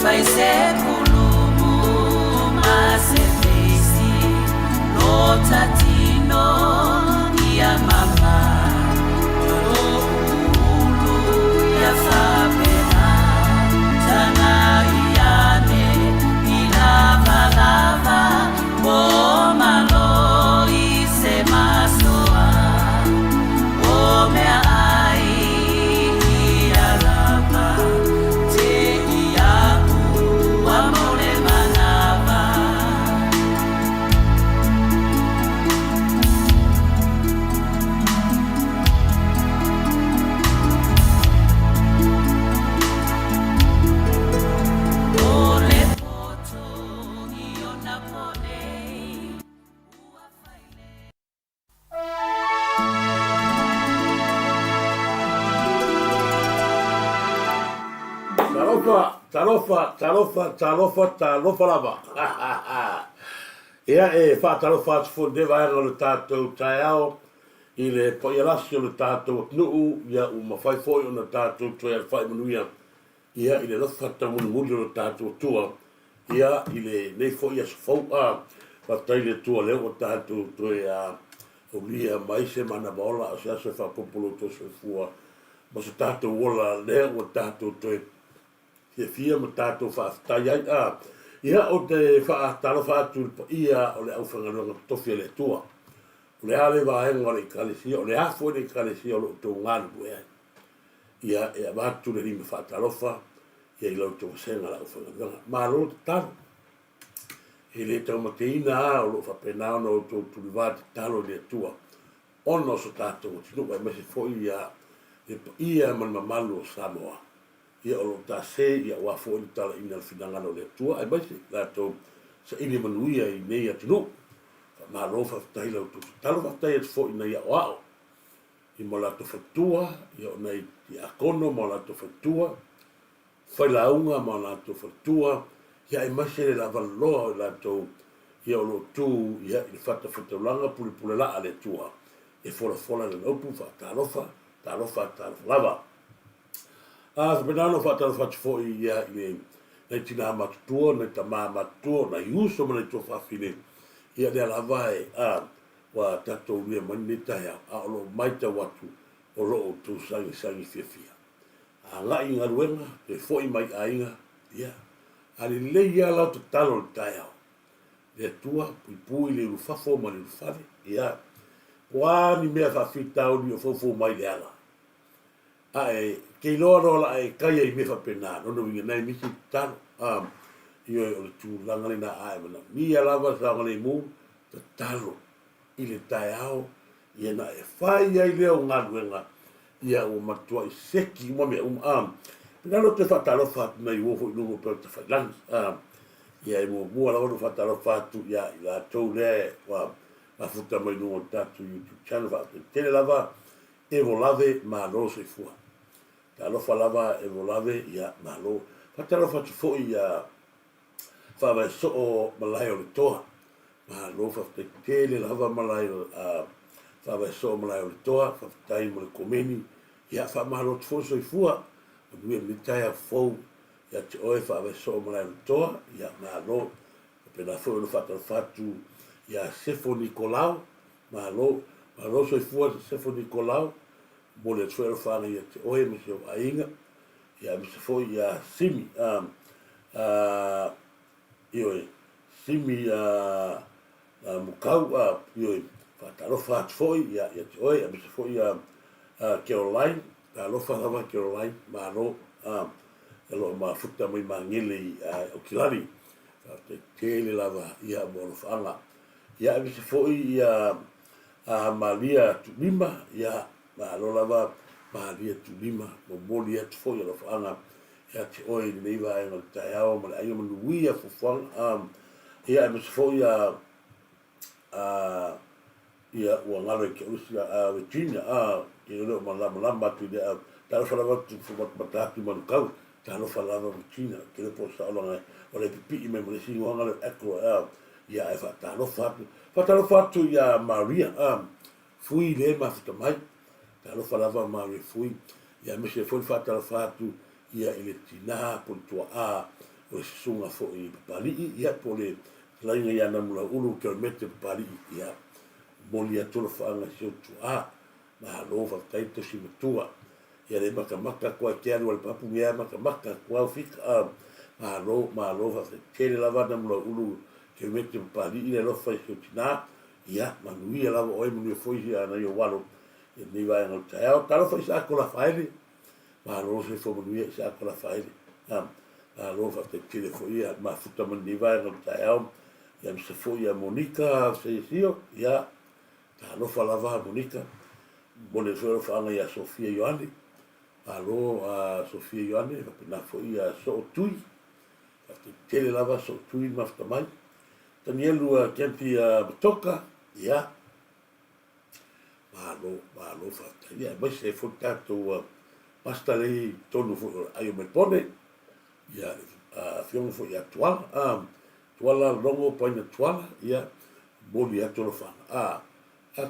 fai se kulumu ma se fesi no tatino ia mama o ulu ia fapena tana iane ilava lava o malo i se masoa o mea ai ia lava te ia ua mole manava o le poto i ona ponei ua faile Talofa lava. Ia e whaatalofa atu fo de vai o le tātou taiao i le poialasi o le tātou nuu ia u mawhai foi o le tātou toi al whai manuia ia i le lofa tamunu muli o le tātou tua ia i le nei foi as fau a patai le tua leo o tātou toi a o lia mai se mana maola o se ase whapopolo to se fua ma se tātou ola leo o tātou toi fia ma tātou whaafitai ai a ia o te whaatalofa atu ia o le au whangaronga tofi le tua o le ale vaenga o le ikalisia o le hafo le ikalisia o le tō ngāru bue ai ia e avatu le rima whaatalofa ia i lau tō wasenga la au whangaronga ma lo te talo e le tau mateina a o lo whapenao no tō tulivati talo le tua ono so tātou o tinu ai mese foi ia man mamalu o Samoa ia o lo ta se ia wa fo ni tala ina finanga no le tua ai mai la to sa ini manuia i nei atu ma lo fa tai lo tu talo fa tai fo ina ia wa i mo la to fatua ia nei ia kono mo la to fatua foi la unga mo la to fatua ia ai mai se la valo la to ia o lo tu ia i fata fatulanga puli la ale tua e fola le opu fa talofa lava se penano whaatara whatifo i ia i nei tina matutua, nei tamā matutua, nei uso ma nei tō whawhine. Ia rea lawai wa tatou ria mani nei taia, a olo maita watu o roo tō sangi fia. A ngai ngā ruenga, te fōi mai ainga, ia. A le lei ia lau te talo le taia. Le tua, pui le rufafo ma le rufare, ia. Wā ni mea whawhitau ni o fōfō mai le ala. Ai ke loa rola ai kaya i mefa pena no winga nai misi tan io o le tu langa na ai mana mi ala va sa ngale mu te talo i le taiao ia na e fai ai le o ngaluenga ia o matua i seki mo me pena no te fa talo fa na i wo no pe te fa lan ia i mo ala no fa talo fa tu ia i la to le wa futa mai no tatu YouTube channel va te lava e volave ma lo se fua. Talo falava e volave ia ma lo. Fatalo fatu fo ia fa so o malai o le toa. Ma lo fa te tele lava malai fa so malai o le toa, fa tai mo le komeni ia fa ma lo fo so fua. Due mi tai fo ia te oe fa so malai o le toa ia ma lo. Pena fo lo fatu ia Sefo Nicolau ma lo so fua Sefo Nicolau mo le tsuelo whanga ia te oe me se o ainga ia me se foi ia simi ioe simi mukau ioe whatalofa atu foi ia te oe me se foi ia Caroline talofa lava Caroline ma lo alo ma futa mai ma ngele o kilari te tele lava ia mo lo whanga ia me se foi ia Maria Tulima ia ma lo lava Maria Tulima mo moli atu foi lo whanga ia te oe ni neiva e ngā tai ao ma le ainga manuia fufuanga ia me se foi ia ua ngalo ke usia Virginia ke ilo ma lama tu ia talo whalava tu matatu manukau talo whalava Virginia ke le posa alonga o le pipi me mo le singo ngalo ekro ia e whatalo fatu ia Maria fui le mafuta mai talo falava Maria fui ia me se foi whatalo fatu ia ele tina pontua o se sunga fo I pali ia po le lainga ia na mula ulu kilometre pali ia moli atu fa anga si tu ma lo fa taito si tua ia le maka kwa ke alu al papu ia maka kwa fika ma lo fa te le lava na mula ulu kilometre pali ia lo fa si tina ia manuia lava oi manu foi ia na yo walo e ni vai no tao talo fa sa ko la faile ma lo se fo manuia sa ko la faile lo fa te foi ia ma futa man ni vai no tao ia se foi ia Monica se sio ia ta lo fa lava Monica bole so fa ana ia Sofia Ioane alo a Sofia Ioane na foi ia so tui te tele lava so tui mafta mai Danielu a kempi a toka ia malo fa ia mai se fo tato pasta lei tonu fo ayo me pone ia fiong fo ia tuala longo paina tuala ia boli atu fa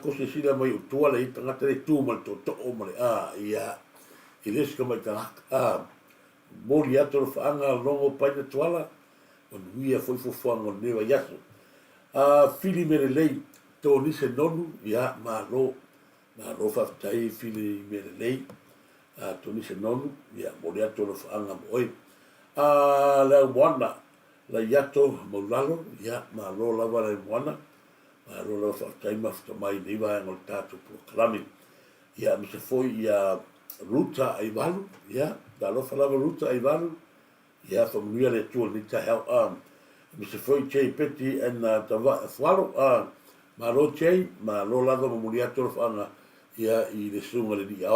ko se sila mai tuala I tanga te tu mal to o male ia iles ko mai ka boli atu fa anga longo paina tuala on ia foi fo anga neva yaso fili mere lei to ni se nonu ia malo fa tai fili mere lei to ni se nonu ia boli atu fa anga oi la wana la yato molalo ia malo lava la wana malo la fa tai mafta mai ni va ngol tatu proclami ia mi se foi ia ruta ai valu ia da lo fa lava ruta ai valu ia fa muia le tu ni ta hel mi se foi che peti en tava swalo malo che malo lava muia to fa nga ia I le sunga le dia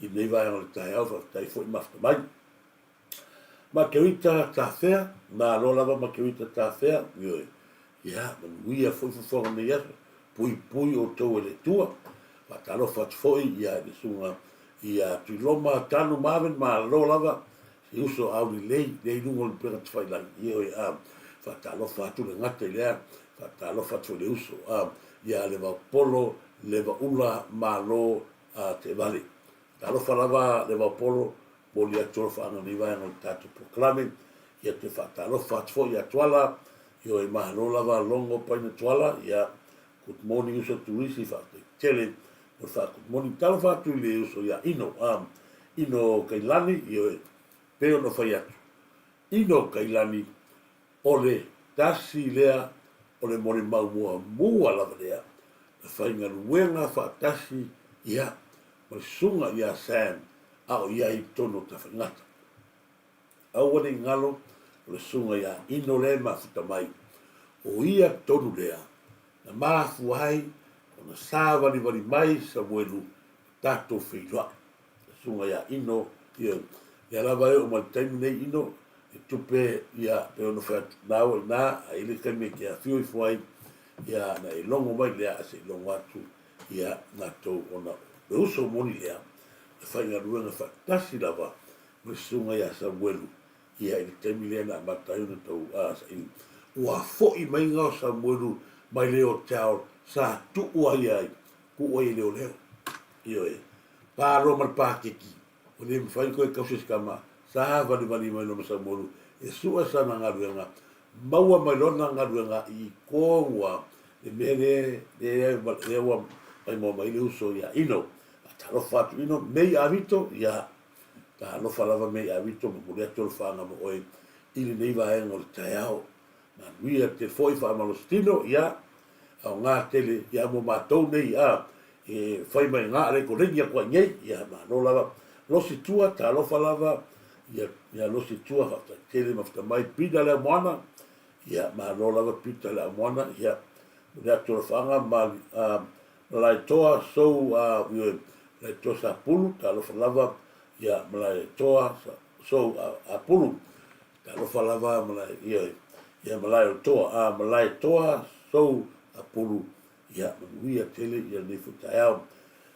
I ni va ngol ta hel fa tai foi mafta mai ma ke wita ta fea ma lo lava ma ke wita ta fea yo ya manuia foi fo ne ya pui o to le tua ma ta lo fat foi ya de sunga ia tu loma tanu maven ma lo lava si uso au lei lungo le per fai la yo fa ta lo fa tu le ngate le fa ta lo fa tu le uso ia le va polo le va ula ma lo te vale ta lo fa lava le va polo boli atu fa ana ni vai no tatu proclame ia te fata lo fa fo ia tuala io e mahalo lava longo paina tuala ia good morning uso tu isi fa te tele o fa good morning talo fa tu le uso ia ino kailani io e peo no fa ia ino kailani ole tasi lea ole mori mau mua lava lea fa inga luenga fa tasi ia o sunga ia sam o ia I tono ta whangata. Au wane ngalo, o le sunga ia ino le mafuta mai. O ia tonu lea, na maafu ai, o na sāwani wani mai sa mwenu tato whiloa. Le sunga ia ino, ia lava o mai taimu nei ino, e tupe ia pe ono whatu nāo nā, a ile kai me ki a whioi fuai, ia na e longo mai lea, a se longo atu, ia ngā tau ona. Le uso moni lea, fai nga ruanga fa tasi lava me sunga ia sa welu ia I temi le na matai na tau sa I ua foi mai nga sa welu mai leo tau sa tu ua ia ku ua I leo io pa ro mal pa kiki o le fai ko e kausis kama sa vali mai no sa welu e sua sa na nga ruanga maua mai lona nga ruanga I kongwa e mele e wa ai mo mai le uso ia ino ta lo fatu ino mei avito ia ta lo falava mei avito mo pure to fanga mo oi ili nei va en ol tao na via te foi fa malostino ia au nga tele ia mo matou nei e fai mai nga re ko lengia kwa nei ia ma no lava lo si tua ta lo falava ia lo si tua fa tele mafta mai pida le moana ia ma no lava pida le moana ia mo to fanga ma la toa so le toa sa pulu, ta lo falava, ia malai toa so a pulu, ta lo falava malai, ia malai toa, malai toa so a pulu, ia manuia tele, ia ne futaiao.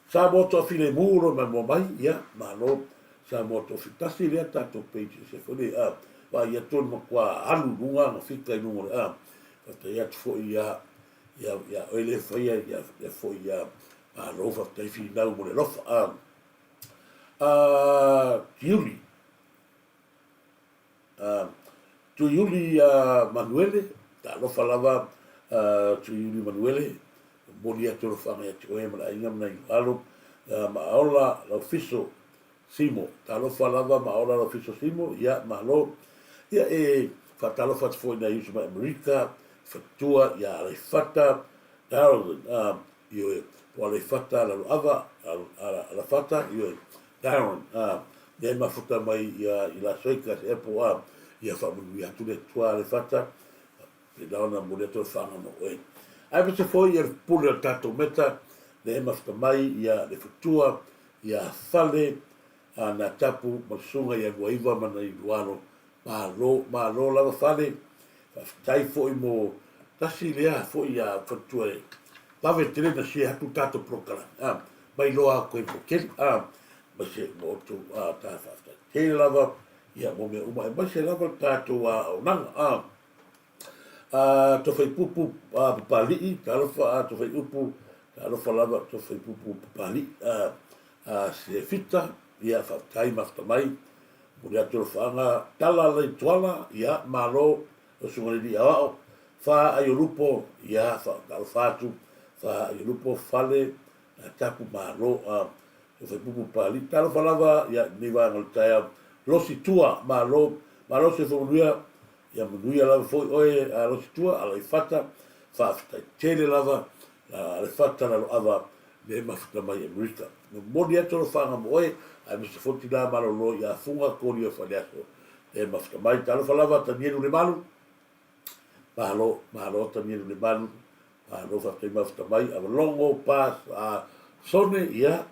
Sa moto file muro ma mo mai, ia, malo, sa moto fitasi lea tato peiti, se fone, wa ia ton ma kwa alu nunga, ma fika I nunga, kata ia tufo ia oile faya, ia fo ia, lofa tai fi nau mo le lofa Yuli Tuiuli Manuele, talofa lava Tuiuli Manuele, moli atu lo whanga ati oe mana inga mana i alo, maola lau fiso simo, talofa lava maola lau fiso simo, ia malo, ia whatalofa te fwoi na iusu mai Amerika, whatua ia alai whata, Darren, ioe, po alai whata lalo ava, ala whata, ioe, Darren, ne mafuta mai ia i la soika se epo ia whamunu ia tune tua alai whata, pe naona mole ato whanga mo oe. Ai pa se foi ia pule o tato meta, ne mafuta mai ia le whatua, ia whale, na tapu masunga ia guaiva mana i luano, malo lava whale, tai foi mo, tasi lea foi ia whatua e, pawe tere na si hatu tato prokala, mai loa koe pokeli, ma se mo tu ta whafta. Te lava, ia mo mea uma, ma se lava tato o nanga, to fai pupu papali, talofa to fai upu, talofa lava to fai pupu papali, se fita, ia whaftai mafta mai, mune atu lo whaanga, tala lei tuala, ia malo, o sungani di awao, wha ayolupo, ia whaatu, wha ayolupo, whale, tapu malo, to fai pupu papali, talofa lava, ia niwa ngalutaya, losi tua, malo se whamunuia, ia manuia lava foi oe a losi tua, ala i whata, whaaftai tele lava, ala i whata lalo ava, me mafuta mai Amerika. Moni ato lo whanga mo oe, ai misa foti la malo lo ia funga kori o whaneaso, me mafuta mai, talo whalava ta nienu le malu, mahalo ta nienu le malu, mahalo whaftai mafuta mai, ava longo pas a sone ia,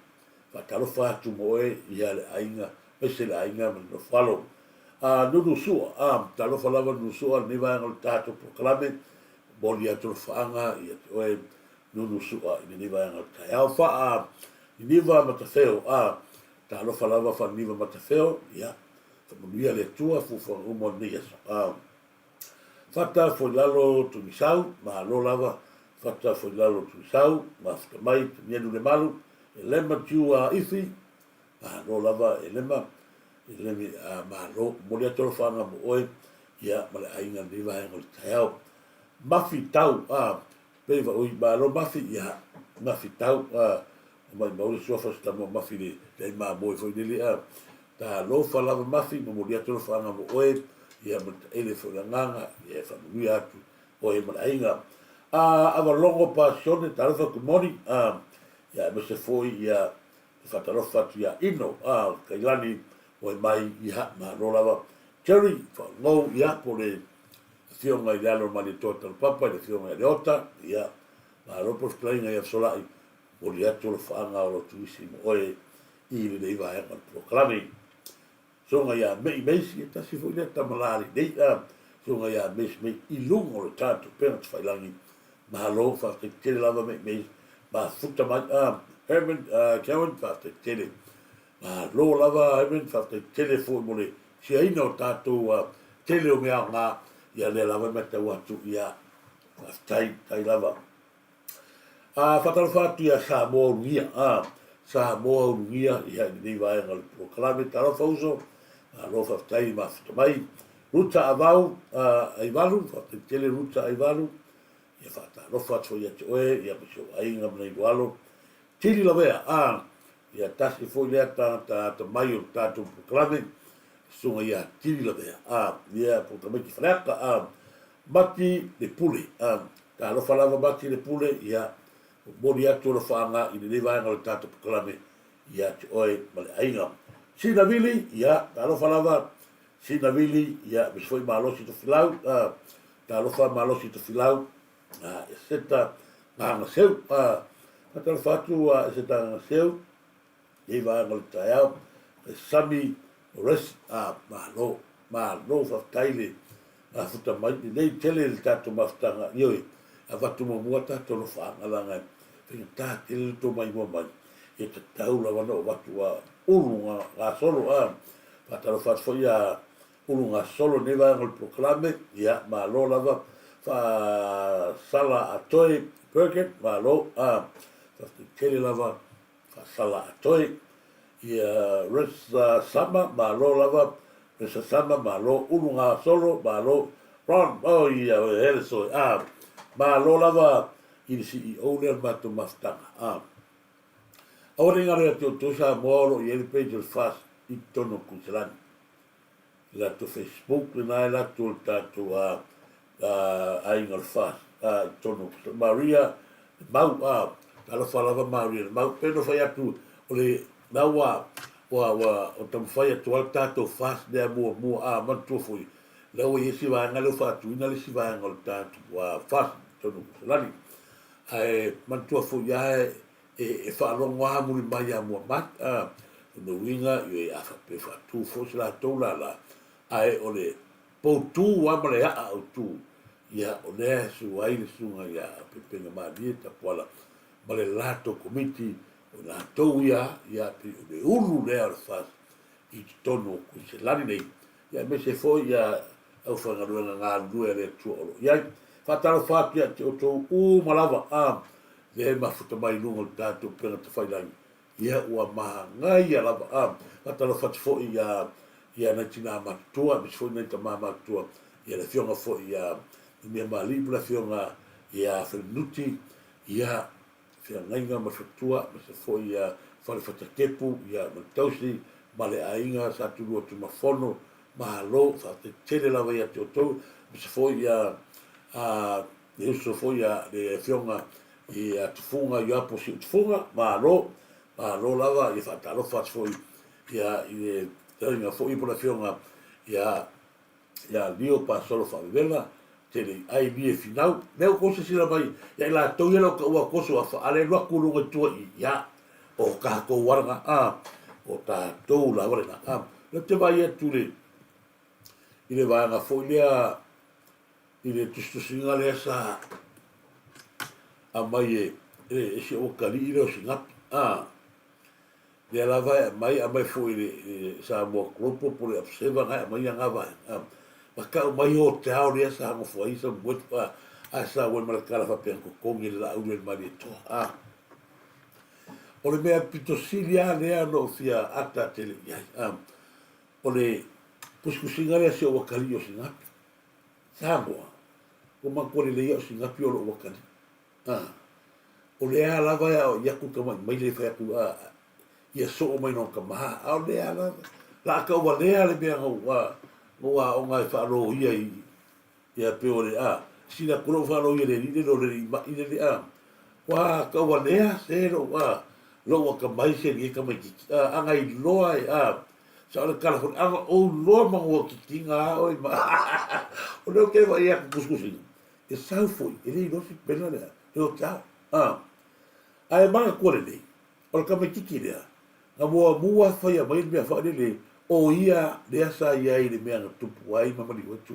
whatalo whatu mo oe, ia le ainga, mese le ainga, man no whalo, nunu sua, talofa lava nunu sua, ni vai ngol tato proklame, boli atu lo whaanga, ia te oe nunu sua, ni vai ngol tai. Au wha, ni vai matawheo, talofa lava wha ni vai matawheo, ia, whamunuia le tua, fuwhanga umo ni asa. Whata foi lalo tu misau, mahalo lava, whata foi lalo tu misau, mafta mai, nienu le malu, e lema tiu ifi, mahalo lava, e lema, lemi malo mole ato whanga mo oe ia male ainga niwa e ngol taiao mafi tau peiva ui malo mafi ia mafi tau mai mauri sofa sta mo mafi le ma mo foi dele ta lo falava mafi mo mole ato whanga mo oe ia mata ele foi nganga ia whanui atu oe male ainga ava longo pasione talofa kumoni ia mese foi ia whatarofa atu ia ino kailani oe mai ia malo lava Terry ngau ia po le fionga i lealo mani tota le papa le fionga i le ota ia malo po flainga ia solai o le atu le whaanga o lo tuisi mo oe i le iwa e ngan proklami songa ia mei meisi e tasi fo ile tamalari nei songa ia meisi mei i lungo le tātu pena te whailangi malo whafte tele lava mei meisi ma futa mai Herman Cowan whafte tele lo lava hemen whaftai tele fo mole si aina o tātou tele o mea ngā ia le lava meta watu ia whaftai tai lava whatalo whatu ia Samoa Ungia Samoa Ungia ia ni vai ngal proklame taro fauso lo whaftai ma whatamai ruta avau aivalu whaftai tele ruta aivalu ia whatalo whatu ia te oe ia miso ainga mna i walo tili lavea ia tasi foi lea ta mai o tātou proklame, sunga ia tiri la mea, ia proklame ki whanaka, mati le pule, ta alofa lava mati le pule, ia mori atu la whaanga i le lewaanga o tātou proklame, ia te oe male ainga. Sina vili, ia, ta alofa lava, sina vili, ia, mis foi malosi to filau, ta alofa malosi to filau, ia seta nganga seu, ta alofa atu seta nganga seu, e vai ngol taiao e sami res malo whaftaile futa mai nei tele le tato maftanga ioi a watu mo mua tato no whaangalanga whina tā tele to mai mua mai e te taula wana o watu ulu ngā solo whataro whatfo ia ulu ngā solo ne vai ngol proklame ia malo lava wha sala atoe Perkett malo whafte tele lava sala atoe ia res sama ma lo lava e sa sama malo ulu ngā solo malo ron ia hele so malo lava i le CEO le matu mastanga ore ngare atu tu sa molo i ele page del fast i tono kuselani la tu Facebook le nai la tu tatu ai ngal fast tono Maria mau ala falava Maria mau peno fai atu ole nawa wa o tam fai atu al tatu fast de mo man tu foi la o yesi va ngalo fa tu ina le si va ngal tatu fast tono kuselani ai man tu foi ya e fa lo ngwa mu mai ya mo mat no winga e a fa pe fa tu fo la to la ai ole po tu wa male a tu ya ole su ai su ya pe pe ma dieta pola male lato committee la to ya pe de ulu le al fa i tono ku se la ni ya me se fo ya au fa nga due le tu ya fa talo fa pia to malava le mafuta mai lungo tātou pena te whailai. Ia ua maha ngai a lava Katalo whati fo ia na tina matua, mis fo nei ta matua. Ia le fionga fo ia mea malibula fionga ia whenuti, ia whia ngainga mawhatua, mis fo ia whare whatakepu, ia matausi, male ainga, sa turua tu mafono, mahalo, whate tele lava ia te otou, mis fo ia le uso fo ia le fionga ia tufunga ia posi tufunga malo lava ia fatalo fat foi ia i tenga foi por fionga ia lio pa solo fa vela tele ai bi final meu cosa sila mai ia la to ia lo ka wa koso fa ale lo ku lu tu ia o ka ko warga o ta to la warga le te vai tu le ile va na folia ile tu singale sa mai e se o kali o singapi le lava mai foi le sa mo grupo por observa mai anga vai maka mai o te au le sa mo foi sa mo sa o mal kala fa pen ko ngi la u le mari to o le mea pitosilia le no fia ata tele ya o le puskusinga le se o kali o singapi sa mo o ma ko le o singapi o lo kali o le lava ia ku ka mai le fa ku ia so mai no ka ma o le la ka wa le le be wa o ngai fa ro ia pe o le si la ku fa ro ia le ni lo le le wa ka wa le se ro lo ka mai se ni ka mai angai lo ai sa le kala fo o lo ma o ki tinga o o le ke va ia ku kuskusi e sa foi ele no se pena le o tau ai manga kore nei o ka me kiki lea nga mua whaia mai mea whaare le o ia lea sa ia i le mea nga tupu ai mamari o tu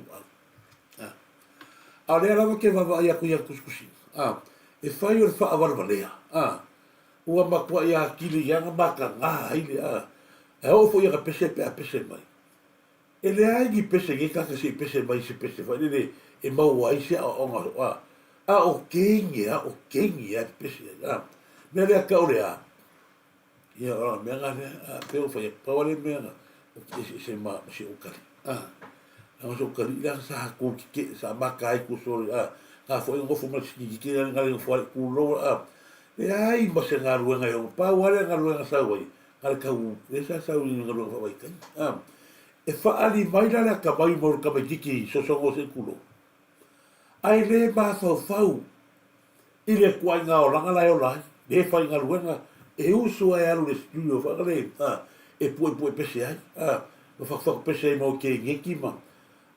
a lea lava ke wawa ia kuia kuskusi e whai o le wha awarwa lea ua makua ia kili ia nga maka ngā ai lea e ho fo ia ka pese pe a pese mai e lea ingi pese nge kaka si pese mai se pese whae le e mau ai se a onga o kengi pese me le ka ore ia me nga pe o fai pa wale me nga se ma se o kali na so kali la sa ko ki sa ma kai ku so ka fo ngo fo ma ki ki nga le fo ku lo e ai ma se nga lu nga yo pa wale nga lu nga sa wai ka ka u e sa nga lu nga wai kan e fa ali mai la ka mai mo ka mai ki so ngo se ku lo ai le ba fau i le kuai ngā o langa lai o lai le fai ngā luenga e uso ai alu le studio fa le e pue pese ai ma fa pese ai mo ke ngeki ma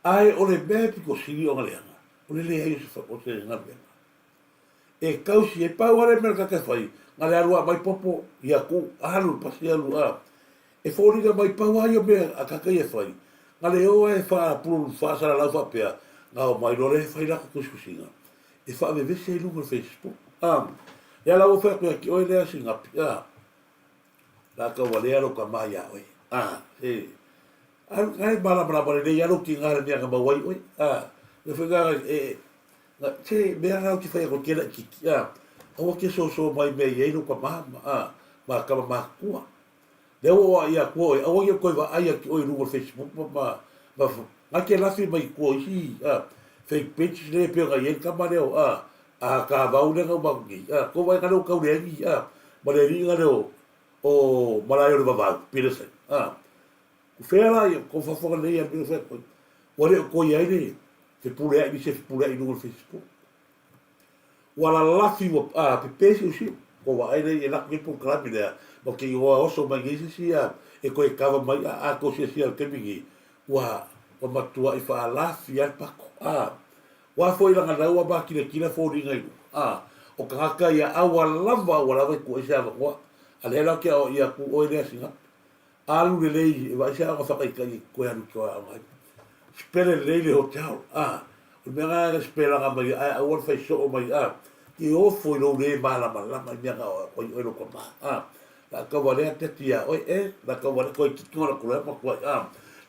ai o le be piko sili o ngale anga o le ai se fa o se ngale e kausi e pau ale mer ka fai ngale alu mai popo ia ku alu pasi alu e fori ga mai pau ai o me a ka e fai ngale o e fa pulu fa sa la fa pe nga mai lo le fai la kuskusinga e fa ve se lu no Facebook ya la ofa ki o le singa la ka wale ro ka mai ya oi ai bala le ya lo ki nga le nga ba wai oi e fa ga che me nga ki fa ko ki o ke so mai me ye no ka ma ka ma ku le o ia ko o ia ko va ai o i lugo Facebook ma ake lafi mai ko hi fake page le pe ga yen ka mare o ka va u le ga ba ki ko vai ka no ka le ni ma le ringa le o malayo le va pile se fera ko fa fo le ia pile se o le ko ia ni se pule ai se pule ai lugo Facebook wala lafi wa pe page o si ko va ai le la ki po club le mo ke o so mai ge si e ko e kava mai ko si ke mi wa matua i fa lafi al pa wa foi la ngala wa ba kila fo ringa i o kaka ia awa lava ko isa wa ale la ke o ia ku o ile singa alu le le va isa ko fa kai ko ya ko ai spele le hotel o me ga spela ga mai a wa fa so mai i o foi lo le mala mai me ga o lo ko la ka wa le te tia o la ka wa ko ki ko la ko ma ko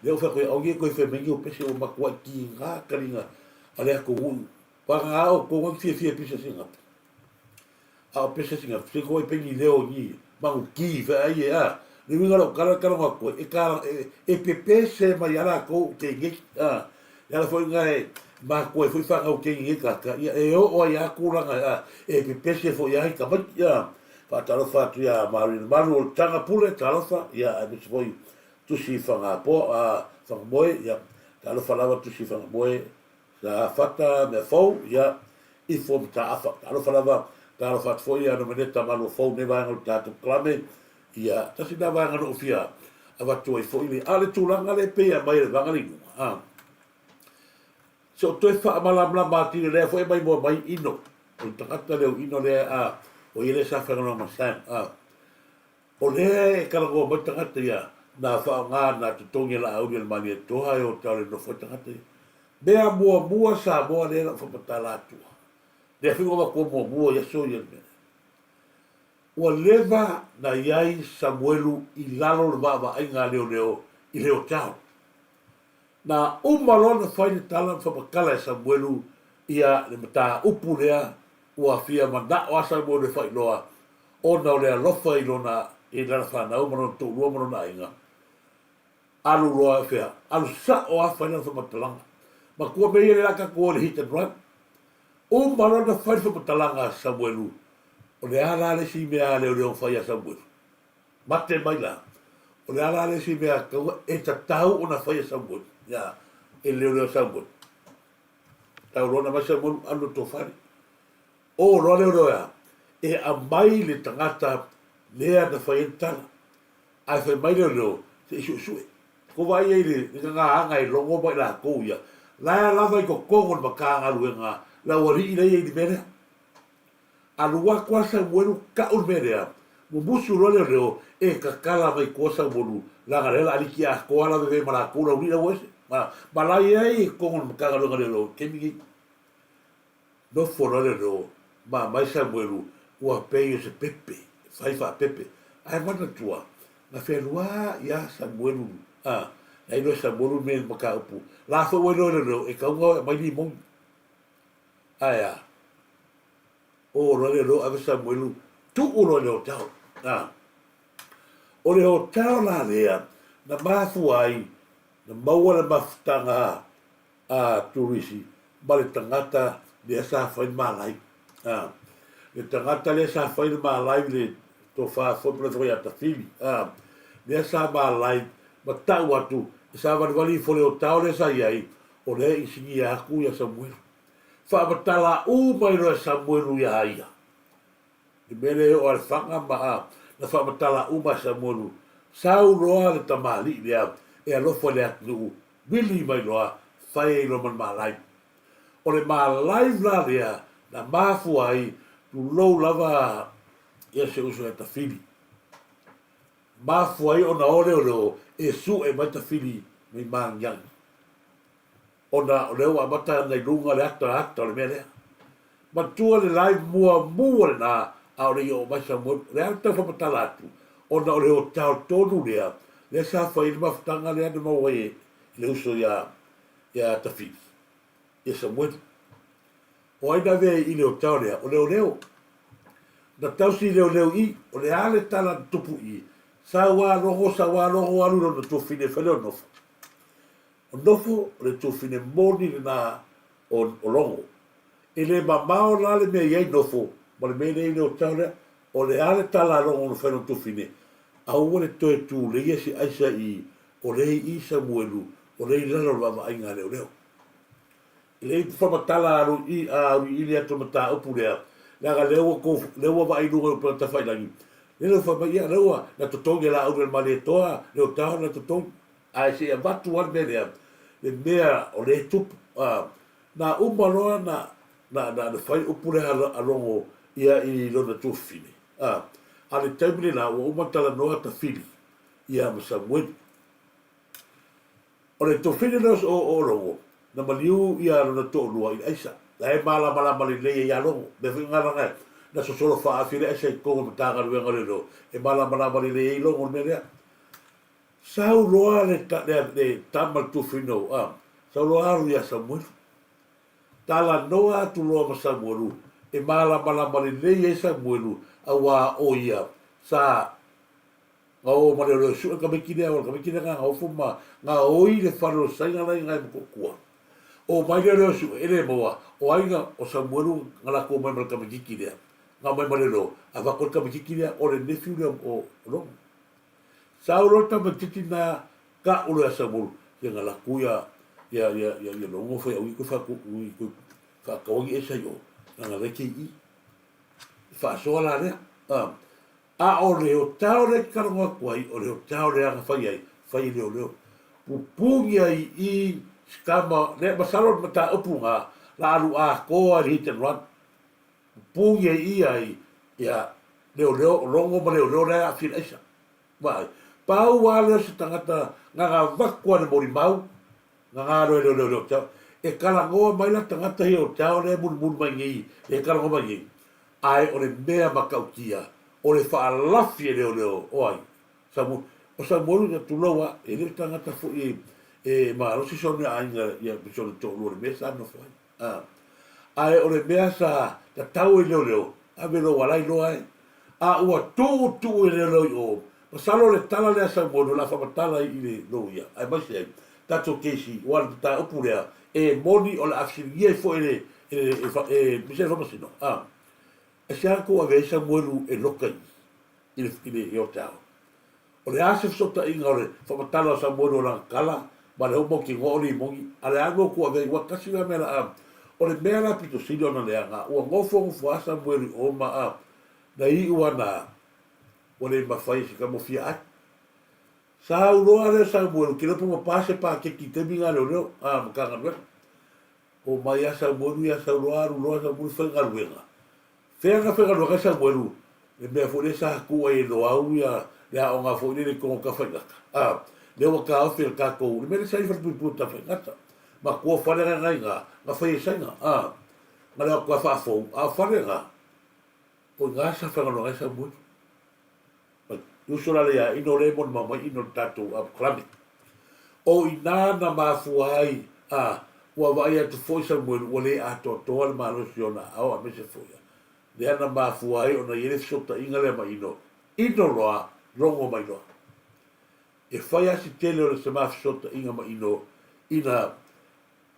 le fa ko o ge ko fe me yo pe se o ma ko ki ga kalinga ale ko un pa nga o ko fie pisa singa pisa singa se ko pe ni leo ni ma u ki fa ai ni mi ngalo kala ko e pepe se ma yala ko te ngi ya foi nga ma ko foi fa o ke ngi ka e o ya ku la e pepe se foi ai ka ba fa talo fa tu ya maru tanga pule talo fa ya a foi tu si fa nga po fa boy ya talo fa la tu si fa boy la fata me fou ya i fo ta afa alo falava ta fat fo ya no meneta malo fou ne va no ta tu clame ya ta si na va no fia ava tu i fo i ale tu langa le pe ya mai va ngali so to fa mala mati le fo mai mo mai ino o ta kata le ino le o ile sa fa no masan o le ka go mo ta kata ya na fa nga na tu tongi la au le mani to ha o ta le no fo ta kata bea mua sa moa le na whapatala atua. Lea whigo ma kua mua ia so ia mea. Ua leva na iai Samuelu i lalo le maa ai ngā leo i leo tau. Na umalona whaine tala whapakala e Samuelu ia le mata upu lea ua fia mana o asa mo le whainoa o na o lea lofa i lona i lana whanau mano tō rua mano na inga. Alu roa e whea. Alu sa o a whaina whapatalanga. Ma kua mei le laka kua le hit and run. O marona whai whapatalanga Samuelu. O le ala le si mea leo leo whai a Samuelu. Mate mai la. O le ala le si mea kaua e ta tau o na whai a Samuelu. Ya, e leo Samuelu. Tau rona mai Samuelu anu tō whari. O roa leo ya. E a mai le tangata lea na whai entala. Ai whai mai leo se isu sue. Ko vai e le ngā anga i longo mai la kou ia. La lava i ko kongo ma ka ngaluenga la wari i nei di mere. Alua kwa Samuelu ka ul mere. Mo musu role reo e ka kala mai ko Samuelu la garela aliki a ko ala bebe mala ko la uri wese. Ma la ai kongo ma ka ngaluenga reo kemi no forole reo ma mai Samuelu ua pei se pepe faifa pepe. Ai mana tua. Na felua ya Samuelu ai no Samuelu me maka upu la fo bueno no e ka ngo mai ni mon aya o ro le ro ave Samuelu tu o ro le tau o le tau la lea na mafu ai na maua maftanga turisi bale tangata le sa fa malai le tangata le sa fa malai le to fa fo pro ya ta fili le sa malai ma tau atu sa wali fo le tau le sa iai o le isi aku ya Samuelu fa batala mai ro Samuelu ya ia e mele o al fanga ma na fa batala ma Samuelu sau roa le tamali le e alo fo le atu bili mai roa fai lo man malai o le malai la le na mafu ai tu lo lava ia se uso e ta fili mafu ai ona ole e su e mata fili mi mangyang ona o leo amata nei lunga le ata le mele ma tua le lai mua na au le o mai Samuelu le ata fa patalatu ona o leo tau tonu le sa fa il maftanga le ade mo e le uso ya ta fili e Samuelu o ai da ve i le tau le o leo na tau si leo i o le ale tala tupu i sa wa longo alu no to fine fele o nofo. O nofo le to fine moni na o longo. E le mamao la le mea iei nofo, ma le mea nei o taure, o le ale tala longo no wheno to fine. A ua le toe tu le ia si aisa i o le i Samuelu, o le i lalo lama ainga leo leo. I le i whamatala aru i a ili atu mata upu lea, laga lewa wa ainunga upa ta whailangi. Leo whamaia lewa, na totongi la au le male toa, leo tau na totongi. Ai se a watu wan mea lea, le mea o le tupu, na umaloa na whai upu lea alongo ia i lona tufine. A le taimile na ua umatala noa ta fili, ia ma Samuelu. O le tofine nos o longo, na maliu ia lona to lua i aisa. La e mala mali leia ia longo, me fi ngana ngai. Na so solo faa file aisa i kongo mtanga ruenga le no. E mala mali leia i longo me lea. Sau loa le tamal tufino, sau loa aru ia Samuelu. Tala noa tu loa ma Samuelu. E mala mali leia i Samuelu, a wa o ia. Sa ngau mare lo su ka mikine nga ngau fuma nga oi le faro sainga lai ngai ko kua o mai le su ele moa o ainga o Samuelu ngala ko mai ka mikine nga mai mare lo ava ko ka mikine o le nephew le o lo saulo ta matiti na ka o le Samuelu ye ngala kuya ya lo ngo foi o ko fa ko ko ngi esa yo nga le ki i fa so la le a o leo tau le karonga kuai, o leo tau le anga whai leo. Pupungi ai i skama, le masalo mata upunga, la alu a koa hit and run. Pupungi ai ia leo, longo ma leo le a fila isa. Vai, pau wa leo se tangata, nga wakua na mori mau, nga leo tau. E kalangoa mai la tangata hi o tau le mun mai ngi, e kalangoa mai ngi. Ai o le mea makaukia, o le whaalafi leo, oai. O Samuelu na tuloa, e le tangata fu e maarosi sone ainga, ia bisone tō lua le mea sa no fai. Ai o le mea sa, ta tau e leo, a velo walai loa e. A ua tū e leo i o. Pasalo le tala lea Samuelu, la whamatala i le loia. Ai maisi ai, tato keisi, wala ta upu lea, e moni o le afsirigia i fo e misere whamasino. E se ako a vei Samuelu e loka i o tau. O le asef sota inga o le whamatala o Samuelu o la kala, ma le homo ki ngōli i mongi, a le ango kua vei wakasi wa mea a, o le mea la pito sili ona le anga, ua ngofo a Samuelu o ma a, na i ua na, o le mawhai si ka mofia ai. Sa uloa le Samuelu, ki lepo ma pase pa ke ki te minga leo, makanga nuenga. O mai a Samuelu i a sauloa aruloa Samuelu whainga luenga. Whenga luenga Samuelu, le mea fo sa kua e lo au ia, le a o ngā fo le kongo ka whaingaka. Le wa ka awhi le kākou, le mea sai whapipu ta whaingata. Ma kua whanera ngai ngā whai e sainga. Ma leo kua whaafou, a whanera. O ngā sa whanga luenga Samuelu. Usura lea, ino le mon mama, ino tatou a klami. O inana mafuai, ua vai atu foi Samuelu, ua le ato toa le maalosi ona, au a mese foi. Le ana mafuai, ona iere sota inga le ma ino loa, rongo mai loa. E whai asi tele o le se mafi sota inga ma ino, ina,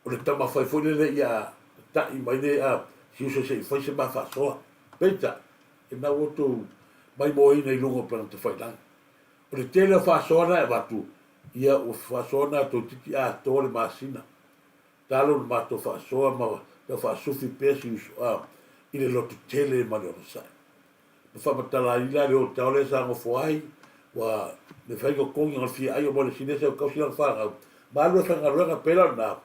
o le tama whai foi le ia, tai mai le a, si usa se i whai se mafa soa. Peita, e na woto, mai mo ina i lungo plana te whai lang. O le tele o whaasona e watu, ia o whaasona to titi a tole maasina. Talo na mato whaasoa ma, na whaasufi pesi usu i le lotu tele mani o sai. Na whamatala i la leo taole sa ngofoai, wa me whaingo kongi ngal fia ai o mo le sinese o kausina whangau. Ma alua whangaruanga pela na,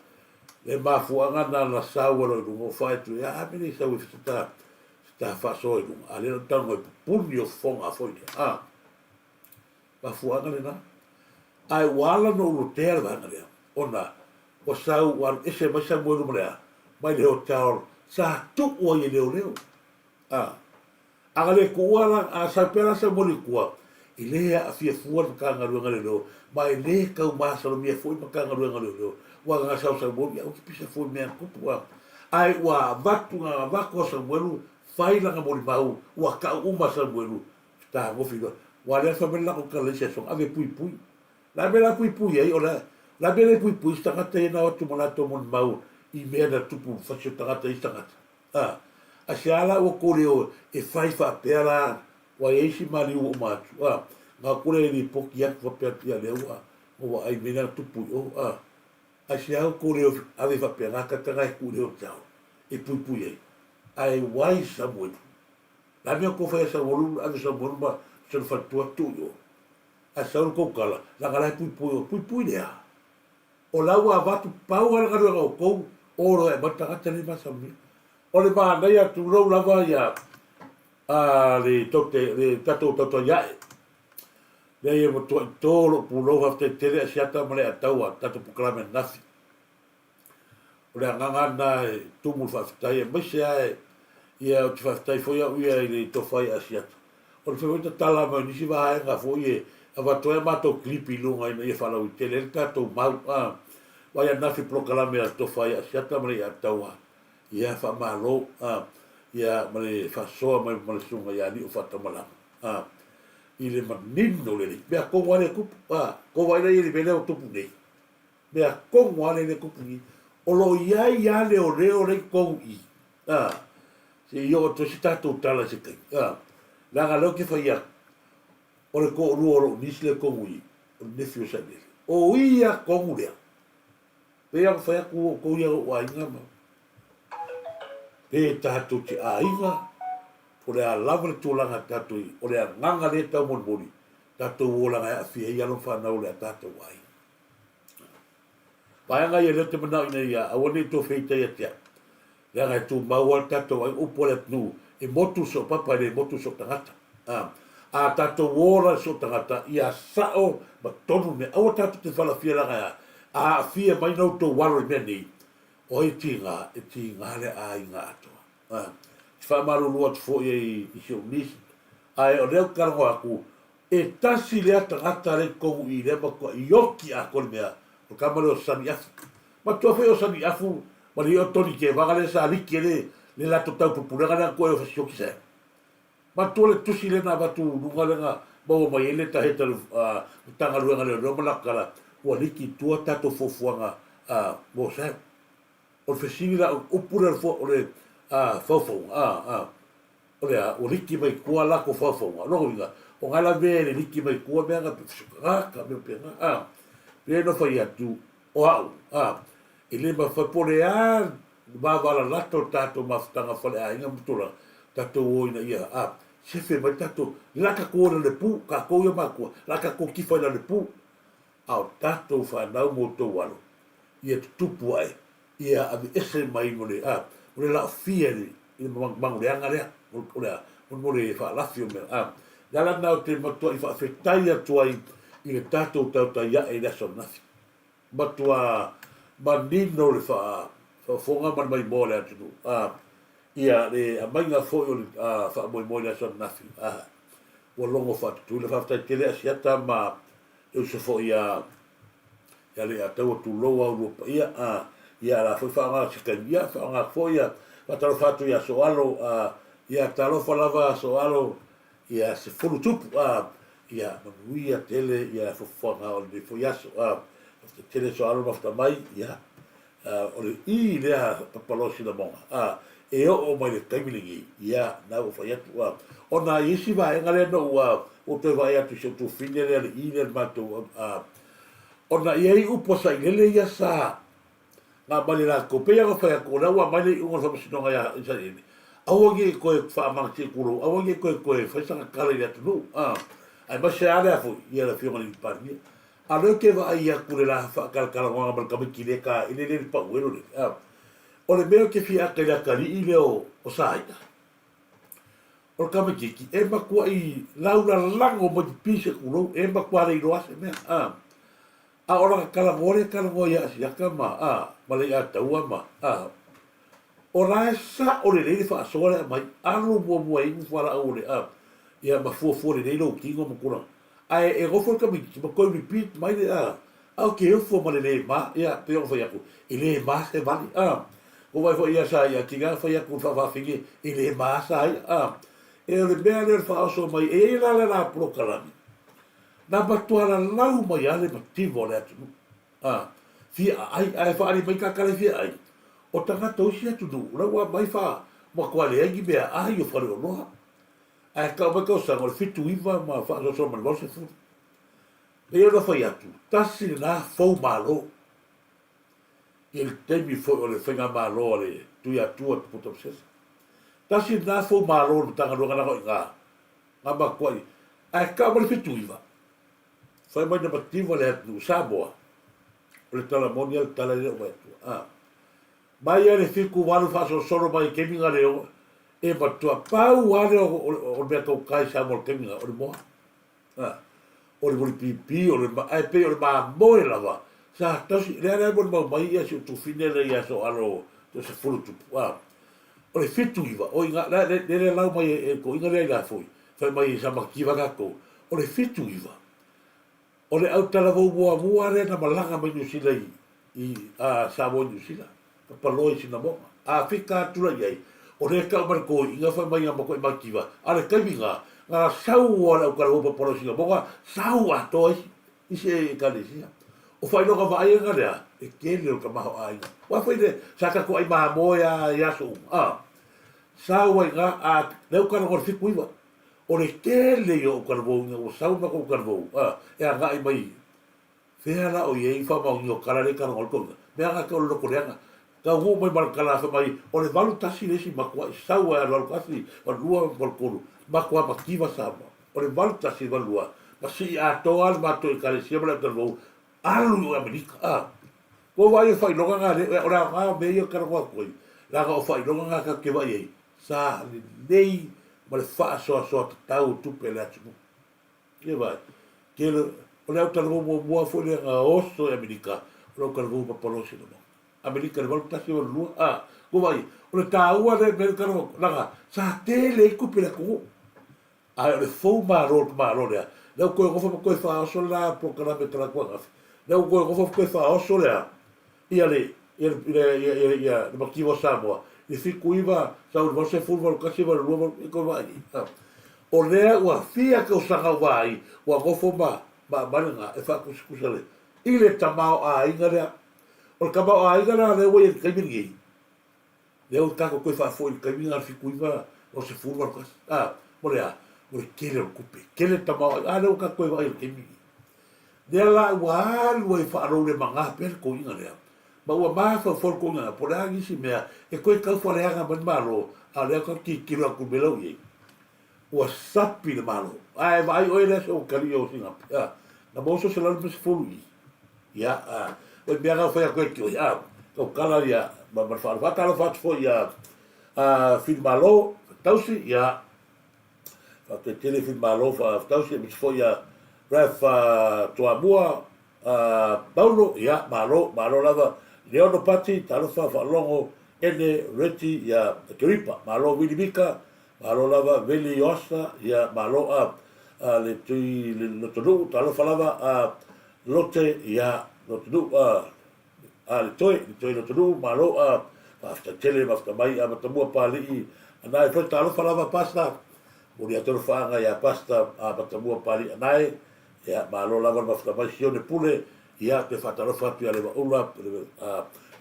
le mafuanga na sau alo i lungo whai tu, ia amene sau i fitata, ta whaasoa i lunga. A lena tango i puni o whonga a foine. Mafuanga le na. Ai wala no ulotea le vanga lea. Ona, o sau, wan ese mai Samuelu malea, mai leo taol, sa tuku ai leo. Aga le kuala a saipela Samuelu kua, i lea a fia fuan makangaruanga leo, mai le kau masalo mia fui makangaruanga leo, wa nga sau Samuelu, ia uki pisa fui mea kupu ai wa vatu nga vako Samuelu, whailanga mori mau, wa kau uma Samuelu, ta ngofi doa, wa le fa mena ko ka le se so ave pui pui la mena pui pui ai ora la mena pui pui sta ka te na o tu mana to mon mau I mea na tupu whasio tangata I tangata. A se ala o kore o e whai wha pēra wa eisi mari o mātu. Ngā kore e ni poki aku wa pēra tia leo o wa ai mena tupu o. A se ala kore o ave wha pēra ngā katanga e kore o tau. E pui pui ei. Ai wai Samuel. La mea ko whai Samuel ave Samuel ma sa whatua tu o. A sauru koukala. La ngarai pui pui o. Pui pui lea. O lau a watu pau ala karo o kou. Oro e matangata ni masami. O le mānei atu rau lava ia le tatou tatou iae. Le ia mo tua I tōro pūrou hafte tere a siata ma le ataua tatou pukalame nafi. O le angangana e tumu whaftai e maise ae ia o te whaftai fo ia uia I le tofai a siata. O le wheweta tala mai nisi wahaenga fo ie a watoe mātou klipi lunga ina ia whalau I tele le tatou mau Wai nafi prokalame a tofai a siata mare a taua. Ia wha malo, ia mare whasoa mai mare sunga ia ni o whatamalama. I le manino le li. Mea kongo ale kupu, ko waina I le mele o tupu nei. Mea kongo ale le kupu ni. O lo ia le o reo le kongo I. Se io o tosi tatou tala se kai. Langa leo ke whaia. O le ko rua o nisi le kongo I. O nefio sa nele. O ia kongo lea. Pea ko whai aku o ia o ainga ma. Pe tātou te ainga. O le a lava le tūlanga tātou I. O le a nganga le tau mon mori. Tātou o langa a fia I alo whanau le a tātou ai. Paanga ia le te manau ina ia. Awane tō wheita ia tea. Le anga tū maua tātou ai upo le tū. E motu so papa le motu so tangata. A tātou ora so tangata. Ia sao ma tonu ne. Awa tātou te whala fia langa ia. A fia mai nau tō waro I mea ni, o e ti ngā le a I ngā atoa. Ti whaamaru lua tu fo I sio nisi. Ai o leo karango aku, e tasi le ata ngata le kongu I le makua I oki a kone mea, o kamare o sani afu. Ma tua whai o sani afu, ma li o toni ke wanga le sa aliki le lato tau pupuranga na koe o fasioki sa. Ma tua le tusi le na watu nunga le ngā, maua mai ele ta heta tanga luenga le roma lakala, ua liki tua tato fofuanga mo sa. O le fesini la upura o le faufaunga. O le o liki mai kua lako faufaunga. Loko inga, o ngala mea le liki mai kua mea nga ka mea penga. Le no fai atu o au. E le ma fai pole ma wala lato tato mafutanga fale a inga mutura. Tato oina ia. Sefe mai tato, laka kua le pu, ka kouia makua, laka kua kifa le pu. Au tatou whanau mo tō walo. Ia tupu ai. Ia ave ese mai mo le mo le lao fia ni. Ia mangu le anga lea. Mo le whaalafi o mea. Gala nao te matua I whaafetai atu ai I le tatou tauta ia e leso nafi. Matua manino le whaafonga man mai mo le atu. Ia le amainga foi o le whaamoi mo le leso nafi. Ua longo whaatutu. Le whaafetai te lea siata ma eu se fo ia le atau tu loa o ia la foi fa se ia fa foi ia pataro fatu ia soalo ia talo falava soalo ia se fulu tupu ia manuia tele ia fo o de foi ia so tele soalo mafta mai ia o le I le papalosi da monga e o mai le taimilingi ia na o fa ia ona isi va engale no o te vai atu se tu fine le I le mato ona ia I upo sa ile ia sa nga mali la ko pe ia fa ko la wa mali un so sino nga ia sa ini awogi ko fa ma ti kuro awogi ko fa sa kala ia tu ai ma se ala fu ia la fioma ni parni alo ke va ia kure la fa kala kala nga mal ka kile ka ile le pa welo le o le meo ke fia ka la kali ile o sa o kama kiki e makua I laura lango mo di pise kulo e makua rei roa se mea ora kala ngore ia si akama ma le ataua ma ora sa o le rei fa soa mai alo mo mo e fara o le ia ma fu le rei lo kingo mo kura ai e go for kama kiki ma ko repeat mai le au ke eu fo ma le rei ma ia pe o fa yaku ile ma se vali o vai fo ia sa ia tinga fa yaku fa fingi ile ma sa e o le mea le whaaso mai, e la le la prokalami. Na matuara lau mai ale mativo le atu. Fia ai whaari mai kakare fia ai. O tangata usi atu nu, raua mai wha, ma kua le aingi mea ai o whare o loha. Ai kau mai kau sanga, o le fitu iwa ma whaaso so mani wase furu. E o na whai atu, tasi le nā fau mālo. I le teimi o le whenga mālo le tui atua te puta msesa. Tasi le nā fau mālo le tanga runga nako i ngā. Ngā makuai. Ai kau mai le fitu iwa. Whai mai na mativo le atu, Samoa. O le talamonia le tala leo mai atua. Mai ale fiku walu whaaso soro mai keminga leo. E matua pau wale o mea kau kai Samoa keminga, o le moa. O le mori pipi, o le aipe, o le maa moe lava. Sa tausi, rea rea mori mau mai ia si o tu finele ia so alo, to se furu tupu. O le fitu iwa, o inga, rea lau mai e ko inga rea ila fui. Fai mai sa makiwa kako. O le fitu iwa. O le au tala vau mua rea na malanga mai New Zealand i Samoa New Zealand. Papaloi sina monga. Fika atura iai. O le kau mariko inga fai mai ngama koe makiwa. Ale kaiminga. Ngā sau ala o kara upa poro singa monga, sau ato i se e kare sia. O whai noka vai nga rea, e kele o ka maho ainga. Wa whai ne, saka ko ai maha moe a yaso. Sau ai ngā, leu kara kore whiku iwa. O le kele o kara vau inga, o sau mako o kara vau. E a ngā i mai, whea la o iei whamau inga o kara re kara ngol konga. Mea ngā ka o loko reanga. Ka hu mai marakala whamai, o le valu tasi resi makua, sau ai alu kasi, o lua malkoro. Makua makiwa sama. O le valta si valua. Ma si atoa le mato i kare sia mele tarvou. Alu o Amerika. Ko vai o whai longa ngā le. O rea ngā mei o karakoa koi. Ranga o whai longa ngā ka ke vai ei. Sa le nei ma le wha soa soa ta tau tupe le atu. Ke vai. Ke le. O le au tarvou mua fo le ngā oso i Amerika. O le au tarvou papalosi na mo. Amerika le valta si valua. Ko vai. O le tāua le mele karakoa. Ranga. Sa te le kupi le kuhu. Ai le fou maro lea. Leu koe ngofa ma koe whaoso la prokarame kala kua ngafi. Leu koe ngofa ma koe whaoso lea. Ia le makiwa Samoa. I whiku iwa, sa uri vase fulwa kasi wa rua i koe vai. O lea ua fia kau sanga vai, ua ngofo ma maringa e whakusikusa le. I le tamao a inga lea. O le kamao a inga lea leo i kaimingi. Leo kako koe whafo i kaiminga al whiku iwa, o se fulwa kasi. Mo lea. O kele o kupe, kele tamau, leo ka koe vai o kemi. Nea la ua alu e whaarou le manga pere ko inga lea. Ma ua maafa for ko inga, po rea ngisi mea, e koe kau whareanga mani maro, a lea ka ki kiro a kumelau iei. Ua sapi le maro. Ai, vai oe lea se o kari o singa. Na moso se lalu me se folu i. Ia, oe mea ngau whaia koe ki o ia. Kau kala ia, ma whaaro whatalo whatu fo ia. Fin malo, tausi, ia. Te telefon malo fa tausi mi foi a ref to amua Paulo ya malo lava Leono Pati talo fa longo ene reti ya Kripa malo Wilibika malo lava Veli Yosta ya malo le tui le todo talo fa lava lote ya lote le toi le todo malo after tele after mai amatamua pali ana fa talo fa lava pasta o le atoro whaanga ia pasta a patamua pari anai, ia malo lava maftamai sione pule, ia te whataro whatu ia lewa ula,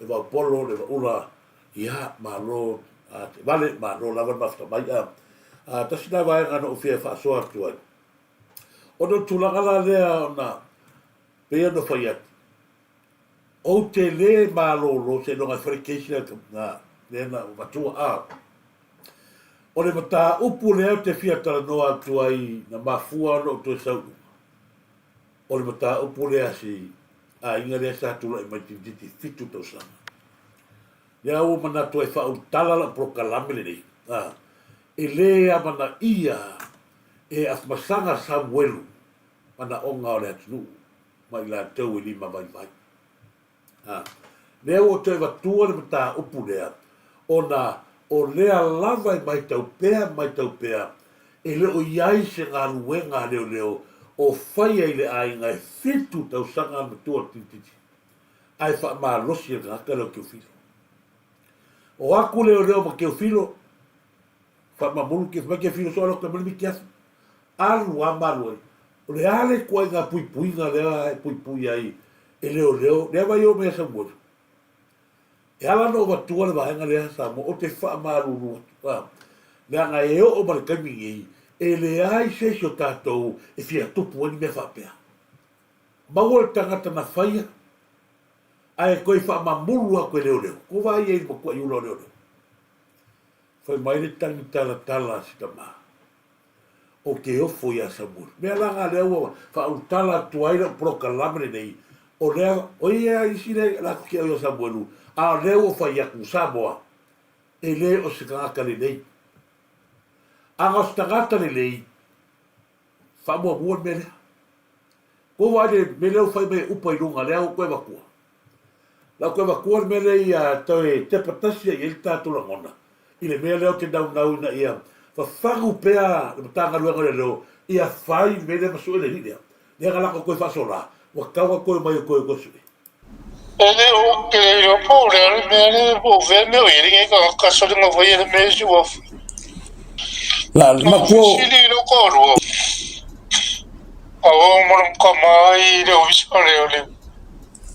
lewa polo, lewa ula, ia malo, te vale, malo lava maftamai a tasina vai ngana o fia whaasoa tuai. Ono tulangala lea ona, pea no whai atu. O te le malo lo, se nonga wharikeisina na, nena o matua o le mata upu leo te fia tala noa atu ai na mafua no to sau. O le mata upu lea si a inga lea sa tula i mai titi fitu tau sana. Lea ua mana tu e whau tala la prokalame le nei. E lea mana ia e afmasanga Samuelu mana onga o le atunu mai la tau i lima vai vai. Lea ua te watua le mata upu lea o lea lava i mai tau pea, e leo iai se ngā ruenga leo, o whai ai le ainga e fitu tau sanga me tua tititi. Ai wha maa losi e ngaka leo keo filo. O aku leo ma keo filo, whamamuru ke whake whino soa roka mani ki asa. Alu a maru ai. O le ale kua i ngā pui ngā lea e pui ai. E leo, lea vai o mea Samuel. E ala no watua le vahenga lea sa mo o te wha maruru. Lea ngā e o mara kami i e le ai se o tātou e fia tupu ani mea whapea. Maua le tangata na whaia. Ai koe wha mamuru a koe leo. Ko vai e mo kua iulo leo. Whai mai le tangi tala si ta maa. O ke ofo ia Samuel. Mea langa leo wha utala tuaira prokalamere nei. O lea, o ia isi le la kia o Samuelu. A leo whai aku Samoa. E le o se kangaka le nei. Anga o stangata le nei. Wha mua mua me lea. Ko vai le me leo whai me upa i runga leo koe wakua. La koe wakua me le ia toe te patasia i el tātou la ngona. I le mea leo te nau na ia. Whawhangu pēa le matanga luenga le leo. Ia whai me le masu ele rinea. Nea galaka koe whasola. Wakawa koe mai o koe kosui. Ele o que eu por ele me envolver meu ele que a só de novo ele me jogou. La mako. Ele no coro. O moro como ele o visore ele.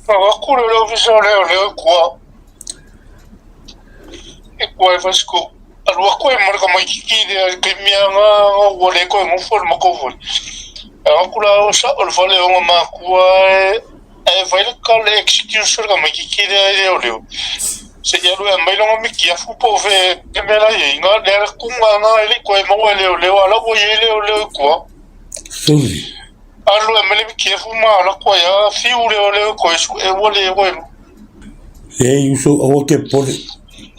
O coro ele o visore ele qua. E qua vasco. A lua coi moro como que de minha o le coi mo forma como. A cura o sa o vale o ma qua e vai le cale execution como que leo. Se ya lo mai lo mi kia fu po ve e me la ye nga le ku nga ele ko mo leo ala bo ye leo ko Suri. alu me le kia fu ma ala ko ya fi u leo ko su e wo le wo E uso o ke pole.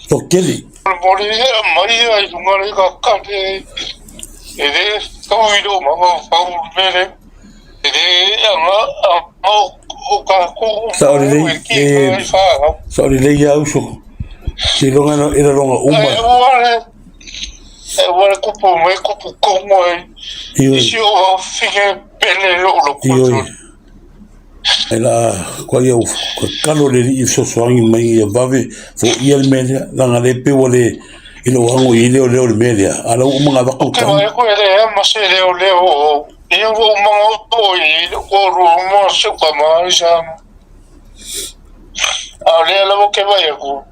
O keli. mo le mai ai nga le ka de e de to i do ma fa u me le e de nga o ka ko Sorry le ya uso. Si longa no era longa uma. E wale kupu me kupu kongo e isi o fige pele lo kupu ela kwa ia kalo le i so soangi mai ia vave fo ia le media langa le pe wale ilo hango i leo le media ala o mga ba ke vai ko ele ma se leo e o mga to i ko ru mo se ka ma ja ale la ke vai ko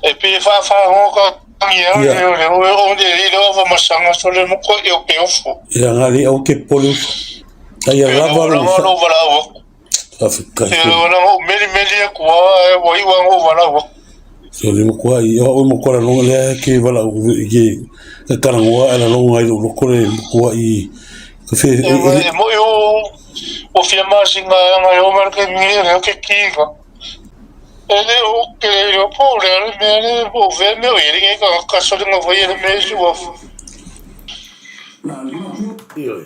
e pe fa ho ka o de leo va ma sanga so le mo ko e o pe o fo ia ngali o ke polu ai lava no Afrika no meli ko o i wa o vala so le mo kwa ia o mo kwa no le ke vala ke karangoa ala no ai lo ko le kwa i ke fe mo o firma singa nga o marke mi ke kiga ele o que eu por ele me vou ver meu ele que a só de novo ele me jogou Io.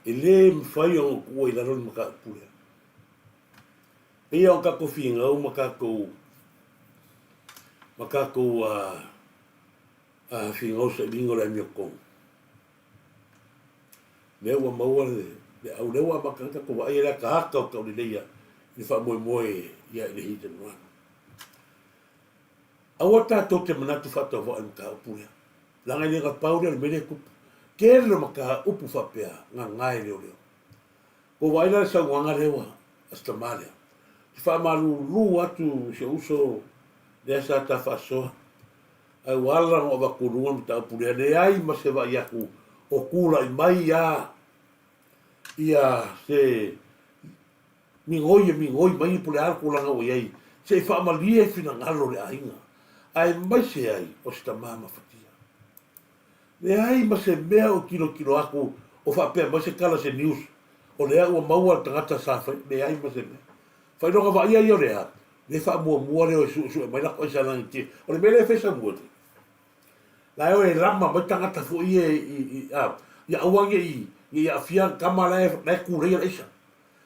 Ele me fai o oi la ron maka pula. Ia o ka kofinga o maka ko a finga o se bingo la mio ko. Le wa maua le au le wa maka ko wa ia ka haka o le ia. Ni fa mo ia le hita no. Awata to te manatu fa to wa maka pula. Langa ni ka paura le mele ku kero maka upu whapea ngā ngai leo. Ko waila sa wanga rewa hasta malia. Te whamaru atu se uso desa ta whasoa. Ai wala no awakurua mta apurea. Ne ai ma se wa iaku o kula i mai ia se mingoi mai pule arku langa o iai. Se whamalia e whina ngalo le ainga. Ai mai se ai o sta mama whatia. Le ai ma se mea o kilo aku o whapea ma se kala se news o lea ua maua tangata sa le ai ma se mea whai ronga wa ia o lea le wha mua leo su e mai lako e sa langi tia o le mele e whesa mua te la eo e rama mai tangata fu i ia awange i a fia kama la e kureia leisa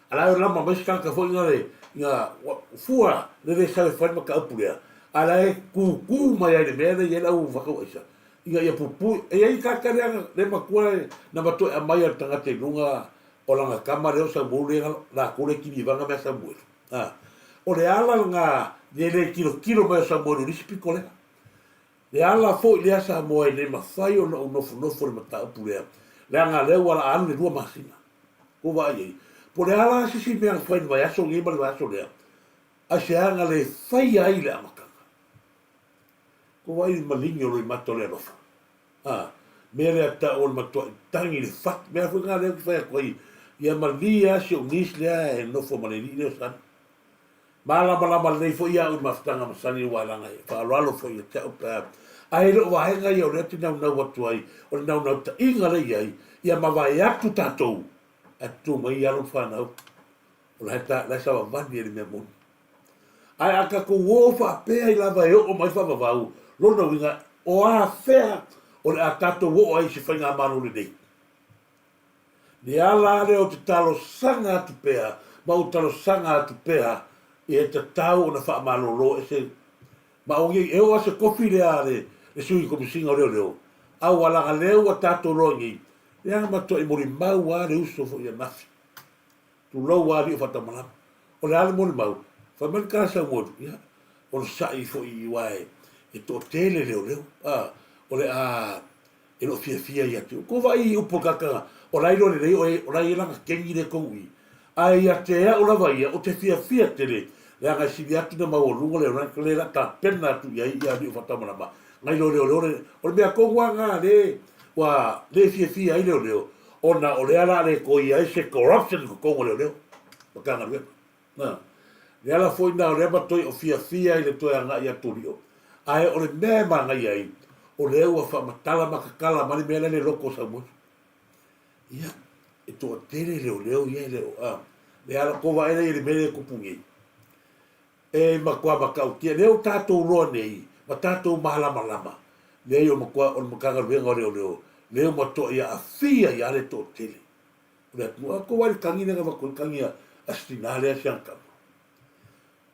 a la eo rama mai se kanka fu inga fua le sa e whai maka upu lea a la e ku mai ai le mea le ia lau wakau eisa ia ia pupu e ai ka karea le makua na mato a mai al tangata lunga o langa kama leo sa mule la kule ki vanga me sa mule o le ala nga le kilo mai sa mule ris picole Le ala fo le asa mo le mafai o no no mata pule. Le anga le wala anu le dua masina. O va ye. Po le ala si me fai vai aso ngi ba aso le. A se anga le fai ai le amaka. Ko vai malinho lo mato le rofa. Ah, mere ata o mato tangi le fat me fu nga le fai ko ia malia si o nis le e no fo male le san. Mala le fo ia o maftanga masani wala ngai. Fa lo fo ia ta ai lo wa nga yo le tina na watu ai o na ta inga le ai ia ma vai atu tatou atu mai ia lo fa na o la ta la sa va ni le mo ai aka ko wo fa pe ai la vai o mai fa va o lo no winga o a fe o le atato wo ai se fa nga manu le dei ni ala le o te talo sanga tu pea ma o talo sanga tu pea e te tau na fa malolo e se ma o e o se kofi le ale e sui ko singa leo au wala leo wa tato rongi ya ma to i mori mau wa le uso fo ya nafi tu lo wa ri fa tamala o le ale mori mau fa men ka sa mo ya o sa i fo i wai e to tele leo o le e lo fia ya tu ko vai u po kaka o lai lo le o lai la kengi le ko wi ai ya te o la vai o te fia tele ya ga si ya tu na mau lu le ran le la ta pena tu ya ri fa tamala ma ngai lo o mea ko wanga le wa le fia ai le ona o le ala le ko ia se corruption ko le bakanga le na le ala foi na le ba toi o fia ai le toi anga ia turio ai o le me ma ngai ai o le wa fa matala makakala mali me le loko sa mo ia e to tele le ia le ala ko va ele me ko pungi e ma kwa ba ka ti le o tato ro nei ma tatou malama le yo mo kwa on mo kanga venga le mo to ia afia ia le to tele le ko wal kangi nga ko kangi astinale asianka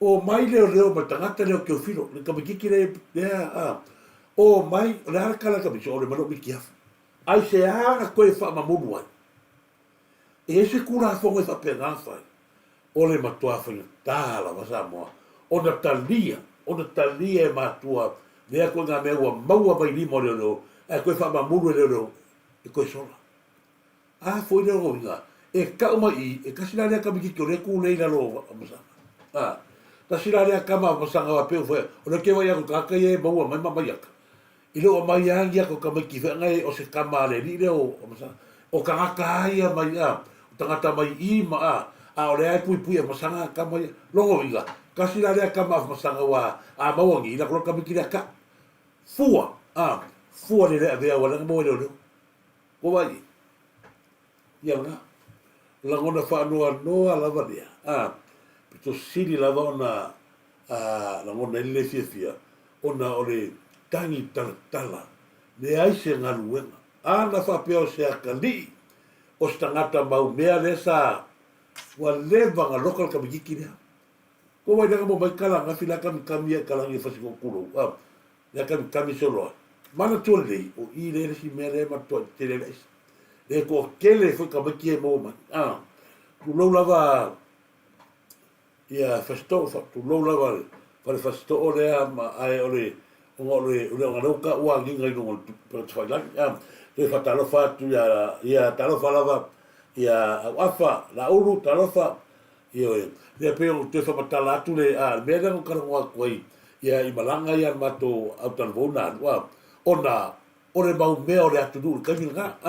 o mai le mo tangata le ke filo le ka biki le o mai le har kala ka biso le mo biki af ai se ha ko e fa ma mo e se kura fo e fa pena fa o le ma to afa tala va sa mo ona talia e matua lea ko nga mea ua maua mai limo leo e koe wha mamuru leo e koe sola foi leo inga e ka mai e kasina lea ka miki kio le ku leila lo amasanga kasina lea kama amasanga wa peo fwe o le ke wai ako kaka e maua mai mamaiaka i leo mai angi ako ka miki whengai o se kama le li leo amasanga o ka ngaka ia mai o tangata mai ima o le ai pui amasanga kama longo inga kasi la lea kama masanga wa mawangi la ko kami kila ka fua le vea wala mo le ko vai ya nga la ngona fa no la valia pito sili la vona la ngona le fia ona ole tangi tala le ai se ngaluenga na fa peo se akali o stangata mau mea lesa wa leva nga local kami kila ko vai daga mo mai kala nga fila kami kala ngi fasi ko kulo ya kami solo mana tole o i le si mere ma to tele le ko kele fo ka baki mo ma tu lo lava ya festo fa tu lo lava para festo ole ma ai ole ole nga ka wa ngi ngai no per fa la le fa talo fa tu ya talo fa lava ya afa la uru talo fa io le peo te fa patala tu le me da ko ka koi ia i malanga ia mato autan vona wa ona ore mau me ore atu du ka vinga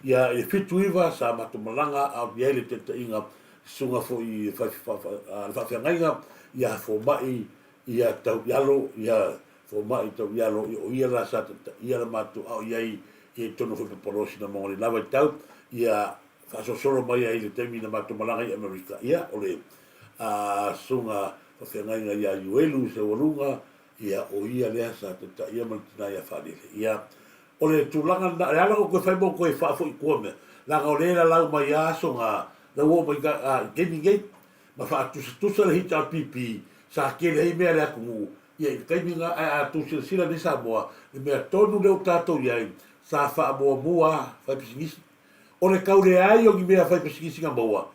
ia e fitu iva sa mato malanga au ia le te inga sunga fo i fa ngai ia fo mai ia tau yalo ia fo mai tau yalo o ia la sa ia mato au ia i tono fo porosi na mo le lava tau ia fa solo mai ai le termina mato malanga i Amerika ia ole sunga fa ngai ia yuelu se wolunga ia o ia le sa ta ia mantina ia fa ia ole tulanga na ala ko fa mo ko fa fo ko me la ole la mai songa la wo mai ga gaming gate ma fa tu sa le hita pipi sa ke le me ala ku ia gaming tu sila de sa boa me tonu le tato ia sa fa mo mua fa pisingis ole kaure ai o me fa pisingis nga boa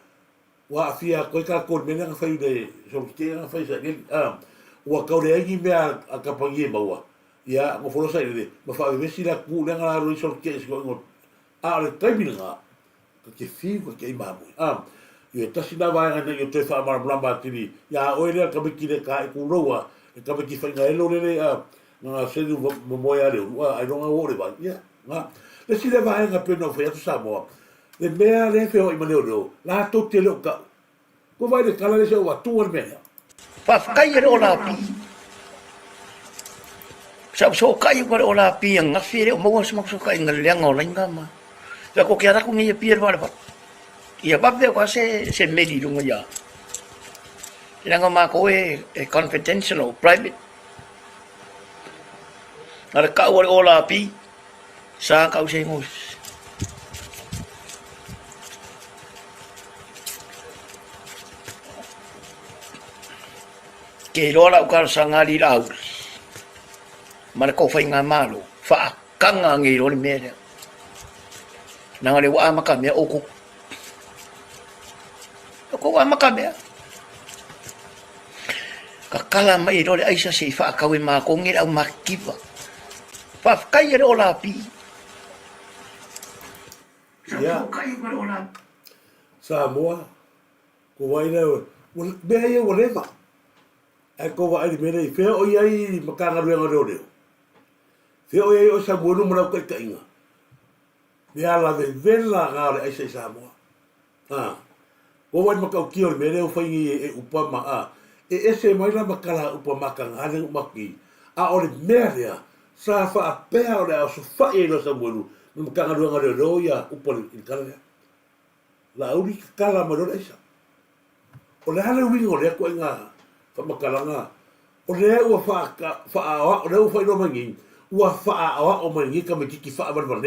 wa fia ko ka ko me nga fa de so ke nga fa sa wa kaure ai me a kapangi boa ia ngo folo sai le ma fa vesi la ku le ngala ro sol ke sko ngo a le taimina ke fiu ke imamu yo tasi na vai ngana yo te fa mar blamba tini ya o ele ka biki le ka ku roa e ka biki fa ngelo le nga se du mo moya le ai don't know what about ya nga le si le vai nga pe no fa tu sa mo le mea le fe o i mane o la to te le ka ko vai le kala le se wa tu or mea fa kai re ola pi sa so kai ko ola pi nga fere mo so so kai ngal yang ola ngama ya ko kira ko ngi pi ba ba ia ba be ko se medi lunga ya yang ma ko e confidential private ada ka ola pi sa ka se mo ke rola ukar sangari lau mana ko fai ngamalu fa kanga ngi ro me nangale wa makame oku ko wa makame kakala mai ro aisa se fa ka we ma ko ngi au makiva fa kai ro la pi ya kai ro la Samoa ko vai le be ye whatever e ko wa ai mere fe o ai makanga ruenga reo fe o ai o sa bonu mona ko ka inga me ala de vela ngale ai se Samoa ko wa makau ki o mere o fa ngi e upa ma ese mai la makala upa makanga ale maki a o le mere sa fa pe o le so fa e lo sa bonu makanga ruenga reo ya upa il kala la uri kala ma lo esa o le hale wingo le ko inga fa makalanga o le ua fa o le ua fa ino mangi ua fa o mangi ka me kiki fa ba ba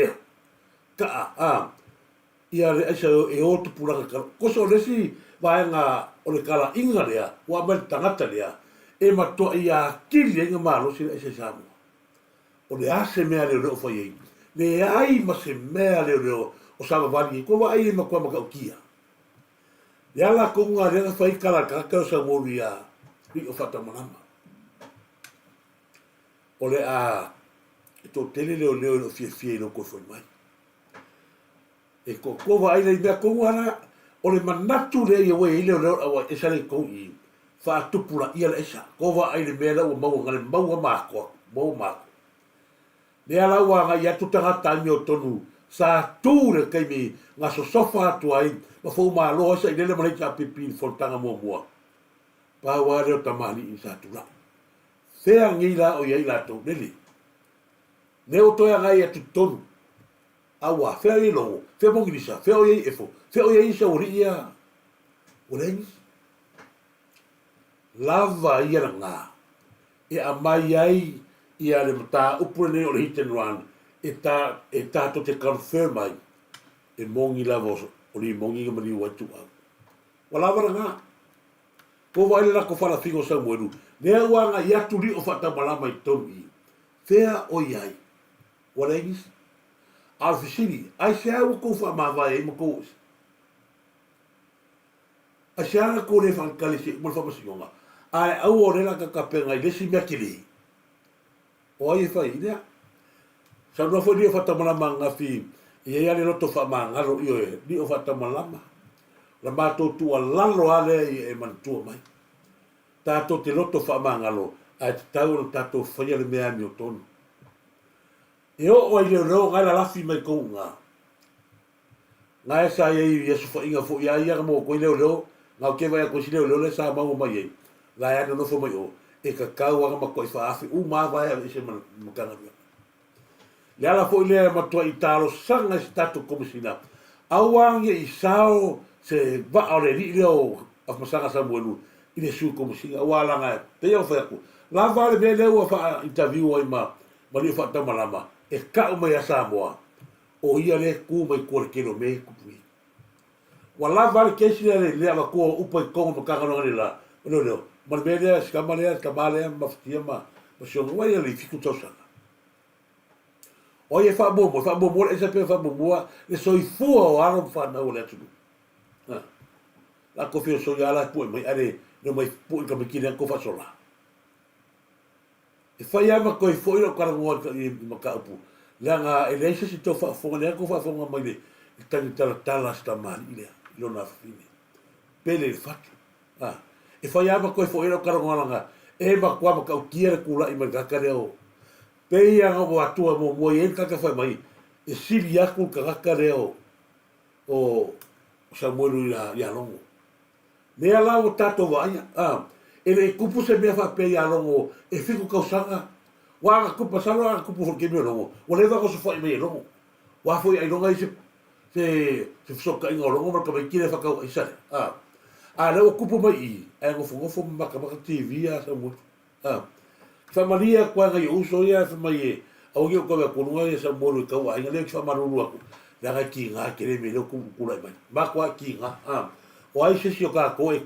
ka ia le aisa e o tu pulanga ka ko so le si va nga o le kala inga le ua ma tangata le e ma to ia kili nga malo si aisa samu o le ase me le o fa ye le ai ma se me le o sa va ni ko va ai ma ko ma ka kia ya la ko nga le fa i kala ka ka sa mo ria i o fata manama o le to tele le o fie no ko foi mai e ko va ai le mea ko ara o le manatu le i we le o e sale ko i fa tu pula ia le esa ko va ai le mea o mau ngale mau ma ko mau ma le ala wa nga ya tu tanga tangi o tonu sa tu le kai mi nga so sofa tu ai ma fo ma lo sa i le mai ka pipi fo tanga mo pa wa re tamani in sa tu la se angi la o ye la to deli ne o to ya ga ya tu ton awa fe ai lo fe mo grisa fe o ye efo fe o ye sa o ria o le lava ia nga e a mai ai ia le mata upune o hit and run e ta to te confirm ai e mongi lava o li mongi ma ni wa tu wala va nga ko vai la ko fala figo sa moeru ne wanga ya tu li o fata malama i tomi fea o yai wala is al fisini ai se au ko fa ma vai mo ko a shara ko le fan kalisi mo fa masinga ai au o la ka kapenga le si merkili o ai fa ida sa no fo di fata malama nga fi ia ya le loto fa ma ngalo io di o fata malama la mato tu lalo ale e mantua mai tato te loto fa mangalo a tau tato fa le mea mi oton e o le ro ngala la fi mai ko nga sa ye yesu fa inga fo ya mo ko le nga ke vai ko si le sa ma mo mai la ya no fo mai o e ka ka wa ma ko fa afi ma vai e se ma kana le ala fo le ma to italo sanga stato como si na awang ye isao se va ole rio af masanga sa buelu ile su como si wala nga te yo fa ku la vale be le wa fa interview ai ma li fa ta malama e ka o mai sa moa o ia le ku mai ko ke no me ku pi wala vale ke si le va ko u po ko no ka no la no ma be le ska male ma ftia ma so no ia le fiku to sa o ia fa bo e se pe fa bo le so i fu o aro fa na o le tu la kofio so ya la pu mai ale no mai pu ka me kile ko fa sola E fai ama koe foi no karangoa i makaupu. Langa e leisa si tau whaafonga lea ko whaafonga mai le i tangi tala sta mani lea i lona fine. Pele i whatu. E fai ama koe foi no karangoa langa e makua makau kia kula i magakare o. Pei anga o atua mo mo i kaka whai mai e siri aku kakakare o Samuelu i alongo. Mea lau o tato waia. Ele kupu se mea whape i alongo e whiku kausanga. Wanga kupa salo a kupu hoke mea longo. O lewa ko se whai mea longo. Wa foi ai longa i se wsoka inga o longo marka mai kire whakau ai sare. Leo kupu mai i. Ai ngofo maka TV a Samuelu. Whamaria kua ngai uso ia whamai e. Au ki o kawe kununga ia Samuelu i kaua. Inga leo ki whamaruru aku. Nanga ki ngā kere me leo kukulai mai. Makua ki ngā. O ai se si o kā koe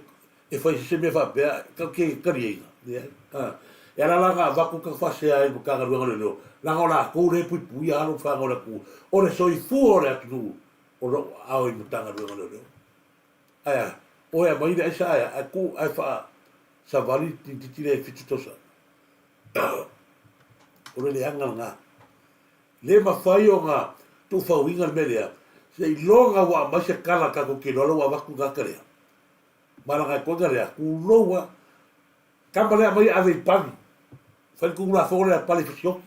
e whai se me whapea, ka ke kari einga. E ara langa waku ka whasea e ka ruanga leo. Langa o la kou re pui pui alo whanga o la kou. O le soi fu o le atu o lo au i mutanga ruanga leo. Aia, o ea maire ai sa aia, a ku ai wha sa wali titire e whitutosa. O le anga ngā. Le mawhai o ngā tu whauinga melea. Se i longa wa mai se kala ka ko ke lolo wa waku ga karea. Maranga ko ga rea ku loa. Kambale mai ave pani. Fai ku la fore a pali fisio.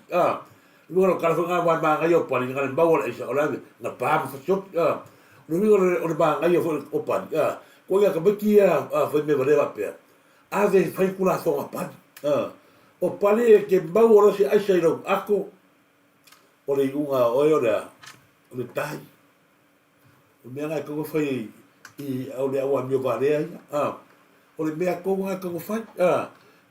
Luego kala fanga wa ma ga yo pani ga ba wala isa ola na pa fisio. Luego o ba ga yo o pani. Ko ga ka beki fai me vale va pe. Ave fai ku la fanga pani. O pani ke ba wala si aisa ro ako. O le unga o ora. O le tai. O mea ngai kongo whai i au le awa mio varea ia. O le mea kongo ngai kongo whai.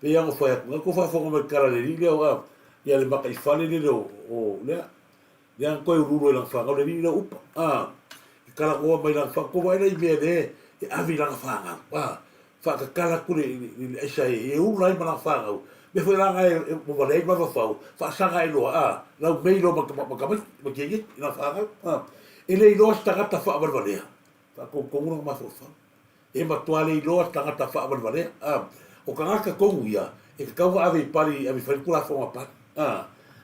Pe iango whai aku. Ngako whai whonga mai kara le rile au. Ia le maka i whale le o lea. Lea koe ururo i lang whanga. O le rile upa. I kala koa mai lang whanga. Ko waina i mea le e avi lang whanga. Whaka kala kure i eisa e ura i ma lang whanga. Me whai langa e mo wale i mawa whau. Whaasanga e loa. Lau mei lo makamai. Makiengi i lang whanga. Ele iloa tangata whaawarwarea. Ko kongura ma fofa. E matuale iloa tangata whaawarwarea. O ka ngaka kongu ia. E ka kaua ave pari, ave whaikura whonga pari.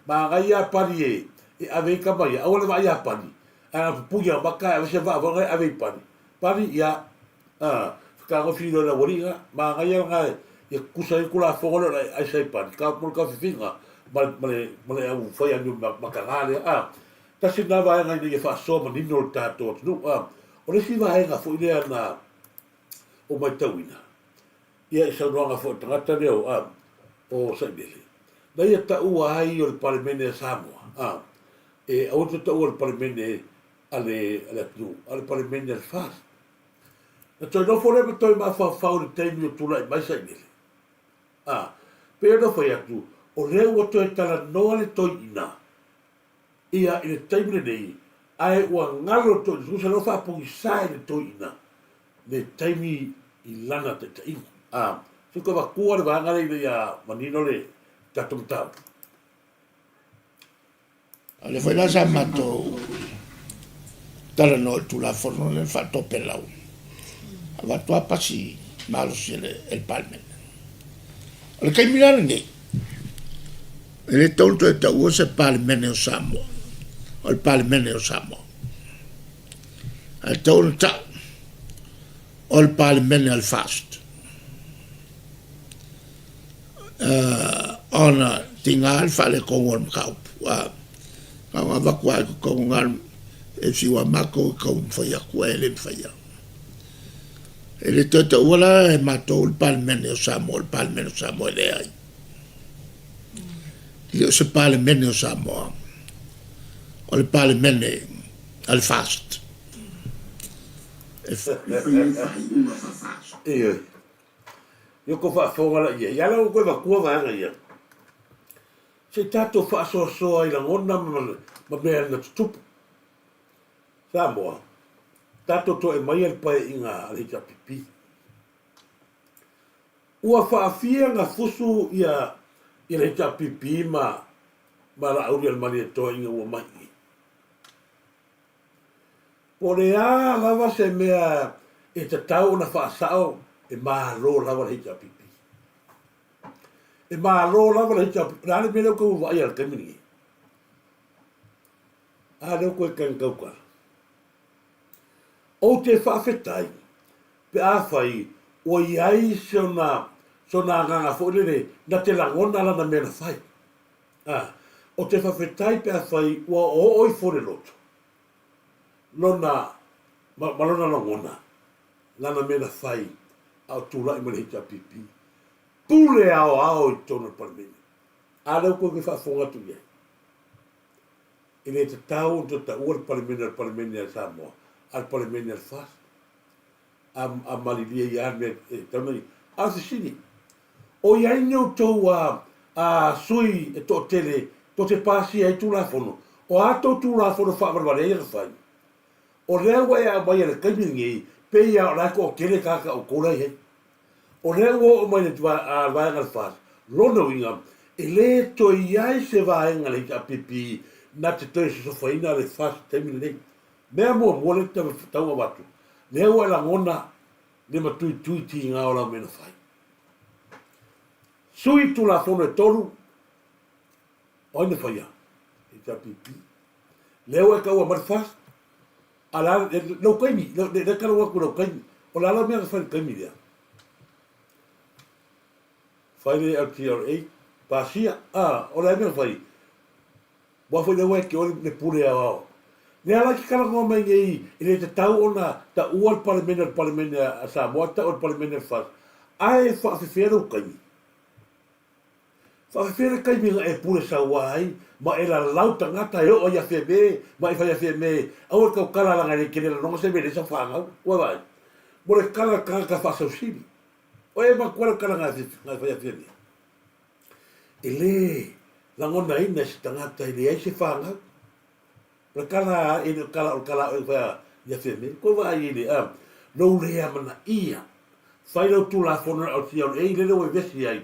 Ma ngai a pari e ave ka mai. Awale wa ia pari. Puya maka ave se whaawanga ave pari. Pari ia. Ka ngofi ilo na waringa. Ma ngai a ngai. E kusa i kula whonga ai sai pari. Ka mulu ka whiwhinga. Male au whai anu makangale. Kasi na vai ngai ni fa so ma nino tato no o le si vai nga fo ile na o mai tawina ia sa ronga fo tangata leo o sa bele dai ta u ai o parlamento Samoa e o to o parlamento ale tu al parlamento fa na to no fo le to ma fa o te mi tu la mai sa bele pero foi atu o le o to tala no ale to ina ia i le taimile nei, ai ua ngalo to, susa lo wha pongi sai le to ina, le taimi i lana te tainga. Suka wa kua le wangare i ia manino le tatum tau. Le foi la sa mato, tala no tu la forno le fa tope lau. Ava tua pasi, malo si el palmen. Le kai milana nei. Le tonto e tau se palmen o Samoa. O le Parlamento o Samoa. E tau tau. O le Parlamento al fast. Ona tinga alfa le kongo al mkaupu. Kawa wakua ku kongo al e siwa mako kau mwhaya kua ele mwhaya. Ele tata uala e mato o le Parlamento o Samoa. Le Parlamento o Samoa le ai. Io se Parlamento o Samoa. O le Parlamento al fast. Io ko fa fonga la ia. Ia la ko va kua va ia. Se tato fa so ai la ngona ma me na tup. Samoa. Tato to e mai al pai inga ale ja pipi. Ua fa afia nga fusu ia le ja pipi ma la auri al mari to inga ua mai. Pore a lava se mea e te tau na whaasao e maa lo lava le hita pipi. e malo lava le hita rale mele ko vai al kamini a le ko kan ka o te whawhetai pe a whai o iai sona nganga fōrere na te langona lana mena whai o te whawhetai pe a whai ua o oi fōre loto lona malona langona lana mena whai au tūlai mele hita pipi pule ao i tōna paramene a leo ko ke whawhonga tu iai i le te tau o te ua paramene a Samoa al paramene al fas a malilia i ane taunai a se sini o iai neu tau a sui e to tele to te pasi ai tu la fono o ato tu la fono whamarware e fai o rea wai a mai ana kaimingi pe ia o rako o kere kaka o kora hei o rea o mai na tua a vaenga al fas lona winga e le to iai se vaenga le a pipi na te toi se sofaina le fas temini nei mea mua le taua watu. Lea ua la ngona le matui ti ngā ola mena whai. Sui tu la fono e tolu, oine whaia, e ta pipi. Lea ua kaua marifas, ala, lau kaimi, le kara waku lau kaimi, o la ala mea ka whai kaimi lea. Whai le LTRA, pasia, o la mea whai, wa whai lewa e ke ori le pule a wao. Ne ala ki kala ngō mai ngei, i le te tau ona, ta ua al paramene a Samoa, ta ua al paramene a Fas. Ai e whaafewhera o kaimi. Whaafewhera kaimi nga e pule sa wai, ma e la lau tangata e o ia whea me, ma e whaia whea me, au e kau kala langa ne kene la nonga se me le sa whangau, ua vai. Mo le kala kanga ka whaasau sini. O e ma kuala kala ngā whaia whea me. E le, langona ina si tangata i le ai se whangau. La kala e kala o fa ya feme ko va ile no le amana ia fai lo tu la fono o tia e le o vesi ai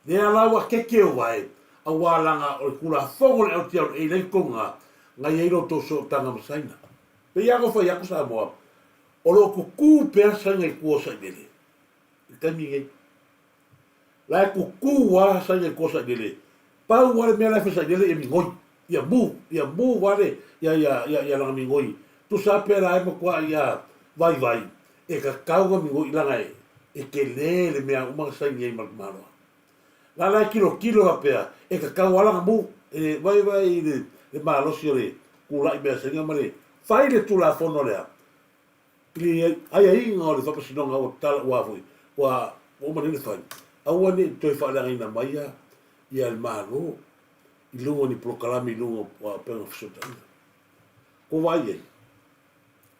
ne ala wa keke o vai a walanga o kula fogo o tia e le konga ngai ero to so tanga masaina pe ya go fa ya ko sa mo o lo ku pe sa ngai ko sa dele tami la ku wa sa ngai ko sa dele pa wa me la fa sa dele e mi ngoi ia mu wale ia langa mi ngoi tu sa pera e mo kwa ia vai e ka kauga mi ngoi langa e ke le mea umang sa ngai marmaro la kilo a pea e ka kauga langa mu e vai le malo si ole kula i mea senga mare fai le tu la fono lea ili ai inga o le whapasinonga o tala uafui wa o manene fai aua ne toi whaaranga ina maia ia le malo i lungo ni prokalami lungo wa penga fsotanga. Ko vai ei.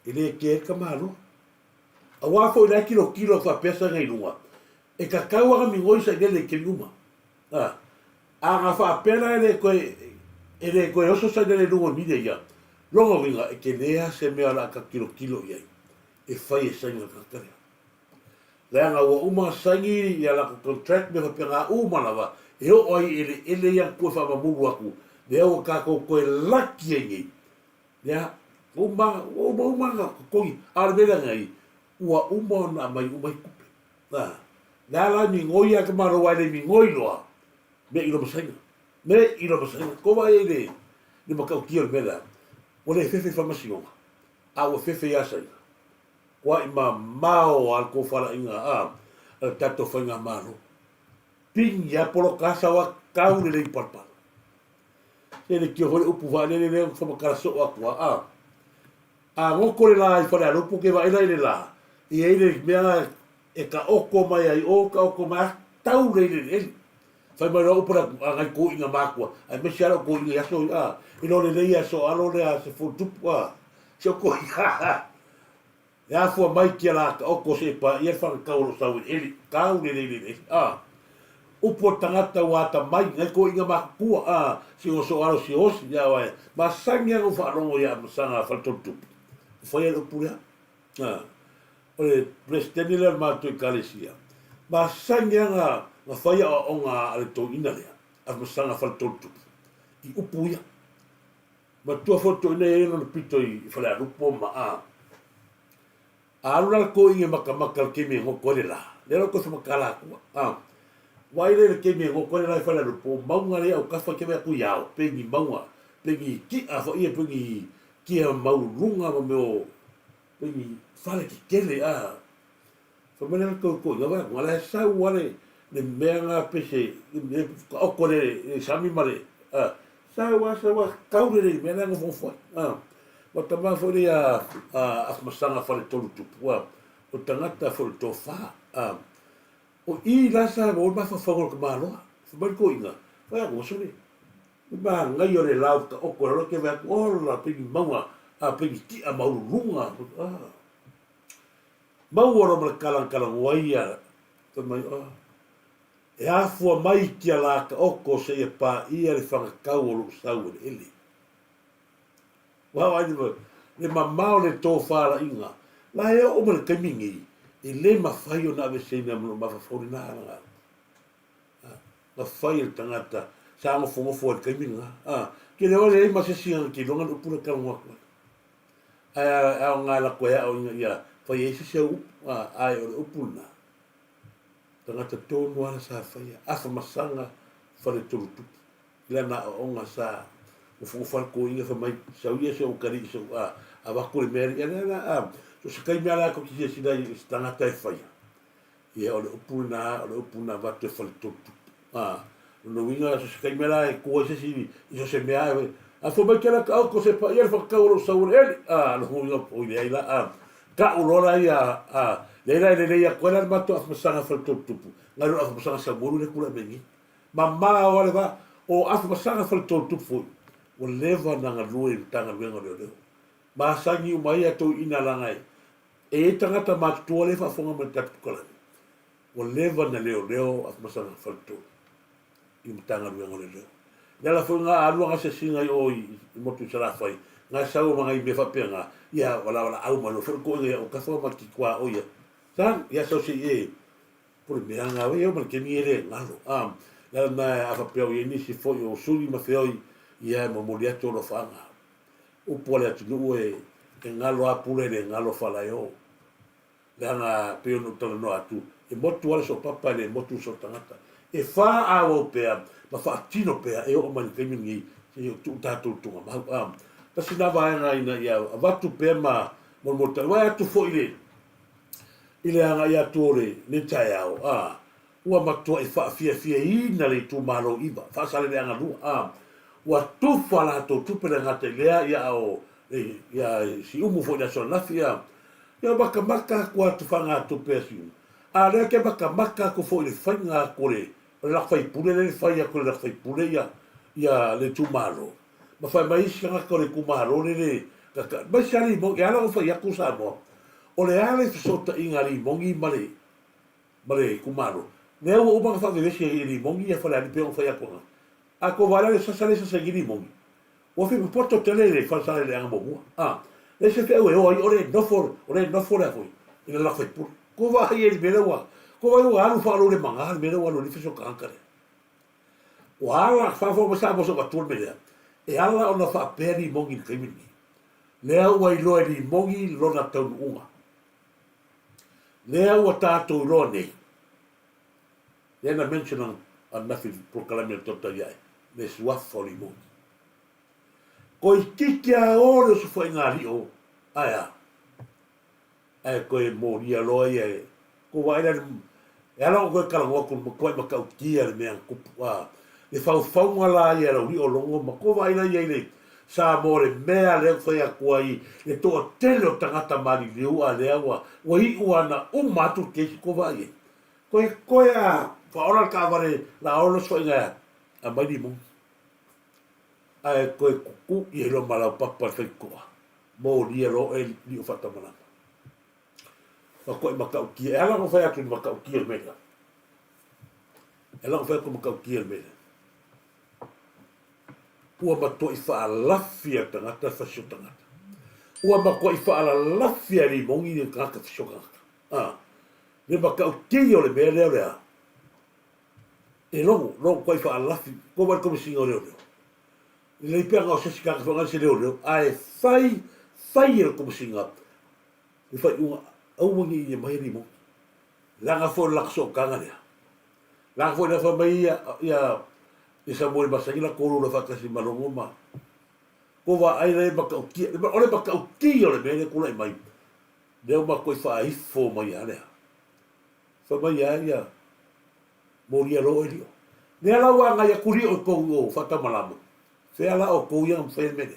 Ele ke ka malo. A wafo ina kilo fa pesa ngai lunga. E ka kaua mi ngoi sa gele ke luma. A nga fa pena ele ko oso sa gele lungo mi de ya. Longo winga e ke lea se me ala ka kilo ia. E fai e sainga kakarea. Lea nga wa uma saingi ya la contract me fa penga uma lava. E o oi ele ia ko fa mamulu aku le o ka ko laki ngi ya uma ko ar vela ngai ua uma na mai kupe la mi ngoia ka maro wale mi ngoiloa me ilo masenga ko vai ele ni makau kier mela o le fefe famasiona a o fefe ya sai kwa ima mao al ko fala inga tato fanga maro pinha polo casa wa kau le parpa ele que hore upu va le fama karaso akwa ngo kore la i fara lupu ke va ele la e ele mea e ka oko mai ai o ka oko mai tau le fai mai upu ra ngai ko inga makwa ai me sia ko inga so i no le ia so alo le a se fu tupwa so ko ya fu mai ki la ka oko se pa ia fa kau sa ele kau le upo tangata wata mai ngai ko inga makua si o so alo si os ya wa ma sanga o fa rongo ya sanga fa tutu foi o pura o le presidente le ma tu kalesia ma sanga nga fa ya o nga ale to ina le a ma sanga fa tutu i upu ya ma tu foto ne no pito i fa la rupo ma a ko inga makamaka ke me ho ko le la le ro ko sa makala Wai le ke me go ko le fa le po maunga le au ka fa ke me ku yao pe ni maunga pe ni ki a fo ia pe ni ki a mau lunga ma me o pe ni fa le ke le a fa me le ko ya va ngala sa wale le menga pe se o ko le sami mare a sa wa ka le me na go fo a o ta ma fo le a masanga fa le tolu tu wa o tangata fo le tofa a o I lasa o ma fa ko malo fa ba ko inga fa ko so ni ba nga yo le lau ka o ko lo ke va o la pe ni maua a pe ni ti a mau lunga mau ro ma kala waia to mai e a fu mai ki ala ka o ko se e pa I le fa ka o lu sa o ele wa ni le ma le to fa la inga la e o ma ka mingi e le mawhai o na ave seina mno mawhawhori nā ranga. Mawhai o tangata, sa anga whongofo al kaiminga. Ke leo le ma se singa ki longa upura kalangwakwa. Ai o ngā la koe au inga ia, whai eisi se up, ai o upuna. Tangata tōnu ana sa whai, afa masanga whare turutupu. Ila na o onga sa, o whongofo ko inga whamai, sau ia se o kari, a wakore meri, so se kai mea la ko ki se dai tangata e whai. Ia o le upuna watu e whale turutupu. No winga so se kai mea la e kua se si, iso se mea e, a fo mai kera ka au ko se pa ia le whakakauro saure ele, no winga po i leila, ka urora ia, leila e leia koe la mato a whamasanga whale turutupu. Ngai ro a whamasanga sa moru le kura mengi. Ma maa o ale wa, o a whamasanga whale turutupu, o lewa nanga rue i tanga wenga leo leo. Ma sangi umai ato ina langai. E tangata mātua le whafonga mai tatu kalani. O lewa na leo a masanga whalto. I mtanga ruenga leo. Nela whunga aluanga se singa I oi I motu sarafai. Ngā sau mga I me whapenga. Ia wala au mano. Whanko inga o kawha maki kua oia. Tan, ia sau se e. Puri me anga we eo man ke mi ere ngalo. Nela na a whapeo I nisi foi o suri ma whioi. Ia mo moriato lo whanga. Upo le atu nuu e ngalo apure le ngalo whalai o. Langa peo no tala no atu. E motu wale so papa le motu so tangata. E wha awa pea, ma wha tino pea, e o mani kaimingi, e o tu tātou tunga. Tasi nā vaenga ina ia, a watu pea ma, mo mota, wai atu fo ile. Ile anga ia tōre, ne tai au. Ua matua e wha fia ina le tu maro iwa. Wha sale le anga lua. Ua tufa la to tupere ngate lea ia o, ia si umu fo ina so nafi ia. Ia maka kua tu whanga tu pēsiu. Rea ke maka ko fo le whainga kore. Le la whai pule le whai a kore la whai pule ia le tumaro. Ma whai mai isi nga kore kumaro le kaka. Mai si ali mongi, ala o whai aku sa moa. O le ale fisota inga li mongi male kumaro. Nea ua umanga whai vesi e li mongi ia whale ali peo whai aku nga. A ko wala le sasale sasagi li mongi. Ua whi poto tele le whansale le anga momua. Le se feo e oi, ore nofo le foi. Ina la whai pule. Ko wa hai e mera wa. Ko wa ua alu whaalo le manga, mera wa lo nifiso ka ankare. O ala, whawha masa moso ka tūr mea. E ala ona wha pēri mongi ni kaimini. Lea ua I loa ni mongi lona taunu unga. Lea ua tātou loa nei. Lea na mention an nafi prokalamia tota iai. Me suafa li mongi. Ko I kiki a ore su wha inga rio. Aia. Ai koe moria loa ia e. Ko waira e ala o koe kalangoa ko koe makau kia le mea kupu. Le whauwhaunga la ia rau rio longo ma ko waira ia le sa more mea leo whai a kua I le toa tele o tangata mari leo a lea wa i ua na umatu keisi ko waia. Koe a whaora ka ware la aono so inga a maini mo. Ai koe kuku I helo malau papa whaikoa. Mo lia ro e li o whatamananga. Ma koe makau kia. E ala ko whai atu ni makau kia mea. E ala ko whai atu makau kia mea. Ua mato I whaalafia tangata whasio tangata. Ua mako I whaalafia li mongi ni kaka whasio kaka. Le makau kia o le mea leo lea. E longo koe whaalafi. Ko wai kome singa o leo leo. Le pia ngao sesi kaka whangan se leo leo. Ai whai e kome singa. Le whai unga. Au wangi I mahiri mo. Langa fo lakso kanga lea. La foi na fa mai ia isa mo ba sa ila ko lo fa kasi malongo ma. Ko va ai le ba ka ki, ole ba ka ki ole me ko le mai. Deu ma ko fa ai fo mai ale. Fa mai ia mo ria lo elio. Ne ala wa nga ya kuri o ko o fa ta malamo. Fe ala o ko ia fe me.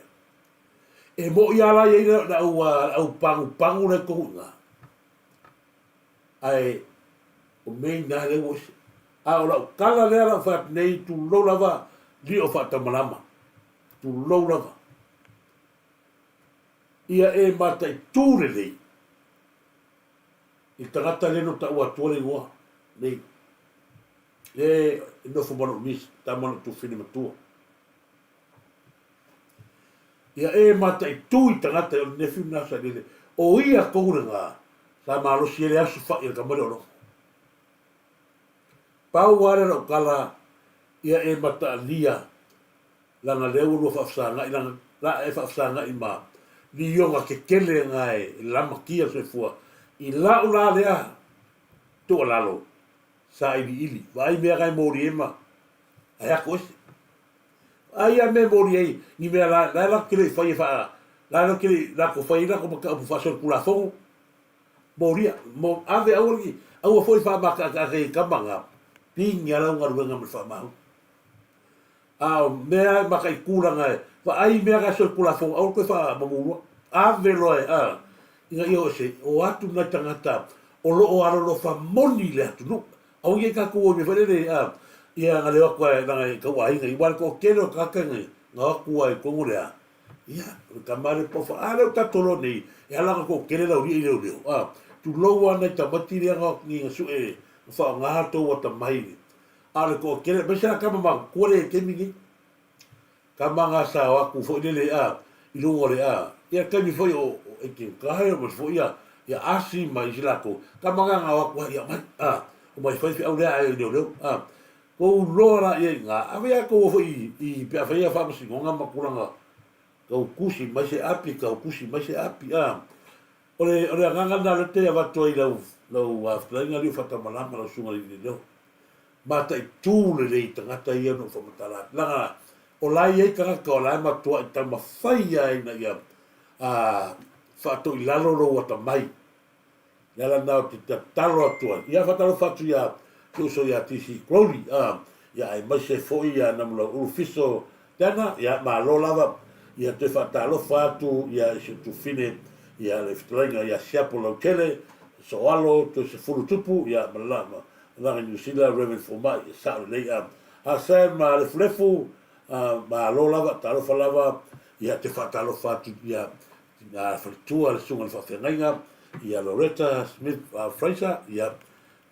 E mo ia la ia na au pangu le ko nga. Ai o me na le wo a ora kala le ala fa nei tu lo lava di o fa ta malama. Tu lo lava. Ia e mata i tūre nei. I tangata le no ta ua tuale ua. Nei. E no fu mano mis, ta mano tu fini matua. Ia e mata i tū i tangata o nefiu nasa lele. O ia koure ngā. Sa malo si ele asu wha i ka mare ono. Pau ware no kala ia e mata lia. Langa leo no whafsanga i langa. La e whafsanga i maa. Ni yonga ke kele ngai lama kia se fua i la ula lea to lalo sa i ili vai me ngai mori ema ai a kosi ai a me mori ai ni me la kele fai fa la kele la ko fai la ko ka fu fa so kula fo moria mo ave auri au foi fa ma ka ke kamanga pinga la nga ruanga me fa ma a me ma kai kula ngai fa ai me ga so kula fo au ko fa mamulu ave loe a inga yo se o atu na tangata o lo o aro lo fa moni le atu no au ye ka ko me fere a ia nga le ko na ka wa inga igual ko kero ka ka nga ko ai ko ngore a ia ka mare po fa ale ka tolo ni e ala ko kere la uri ile a tu lo wa na ta batiri nga ni su e fa nga to wa ta mai ale ko kere be sa ka ma ko le ke mi Kamanga sa wa ku fo le a ilungo le a ia ka mi fo o e ke ka ha mo fo ia asi mai silako kamanga nga wa ku ia mai a o mai fo au le a le a ko lora ia nga ave a ko fo i pe fa ia fa mo si nga ma kulanga ko kusi mai se api ka kusi mai se api a ole nga na le te va to i lo wa fa nga li fa ta malama lo sunga li le mata i tu le tangata ia no fa matala langa o lai e kanga ka o lai matua i tama whai ai na ia whātou i lalo ro wata mai. Nela nao te talo atua. Ia whatalo whatu ia kiuso ia tisi Crowley. Ia ai mai se fo ia namula urufiso tana. Ia maa lo lava. Ia te whatalo whatu ia isi tu fine. Ia le fitulainga ia siapo lau kele. So alo to se furu tupu. Ia malama. Nanga New Zealand Reverend Fomai. Ia sao lei a sa ma le flefu. Ma lo lava talo falava ia te fatalo fatu ia na fatua le sunga fa fenga ia Loretta Smith Fraser ia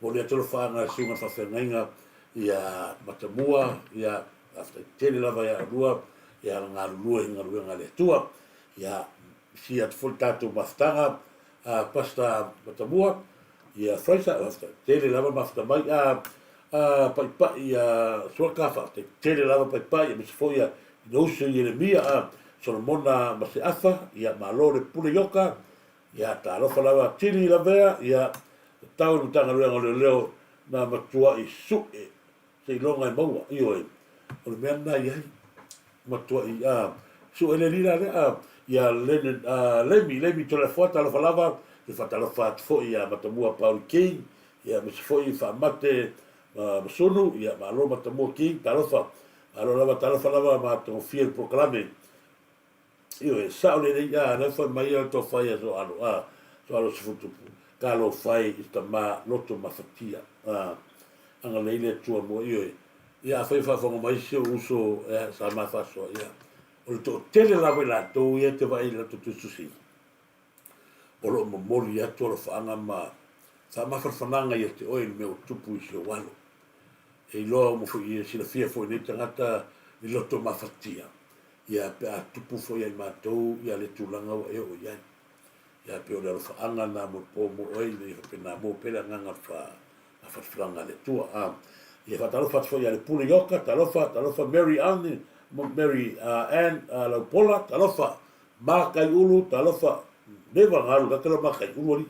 vole tolo fa na sunga fa fenga ia matamua ia after tele lava ia rua ia nga lua nga le tua ia si at full tato bastanga pasta matamua ia Fraser after tele lava basta mai pai ia suaka fa te tele lava pai me foi ia no se Jeremia Solomona ma se afa ia malore pule yoka ia ta lo falava tili lava ia tau no tanga leo na matua i su se longa i maua io o le mena ia matua i su ele lila le ia lemi to la foto lo falava le fatalo fat foi ia matamua Paul King ia me foi fa mate masonu ia malo matamua King talofa alo lava talofa lava ma to fiel proclame io e saule le ia na fa mai to fai so alo se futu kalo fai sta ma loto mafatia anga leile tua mo io ia fai fa mai se uso sa ma fa so ia o to tele lava la to ia te vai la to susi o lo moli ya to fa anga ma sa ma fa nanga ia te oi me tupu se walo e lo mo fu ia si la fia fu ni tangata ni loto mafatia ia pe a tupu fo ia ma to ia le tulanga o ia ia pe o le fa anga na mo po mo oi le pe na mo pe la nga fa franga le tua ia fa talo fa fo ia le pule yoka talo fa Mary Ann la pola talo fa ma kai ulu talo fa neva ngalu ka talo ma kai ulu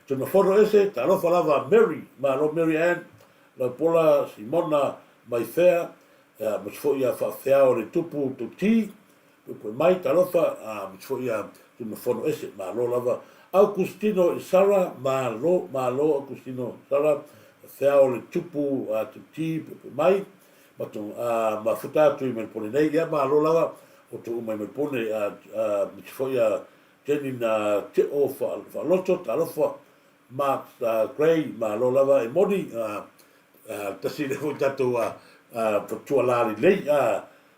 to na foto ese talo fa lava Mary Ann la pola Simona mai fea ma fo ia fa fea o le tupu tu ti ko mai talofa ma fo ia tu me fono ese ma lo lava Augustino Sara ma lo Augustino Sara fea o le tupu tu ti mai ma tu ma futa tu me pone nei ia ma lo lava o tu me pone ma fo ia teni na te o fa loto talofa ma Gray ma lo lava e moni tasi le foi tato tua lali lei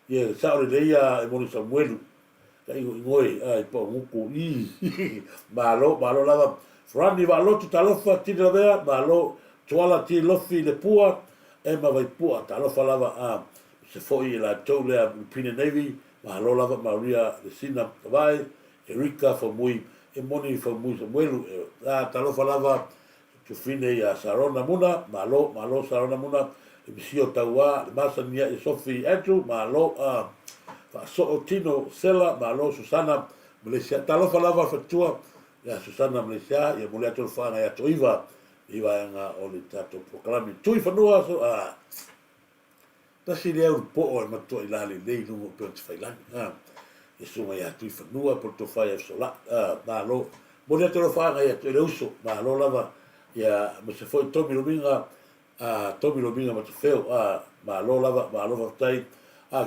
ia saore lei e moni Samuelu kai ngoi po nguku i malo lava frani va lo tu talofa ti la vera malo tuala ti lofi le pua e ma vai pua talofa lava se foi la tole a Pine Navy malo lava Maria de Sina vai Erika fo mui e moni fo mui Samuelu talofa lava tu fine ia Sarona Muna malo Sarona Muna e bisio taua le masania e Sophie Andrew malo fa so Tino Sela malo Susana Malaysia talofa lava fatua ya Susana Malaysia ia mulai tu fanga ya toiva nga o le tato proklami tui fanua so tasi le po o mato ila le nei no pe failan e so ya tui fanua porto fai so la malo mulai tu fanga ya tu le uso malo lava ia ma se foi Tommy Lominga ma te feo malo lava tai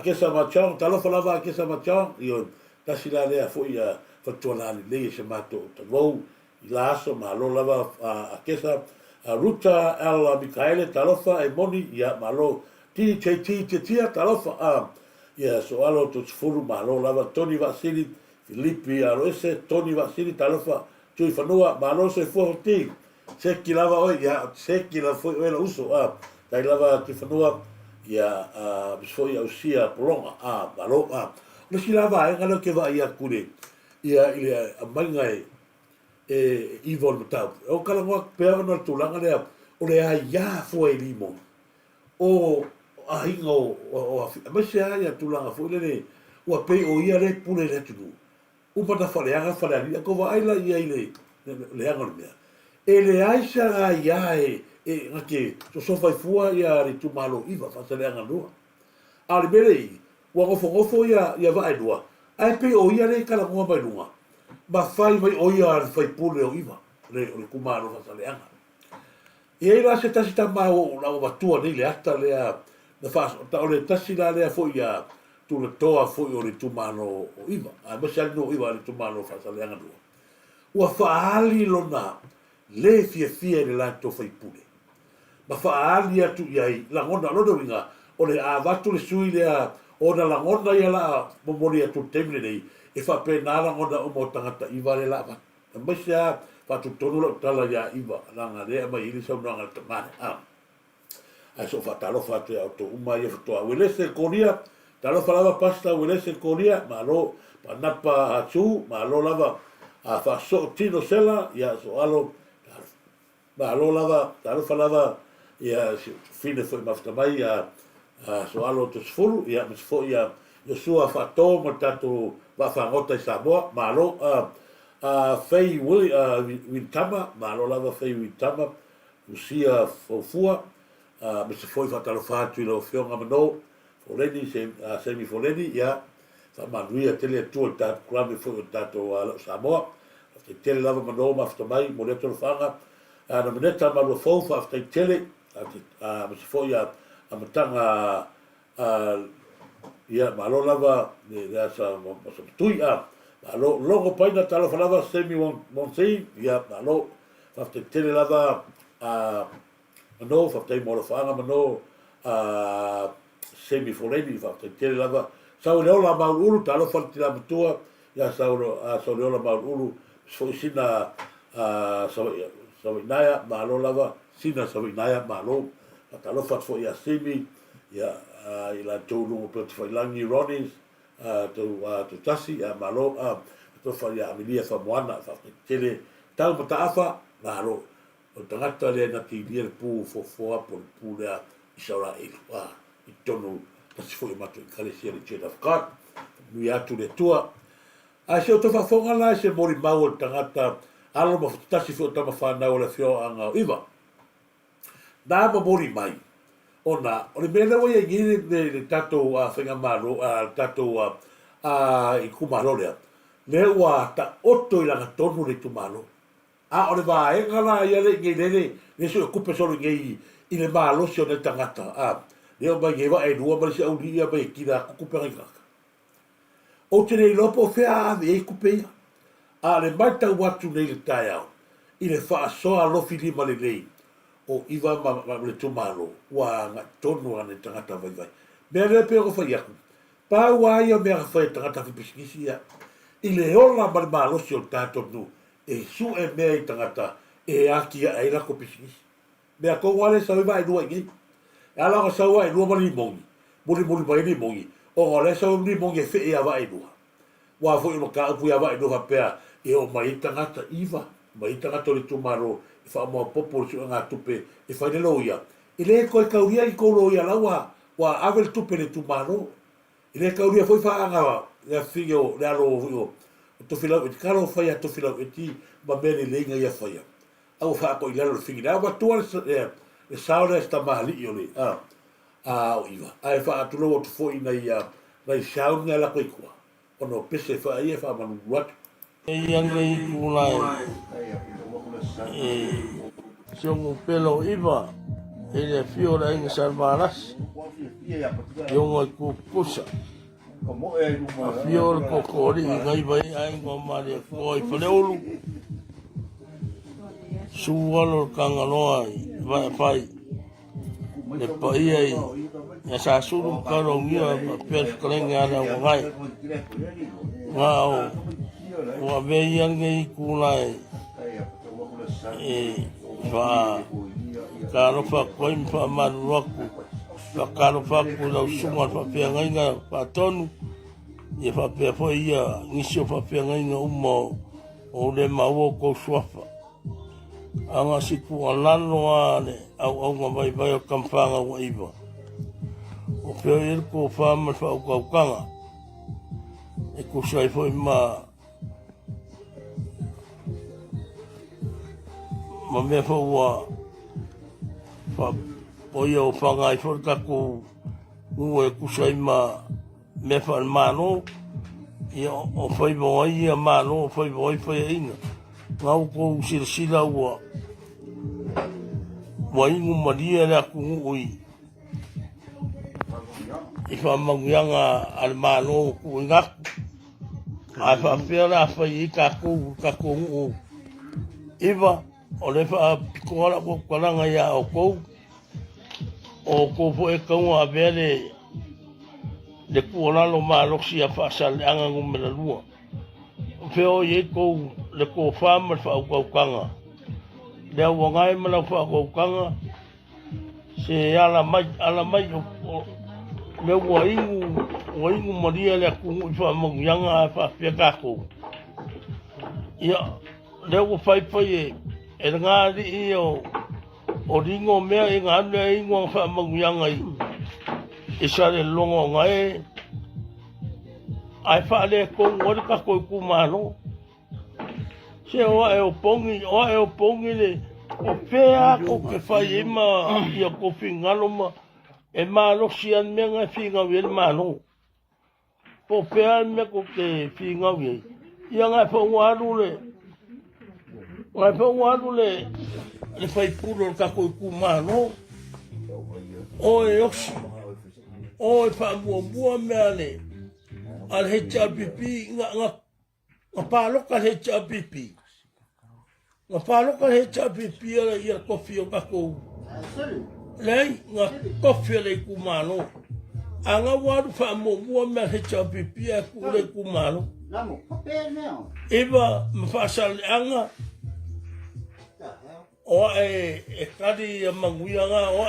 kesa machang talofa lava kesa machang io tasi la le foi fatua la le se mato tavo ila so malo lava kesa Ruta Al Mikaele talofa e moni ia malo tia talofa ia so alo to furu malo lava Tony Vasili Filippi Aroese Tony Vasili talofa tui fanua malo se forti se ki lava o ia se ki la foi o uso dai lava tui fanua ia foi ausia polonga malo no si lava e ngalo ke va ia kule ia ile amangai e Ivon Matau. O kala ngoa pēra no tūlanga lea, o lea ia fua e limo. O ahinga o mese ia tūlanga fua lene, ua pei o ia le pule le tunu. Upata whaleanga whaleanga, ko wa aila ia ile, leanga no mea. E le aisa a ia ngake, so sofai fua ia re tu malo iwa, whasa leanga nua. A le mele i, ua ngofo ia vae nua. Ai pei o ia le kala ngoa mai nunga. Ma fai mai oia fai pule o iwa le kumaro fa saleanga e ai la se tasi tama o la batua ni le ata le na fa ta ole tasi la le fo ia tu le toa fo o le tumano o iwa a ma sa no iwa le tumano fa saleanga do ua fa ali lona le fie le la to fai pule ma fa ali atu ia la ngona lo do winga o le a vatu le sui le o na la ngona ia la mo mori atu temle nei e fa pe nala ngona o mo tangata iwa le lava. Ma sia fa tu tonu lo tala ya iwa langa le ma ili sa nanga tamane. Ai so fa talo fa te auto uma ye to wele se koria talo fa lava pasta wele se koria ma lo panapa atu ma lo lava a fa so tino sela ya so alo ma lo lava talo fa lava ya fine foi mafta mai ya so alo to sfuru ya msfo ya yo sua fa to mo tatu va fa ngota i Samoa, malo fei wintama, malo lava fei wintama, usia fofua, me se foi fatalo fatu i lo fionga mano, foleni, semi foleni, ia, fa manuia tele atua tatu klame foi o tatu Samoa, te tele lava mano mafta mai, mo leto lo fanga, na meneta malo fofa, afta i tele, me se foi a matanga, ia malo lava le asa tui malo logo paina talo falava semi monsei ia malo fafte tele lava mano fafte mo fanga mano semi foleni fafte tele lava sau le ola maulu talo falti la tua ia sau le ola maulu so sina sau naya malo lava sina sau naya malo talo fat fo ia semi ia ila tolu pe fai langi ronis to tasi malo to fai amilia fa moana fa tele tal mata afa malo o tangata le na ti dia pu fo por pula Israel i tonu tasi foi mato kale sia le cheta fkat lui atu le tua a se to fa fonga la se mori mau tangata alo mo tasi fo tama fa na o le fio anga iva na ma mori mai ona o le mele o ye gini le tato a whenga maro a tato a i kumaro lea le ua ta oto i langa tonu le tumaro a o le va e ngala ia le nge lele le so e kupe solo nge i le malo si o ne tangata a le o mai ngewa e lua mali se au li ia mai kira kukupe ngai kaka o te nei lopo fea ave e kupe ia a le mai tau watu nei le tai au i le wha soa lofi lima le lei o iwa ma le tumaro wa nga tonu ane tangata vai vai mea le pe o whai aku pa ua ia mea whai tangata fi pisikisi ia i le ola ma le malosi o tato nu e su e mea i tangata e aki a eira ko pisikisi mea ko wale sa iwa e lua ingi e ala ko sa ua e lua ma li mongi muli mai li mongi o ngole sa li mongi e fe e awa e lua wa fo i maka upu e awa e lua pea e o mai tangata iwa mai tangata le tumaro i wha moa popo si ngā tupe i whai le loia. I le koe kauria i kou loia laua wa avel tupe le tumaro. I le kauria foi wha anga le whio le alo o tofilau e ti karo whai a tofilau e ti ma mene le inga ia whai. Au wha ko i lalo le whigi. Nā watua le saore sta mahali i o le. O iwa. Ai wha atulo o tu fo i nei saun ngā lako i kua. Ono pese wha ia wha manu ruatu. Ianga i kulai siongo pelo iwa e le fio la inga salvaras ionga i kukusa a fio le kokori i ngai vai a inga mare ko i whaneolu suwalo kangaloa i vai pai le pai ai ya sa suru karo ngia per krenga ana ngai ngao wa vei ange i kulai e fa karo fa koim fa maruaku fa karo fa ku lau sunga fa pe ngainga fa tonu e fa pe fo ia ngisio fa pe ngainga umo o le mawo ko swafa anga siku alano ane au nga vai vai o kampanga wa iwa o pe ir ko fa ma fa o kanga e ko sai fo ma me fo wa fa oia o whanga i whorka ko ue kusai ma me wha mano ia o whaibo ai a mano o whaibo ai whai inga ngau ko sila ua wa ingu maria rea ku ui i wha mangianga al mano ku ingaku a wha whiara whai i ka ko ngu iwa o le wha pikoara ko karanga ia o kou o ko fo e kaunga vele le kuolalo maaloksi a whaasale anga ngumela lua feo ye kou le ko whaama le whaaukaukanga le au ngai mana whaaukaukanga se ala mai le ua ingu maria le kungu i whaamanguyanga a whaapia ia le ua whaipai e ngāri i o ringo mea e ngā anu e ingo ang whaamanguyanga i e sa le longo ngai ai whaale ko ngore ka koe kumano se oa e o pongi le o pēa ko ke whai ema i a ko whingalo ma e malo sian mea ngai whingau e le mano po pēa mea ko ke whingau e ia ngai whaungaru le ngai whaungaru le whai puro ka koe kumano o e osi o e whaamua mea le al HRPP nga pāloka HRPP nga pāloka HRPP ala ia kofi o kako lei nga kofi le kumano anga waru whaamua mea HRPP a kule kumano iwa mawhasale anga o e kari a manguianga o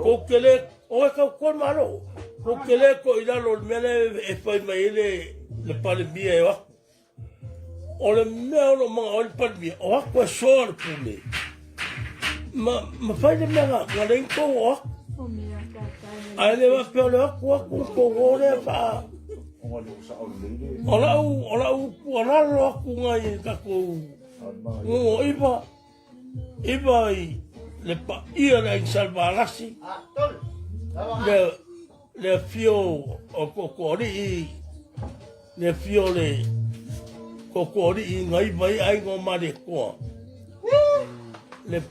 kokele o e kau malo kokele ko ila lo mele e fai mai le pale bia e wako o le mea lo mga o le pale bia o wako e soa le pule ma fai le mea nga le inko o wako ai le wako le wako ko ngore e faa o lau ku alalo aku ngai kako o iwa Iba i le pa ia le salvarasi. Le fio o kokori i le fio le kokori i ngai mai ai ngo mare ko. Le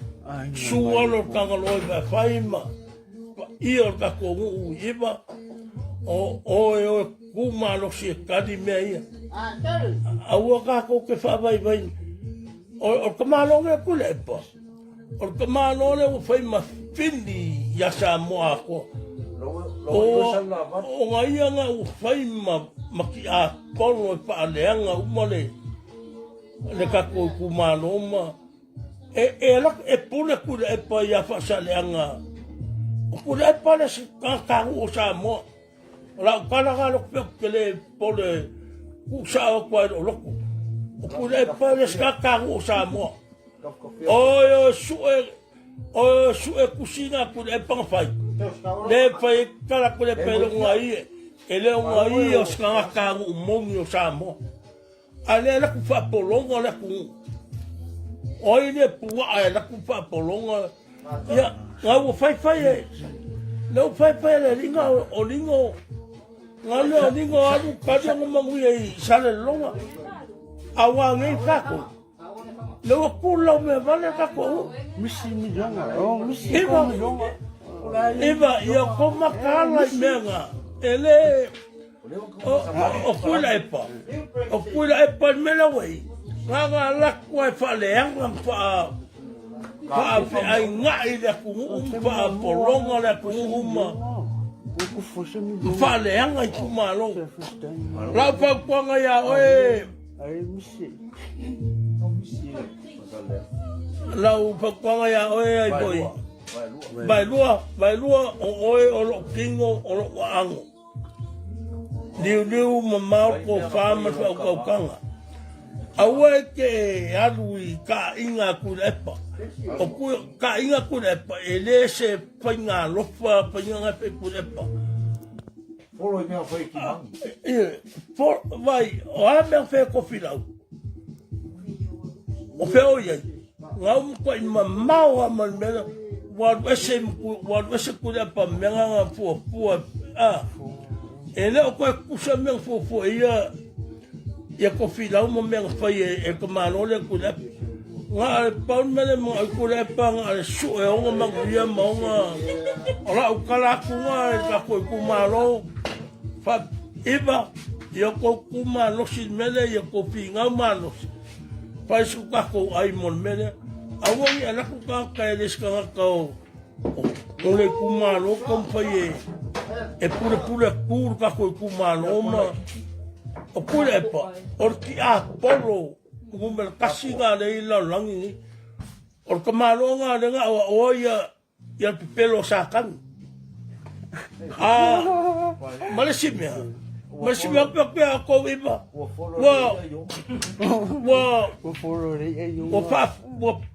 sualo kangaloi ba faima. Ia ka ko u iba o kuma lo si kadi mea. Aua ka ko ke fa vai vai. O kamalo nge kulepa. O kamalo le o faima fini ya sa mo ako. O ngai nga o faima maki a polo pa leanga umale. Le ka ko kumalo ma. E pule kulepa ya fa sa leanga. Kule pale si kakaru o sa mo. La kala kala pele pole kusa o kwa o loko. Kule pale si kakaru o sa mo. O sue kusina kule pang fai. Le fai kala kule pele ngai. Ele ngai o si kakaru o mongi o sa mo. Ale la kufa polonga la ku. Oi le pua la kufa polonga. Ya ngau fai e. Não fai le linga o lingo. Ngale o lingo alu kaja ngomangu e sale longa. Awa ngai kako. Lo kula me vale kako. Misi milonga. Oh, misi milonga. Eva ia koma kala menga. Ele o kula epa. O kula epa mela wei. Nga la kwa fa le anga fa Fa ai ngai le ku fa polonga le ku uma. Fa le anga ku malo. La fa kwanga ya oe. Ai misi. La fa kwanga ya oe ai boy. Vai lua o oe o lo kingo o lo ango. Liu mamau ko fa ma fa ko kanga. Awe ke alui ka inga ku lepa. O ku ka inga ku lepa ele se painga lofa painga pe ku lepa. Polo me foi ki mang. For vai o a me fe ko filau. O fe o ye. Ngau ko ma mau a man me wa wese ku lepa me nga fu ele o ko ku se me fu ia ia ko filau mo me fai e ko malo le ku lepa. Nga pa mele mo ku lepa nga su e o ma ia mo nga ora o kala ku nga ka ko ku malo fa iba ia ko ku malo si mele ia ko pinga malo fa su ka ko ai mon mele awon ia la ku ka les ka ko o le ku malo kom fai e pure ka ko ku malo ma o kulepa orki a polo ngumel kasinga le ila langi or kamalonga nga o ya pelo sakan malasimia pe ko iba wa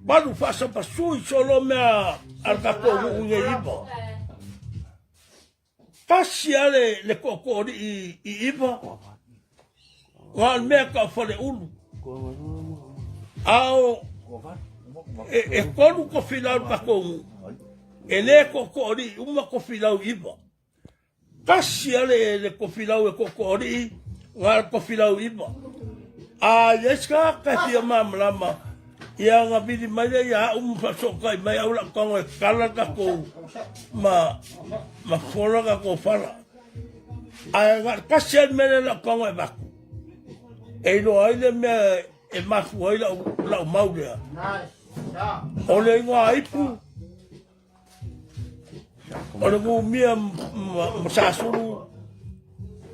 balu fa sa pasu solo me al kapo unge iba pasiale le kokori i iba wa meka fole ulu ao e kolu ko filau ka ko ele ko ri uma ko filau iba kasi ale le ko filau e ko ri wa ko filau iba a yeska ka ti mamlama ia nga bidi mai ya fa so kai mai au la ko kala ka ko ma fola ka ko fala a kasi mele la ko ba e lo ai me e mafuai la maulea. O le ingoa aipu. O le ngu mia masasuru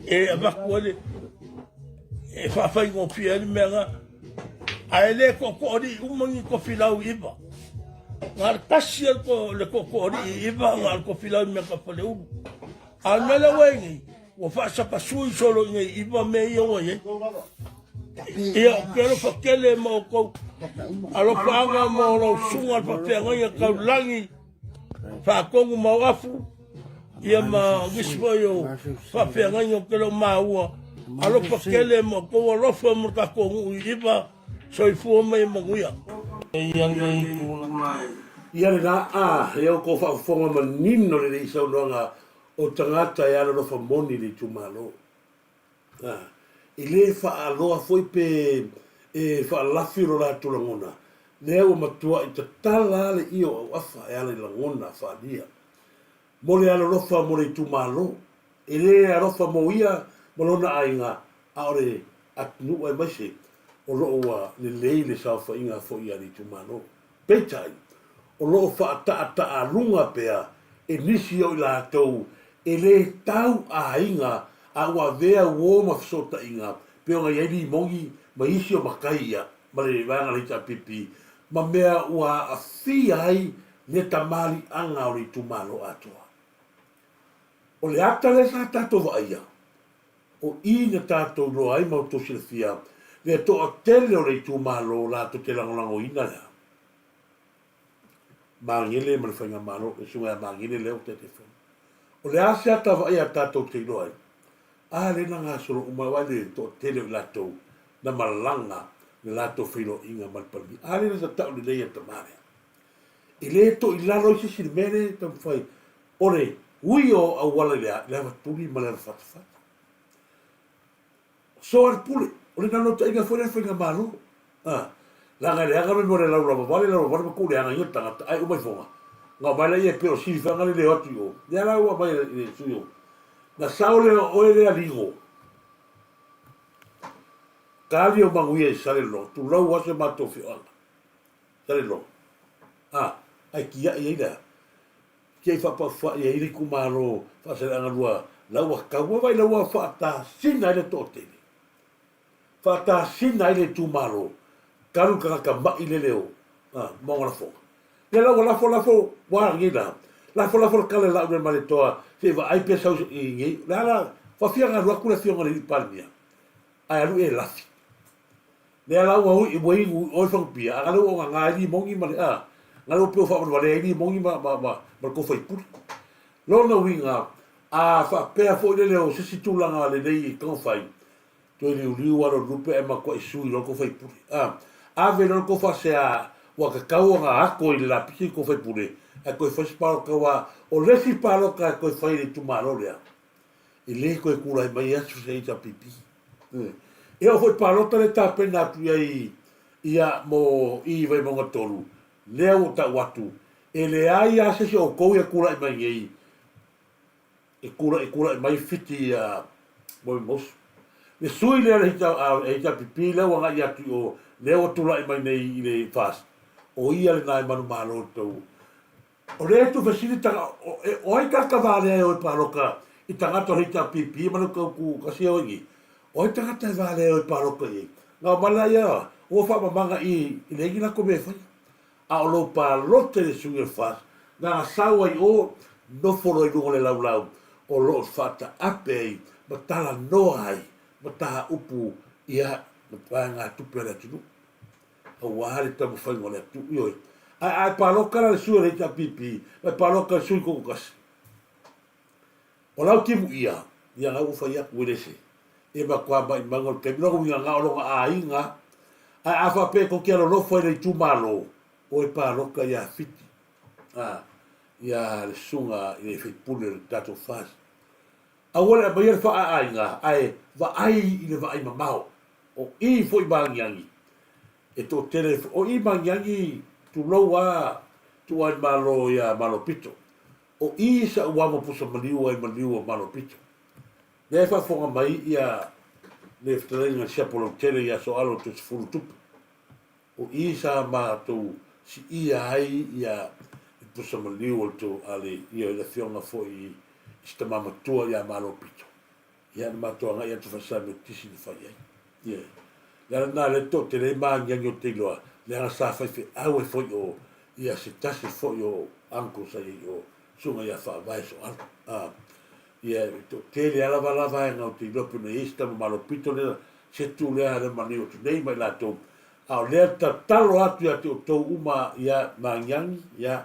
e mafuai e whawhai ngō pia ni mea a e le kokori umangi ko filau iba. Ngā kasi le kokori iba ngā ko filau mea ka whale uru. A nela wengi, wa whaasapa sui solo ngai iba me ia oye. Ia kero fakele mo ko alo panga mo lo sunga pa penga ia ka langi fa kongu mo afu ia ma gisboyo fa penga ia kero maua alo fakele mo ko lo fo mo ka kongu iba so i fu mo ia E yang e kuna. Ia le na e o ko whaafonga manino le isa unonga o tangata e ala no whamoni le tumalo. I le whaaloa foi pe e whaalafi ro la tulangona. Lea o matua i ta tala le io au afa e ala i langona whaalia. Mo le ala rofa mo le tumalo. E le rofa mo ia malona ainga a ore atnu e maise o roa le lei le saufa inga fo ia le tumalo. Peitai. O loo whaata a runga pea e nisi o i lātou e le tau a inga a ua vea uo mawhisota inga pe o ngai eiri mongi ma isi o makaia ma le vanga le pipi ma mea ua a fi ai ne tamari anga o le tumalo atoa. O le ata le sa tato vaia o i ne tato roa ai mau tosi le fia le to a tele o le tumalo la to te langolango ina lea. Mangile man fanga malo e sunga mangile leo te telefon. O le ase ata vai ata to te loi. A le nga solo uma wale to tele lato na malanga le lato filo inga malpalmi. A le na ta le le ta mare. E le to i lalo si si mene tam fai. Ore uio a wala le va tuli mala fat fat. So ar pule. Ore na no ta inga fora fanga malo. La nga le aga me more la vale ku le anga yota ai o mai fonga nga bala ye pero si fanga le atu yo ya la wa mai le suyo na saule o le aligo kalio manguie sale lo tu lo wa se mato fi ala sale lo ai kia ye ida ke fa fa ye ri ku malo fa se anga lua la wa ka wa vai la wa fa ta sina le tote fa ta sina le tu malo karu ka mai le leo mo la fo le la fo wa ngida la fo kale la me male toa se va ai pesa i ngi la fa fia ga ru ku fia ngale palmia ai lu e la fi le la wa i bo i o fo pia ga lu nga i mo ngi male nga lu pe fa va le i mo ngi ma ko fa i pu lo no winga fa pe fo le leo se si tu la nga le dei kon fai to le uri wa ro rupe e ma ko i sui lo ko fa i pu ave no ko fa se a wa ka kau nga ako i la pisi ko fai pure a ko fa sparo ka wa o le si paro ka ko fai le tu malo le i le ko e kula i mai asu se ita pipi e o foi paro tale ta pena tu ia mo i vai mo tolu le o ta watu e le ai a se o ko e kula i mai e kula i mai fiti a mo mos le sui le ita pipi le wa nga tu o le o tula i mai nei i le fast o ia le nai manu malo tau. O le tu fasilita o ai ka vale o paroka i tangata hita pipi manu ka ku kasi o ngi. O ai tangata vale o paroka i. Nga mala ia o fa manga i le ngina ko me fai. A o lo palote le sunga fast. Nga sawa i o no foro i rungo le lau o lo fata ape matala no ai mata upu ia nga tupere tunu. O wahale tamu fai ngole tu ioi. Ai paloka la sua le pipi, ai paloka sui ko kas. O lau timu ia ngau fai aku lese. E ma kwa mai mangol ke no nga ngalo nga ainga. Ai afa pe ko ke lo fai le tu malo. O e paloka ia fiti. Ia le sunga i le fitpule le tato fas. A wala mai fa ainga, ai va ai i le va ai mamao. O i foi bangiangi. E to tele o i mangiangi tu loa tu ai malo ya malo pito o i sa wa mo pusa maliu ai maliu malo pito le fa fonga mai ia le ftrenga sia polo tele ya so alo tu fulu tup o i sa ma tu si ia ai ia pusa maliu to ale ia le fiona fo i sta mama tu ya malo pito ia ma to nga ia tu fa sa me tisi fa ia la na le to te le manga ngi te loa le nga sa fa fe au e fo yo ia se tasi fo yo anko sa yo sunga ia fa vai so ia to te le ala vala vai nga te lo pune ista malo pito le se tu le ale mani o te nei mai la to au le ta talo atu ia to uma ia mangiangi ia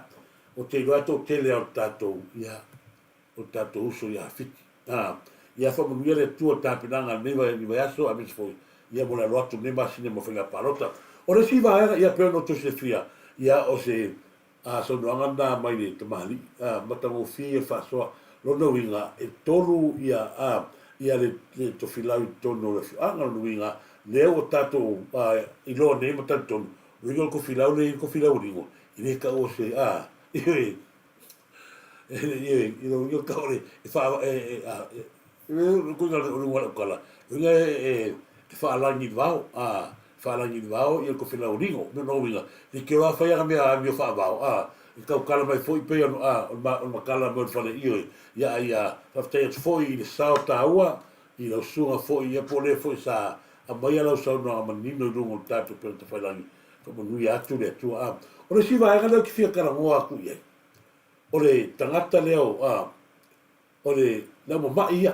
o te lo ato te le o tato ia o tato uso ia fiti ia fa mo le tu ta pinanga nei vai aso a mis foi ia mo la lotu ne masine mo fenga parota O le si vaega ia pe no to se fia. Ia o se a so no anga mai ni te mali. Mata mo fi e fa so lo no winga e tolu ia ia le to filau tonu le anga no winga le o tato i lo ne mata tonu. Ringo ko filau ringo. Ile ka o se yo ka ore e fa ko nga o wala kala. Ringa fa la ni vao fa la ni vao yo ko filau ringo no winga. Ni ke wa fa ya me fa vao i kau kala mai foi pe o ma kala mo fa le ia fa te foi le sao taua i lo sunga foi ia pole foi sa a mai ala sa no ma ni no rungo tato pe te fa langi como nui atu le tu o le si vai ga ki fia kara mo aku ia o le tangata leo o le na mo mai ia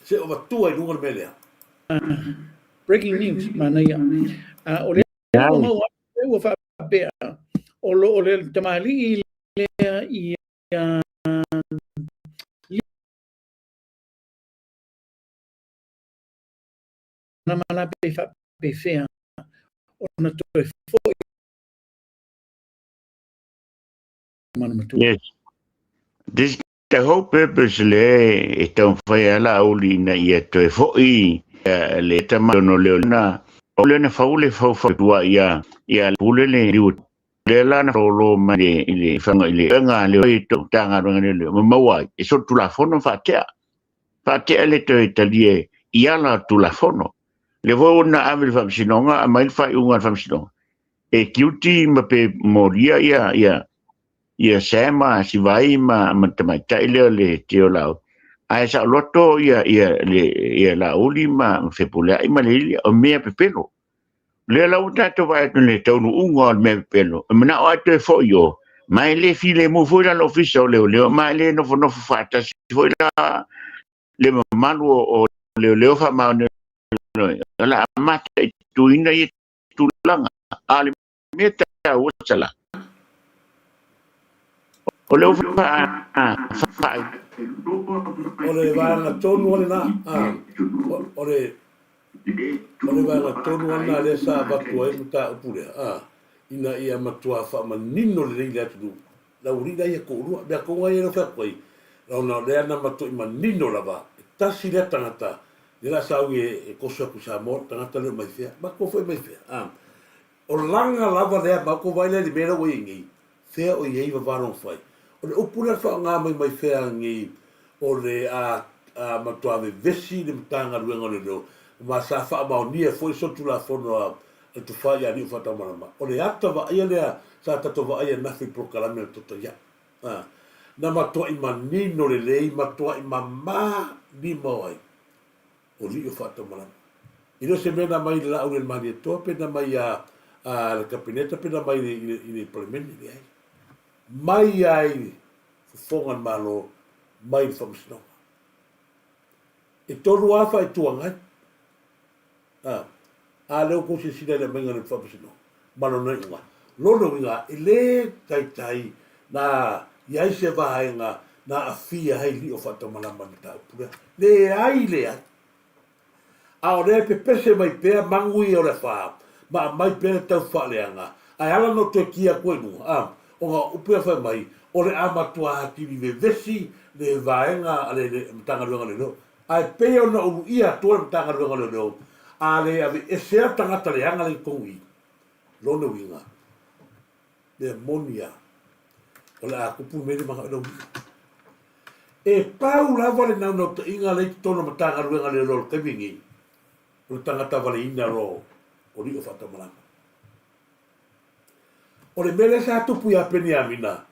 se o tu ai rungo melea breaking news mana ia o le mo o fa pe o le tamali le i na mana pe fea o na to foi mana matu. Yes. This the whole purpose le então foi ela uli na ia to foi le tama no le na o le na faule fau tua ia pule le le la na lo ma le fanga le nga le to tanga le mawai e so tu la fono fatea le to italie ia la tu la fono le vo na avil fam sinonga a mai fa unga fam sinonga e kiuti ma pe moria ia sema si vai ma tamai tai le teo lao ai sa loto ia la uli ma fe pula i ma le o me pepelo le la uta to vai le tonu unga me pepelo mana o to fo yo mai le file mo foi la officio le mai le no fata si foi la le manu o le fa ma la mata tu ina i tu langa ale meta o sala o le fa o le vanga tonu ole na o le vanga tonu ana le sa batu ai muta upure ina ia matua fa manino le le atu la urida ia ko ru be ko ai no fa koi la na le ana matu manino la va tasi le tangata le la sa e ko so ku sa mo tangata le mai fia ba ko foi mai fia o langa lava le ba ko vai le mera o ingi fea o iei va non fai o le upura fa nga mai fea ngi o le matua ve vesi le mtanga ruenga le no ma sa fa ma ni e foi so tu la fono tu fa ya ni fa ta mama o le ata va ia le sa ta to va ia na fi proclamare to ya na matua i manino le lei matua i mama ni moi o li fa ta mama ino se mena mai la o le mani to pe na mai le capineta pe na mai i parlamento ni ai mai ai fongan malo mai famsno e tolu afa e tuanga le ko se sida le menga le famsno malo no inga lono inga ele tai na ia se vaenga na afia hai li o fata malama ta pura le ai a ore pe pese mai pe mangui o le fa ma mai pe ta fa leanga ai ala no te kia ko nu o nga upe fa mai o le amatua ti vi vesi le vaenga ale le tanga luanga le no ai pe o na u ia to le tanga luanga le no ale ave ese tanga tale anga le kongi lono winga de monia o la kupu me le maka no e pau la vale na no inga le tono matanga luanga le lo ke vingi o tanga ta vale ina ro o ri o fata malanga o le mele sa tupu ya peni amina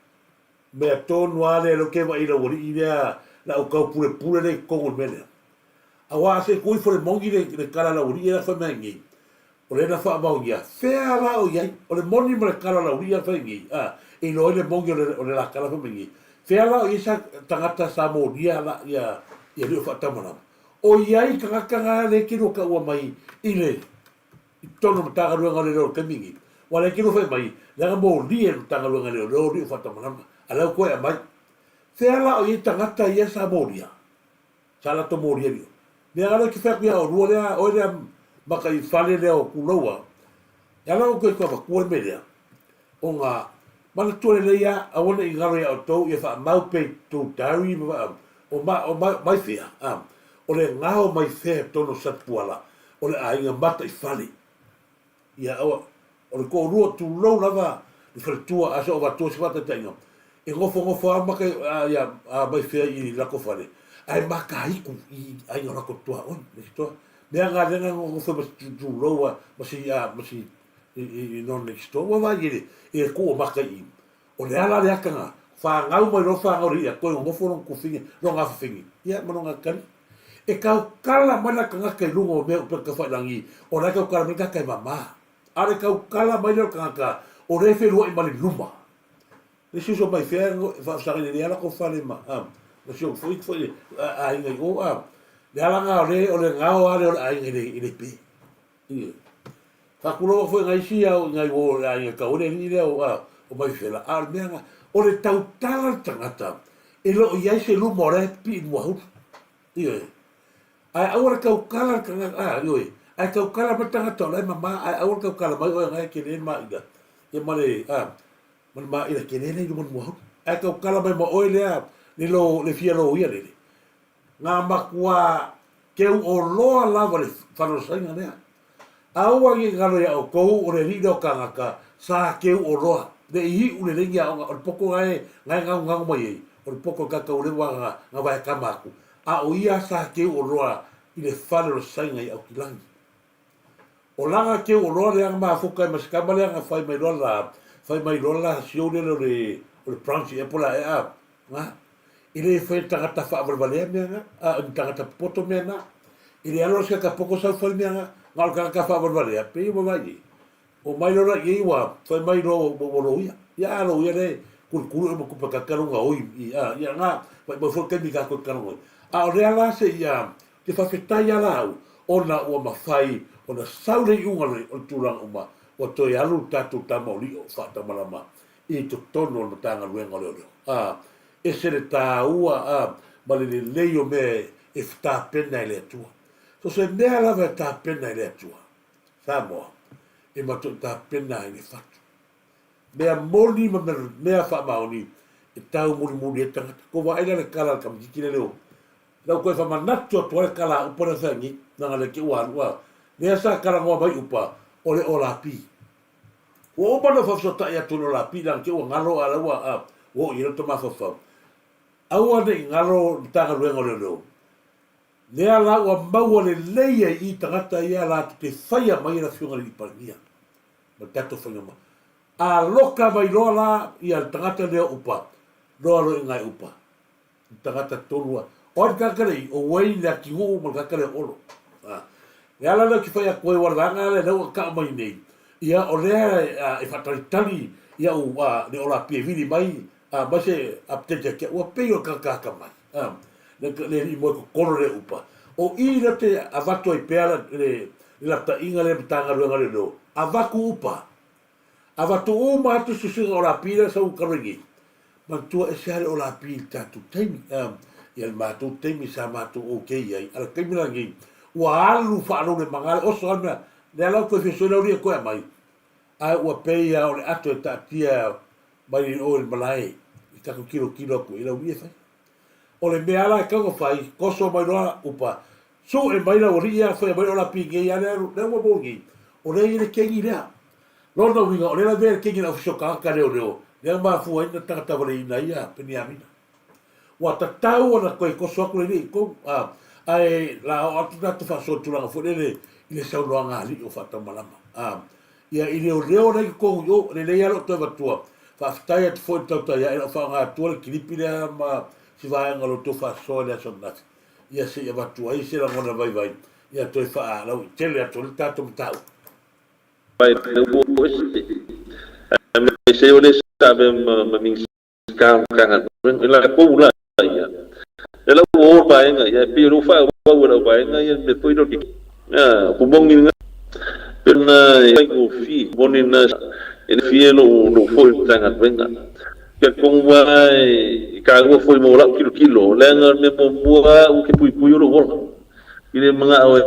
me tonu ale lo ke va ira wori ida la o kau pure le kongo mele awa se kui fo le mongi le kala la wori ira fa mengi o le na fa ba o ya fea la o ya o le moni mo le kala la wori ira fa mengi e lo le mongi o le la kala fa mengi fea la o isa tangata sa mo dia la ya ri o fa tamana o ya i kanga le kiro ka wa mai ile tono mataga ruanga le ro kemingi wala kiro fa mai la mo li e tanga ruanga le ro ri fa tamana ala ko e mai fela o i tangata ia sa moria sala to moria rio me ala ki fa ku ya o ruole o le maka i fale le o kuloa Ya la ko ko ko me le. O nga mana tole le ya a wona I ngalo ya o tou ia fa mau pe tu dari o mai fia. O le ngao mai fea tono satpuala. O le ainga mata I fali. Ia o le ko rua tu lo lava I fale tua asa o watu si wata tainga. E ngofo amaka ia mai fea I lako fale. Ai maka iku I ainga lako tua on. Mea ngā renga ngofo tu loa masi I non next door. Wa vai e ko maka I. O le ala le akanga. Fa ngau mai ro fa ngau ria ko ngofo no ku fingi no nga fingi. Ia manonga kan. E kau kala mana kanga kai lungo me pe ka fa langi. O ra kau kala me ka kai mama. Are kau kala mai ro kanga o re fe ro I mali luma. Le so mai fe fa sa ni ala ko fa le ma. Le so foi a inga go le ala nga re o le ngao ale o ai ile pe. Fa kulo foi ngai sia o ngai o ai ka o le ni le o mai fe la al menga o le tau tala tangata. E lo ia se lu more pi mo. Ai awara kau kala kanga ai kau kala matanga to le mama ai awara kau kala mai o ngai ke le ma ida e male man ma ida ke le lu mo ai kau kala mai mo o le ni lo le fia lo ia le nga makua ke o loa lava le faro sainga nea aua ki ngalo ya o kou o le rido kangaka sa ke o loa le I u le ringia o poko ngai ngau mai o poko kaka o le wanga nga vai kamaku a o ia sa ke o loa I le faro sainga I au kilangi o langa ke o loa le anga mafuka maskama le anga fai mai lola sio le pranchi e pola e nga ile fai tangata fa valvalea mea tangata poto mea na ile alo ska ka poko sa fai mea ngal ka fa valvalea pe mo vai o mai lora ye wa fai mai ro ya lo ya le kul mo ku pa ka nga oi ya nga mo fo ke mi ka ko kanu a reala se ya te fa feta ya la ona o ma fai ona saure ungale o tulang uma o to ya lu tatu tamoli o fa tamalama I to tono no tanga luenga leo e se le tā ua ma le leio me e tā pena I le atua. So se mea lava e tā pena I le atua. Samoa, e mato tā pena I le fatu. Mea moni ma mea wha maoni e tau muri e tangata. Ko wa aina le kala kam jikine leo. Lau koe wha manatu a tuare kala upana whangi, nanga le ke ua anua. Mea sa kala ngoa mai upa o le o la pi. O opana whafsota I atu no la pi lang ke ua ngalo ala ua o I rato mawhawhau. Aua ne ngalo tanga luenga leo. Nea la ua maua le leia I tangata ia la te whaia mai na whiunga li parnia. Ma tato whainga ma. A loka mai loa la ia tangata leo upa. Loa lo ngai upa. Tangata tolua. Oai kakare o wei lea ki huu ma kakare olo. Nea la leo ki whaia koe waranga le leo ka mai nei. Ia o lea e whataritari ia u le ola pie vini mai. Ma se aptete ke ua peo kakaka mai. Le I mo ko koro le upa. O I le te avato I pea le lata inga le tanga ruenga le leo. Avaku upa. Avato o ma atu susunga o la pila sa ukaringi. Ma tua e seare o la pila tatu teimi. Ia le mātou teimi sa mātou o kei ai. Ala keimirangi. Ua alu whaano le mangale. Oso almea. Le alau koe whesona uria koe mai. Ai ua peia o le ato e tatia mai o le malai. Tako kilo ko ila uia fai. O le mea la kanga fai, koso mai roa upa. So e mai la oria fai mai ola pinge ia le ua bongi. O le ile kengi lea. Lona winga, o le la vea kengi na ufisoka ka leo. Lea maa fua ina tangata wale ina ia, peni amina. Wa tatau ana koe koso aku le ni, ko ai la o atu natu fa so tulanga fu le ile sau noa ngali o fata malama. Ia ile o leo nei ko yo, le le ia lo to vatua. Whaftai atu fo tau tai ai fa nga tuale kilipi lea ma si vai ngalo to fa so le so nati. Ia se ia watu ai se la ngona vai. Ia toi fa lau tele atu le tato mtau. Vai o se o le sabe ma ming ska kanga la ko la ia. Ela o vai nga ia pi ru fa o la vai nga ia me foi do ki. Ku bong ni pena ai ko fi bonina e fie no foi tanga venga que com vai cago foi mo la kilo lenga me boa o que pui lo bola ile manga o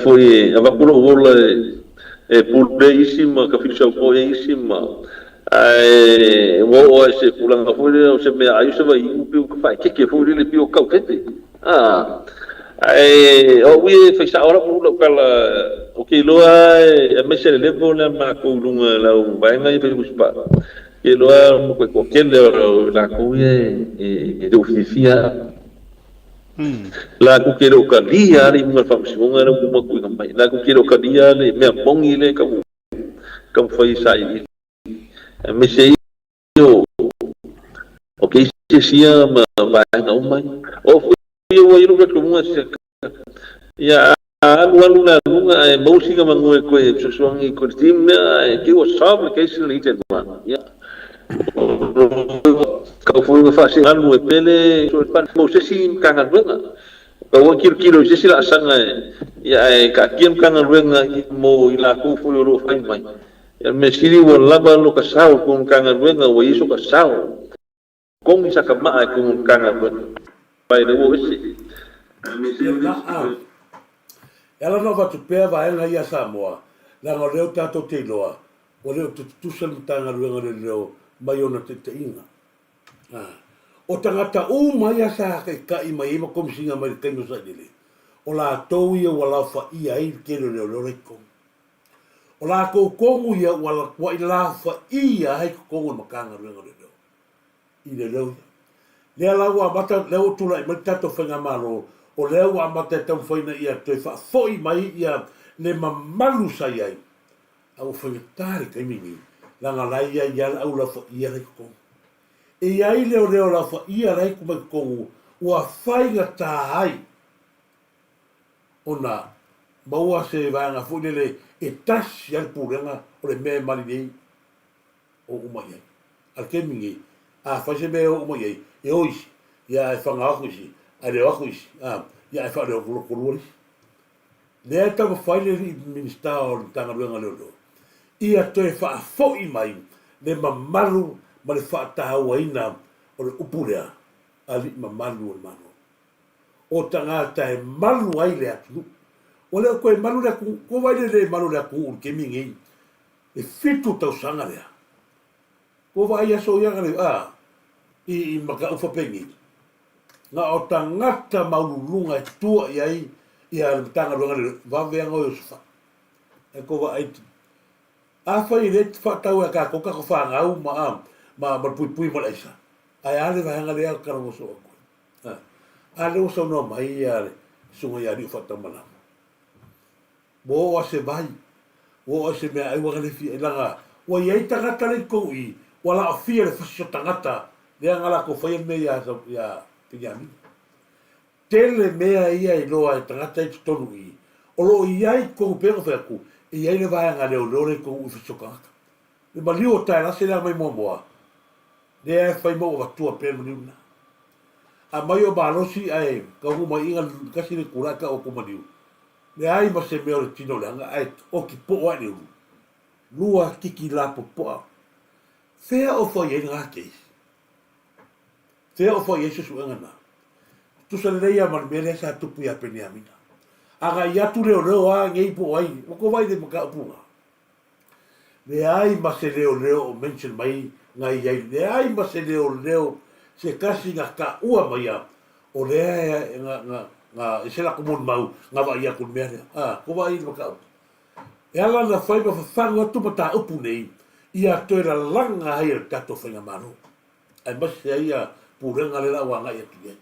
foi ava kulo bola pule isi ma ka fisa ko isi ma ai wo se kulanga fole o se me ayu se vai pi ka fa ke fole le pi o ka fete ai o wi fa sa ora pu lo kala o ke lo ai me se le bo na ma ko lunga la o vai ngai pe uspa ke lo mo ko ke le la ko e do fifia la ku ke lo ka dia ri mo fa mo ngara mo ko ka mai la ku ke lo ka dia le me bongi le ka fa sai me se yo o ke se sia ma vai na mai o yo wo yo ko mo se ya alu na lunga e música mangue ko e so ngi ko timna e ke o sabe que se lite ma ya ka fu nga fa se alu e pele so pa mo se si kanga lunga ka wo kilo se si la sanga ya e ka kiem kanga lunga mo ila ku fu yo fa mai ya me siri wo laba lo ka sao ko kanga lunga wo iso ka sao kong isa ka ma ko kanga lunga pai de wo isi ela no va tu peva ela ia Samoa la no leo tato te loa o leo tu tanga luenga le leo mai ona te inga o tangata o mai asa ka i mai ma kom singa mai tengo sa dele o la tou ia wala fa ia i ke leo reko o la ko kongu ia wala wa i la fa ia ai kongu makanga luenga le leo i le leo le la wa mata leo tu la mai tato fenga malo o leo wa mate tau whaina ia te wha foi mai ia le mamalu sai ai. Au whaitare kai mingi, langa lai ia ia au la wha ia rei kongu. E ai leo la wha ia rei kumai kongu, ua whainga tā ai. Ona, maua se vanga fwinele e tasi al pūrenga o le mea mani nei o umai ai. Al ke mingi, a whaise mea o umai ai, e oisi, ia e whanga akuisi, ai le aku isi, ia e whaare o kolokolori. Lea tau whaile li minister o tanga ruenga leo leo. Ia toe wha fōi mai, le mamalu, ma le wha tahaua ina o le upurea, a li mamalu o le mano. O tangata e malu ai le atu. O leo koe malu le aku, ko waile le malu le aku ur ke mingi, e fitu tau sanga lea. Ko vai aso ianga le, i maka ufa pengi. Nga o tangata maulunga e tua iai ia tanga runga le waweanga o Yosufa. E kowa aiti. A whai le whatau e ka koka ko whangau ma pui ma leisa. Ai ale vahanga lea karamoso a koe. Ale o sau no mai ia le sunga ia riu whatau manama. Wo o se vai. Wo o se mea ai wanga le fi e langa. Wa iai tangata le kou i. Wala a fia le fasio tangata. Lea ngala ko whai me ia Pinyami. Tele mea ia i loa e tangata i tonu i. O lo iai kongu pēnga whaku, iai le vāianga leo lore kongu i whisokangata. Le maliu o tae rase lea mai mua moa. Le e whai mo o watua pēna maliu na. A mai o mālosi ai, ka huma inga kasi le kuraka o kumaniu. Le ai ma se mea o le tino leanga, ai o ki po ai le uru. Lua kiki la po poa. Fea o whai e ngā keisi. Te o fo Yesu suengana. Tu sa leia man mele sa tupu ya Pinyamina. Aga ia tu leo a ngei po ai. O ko vai de maka punga. Le ai ma se leo o mention mai ngai ai. Le ai ma se leo se kasi nga ka ua mai a. O le ai nga isela kumun mau nga va ia kun mele. Ko vai de maka. E ala na fai ma fango tu mata upu nei. Ia to era langa ai el tato fenga mano. Ai ma se ia purenga le la wanga ia tu ia.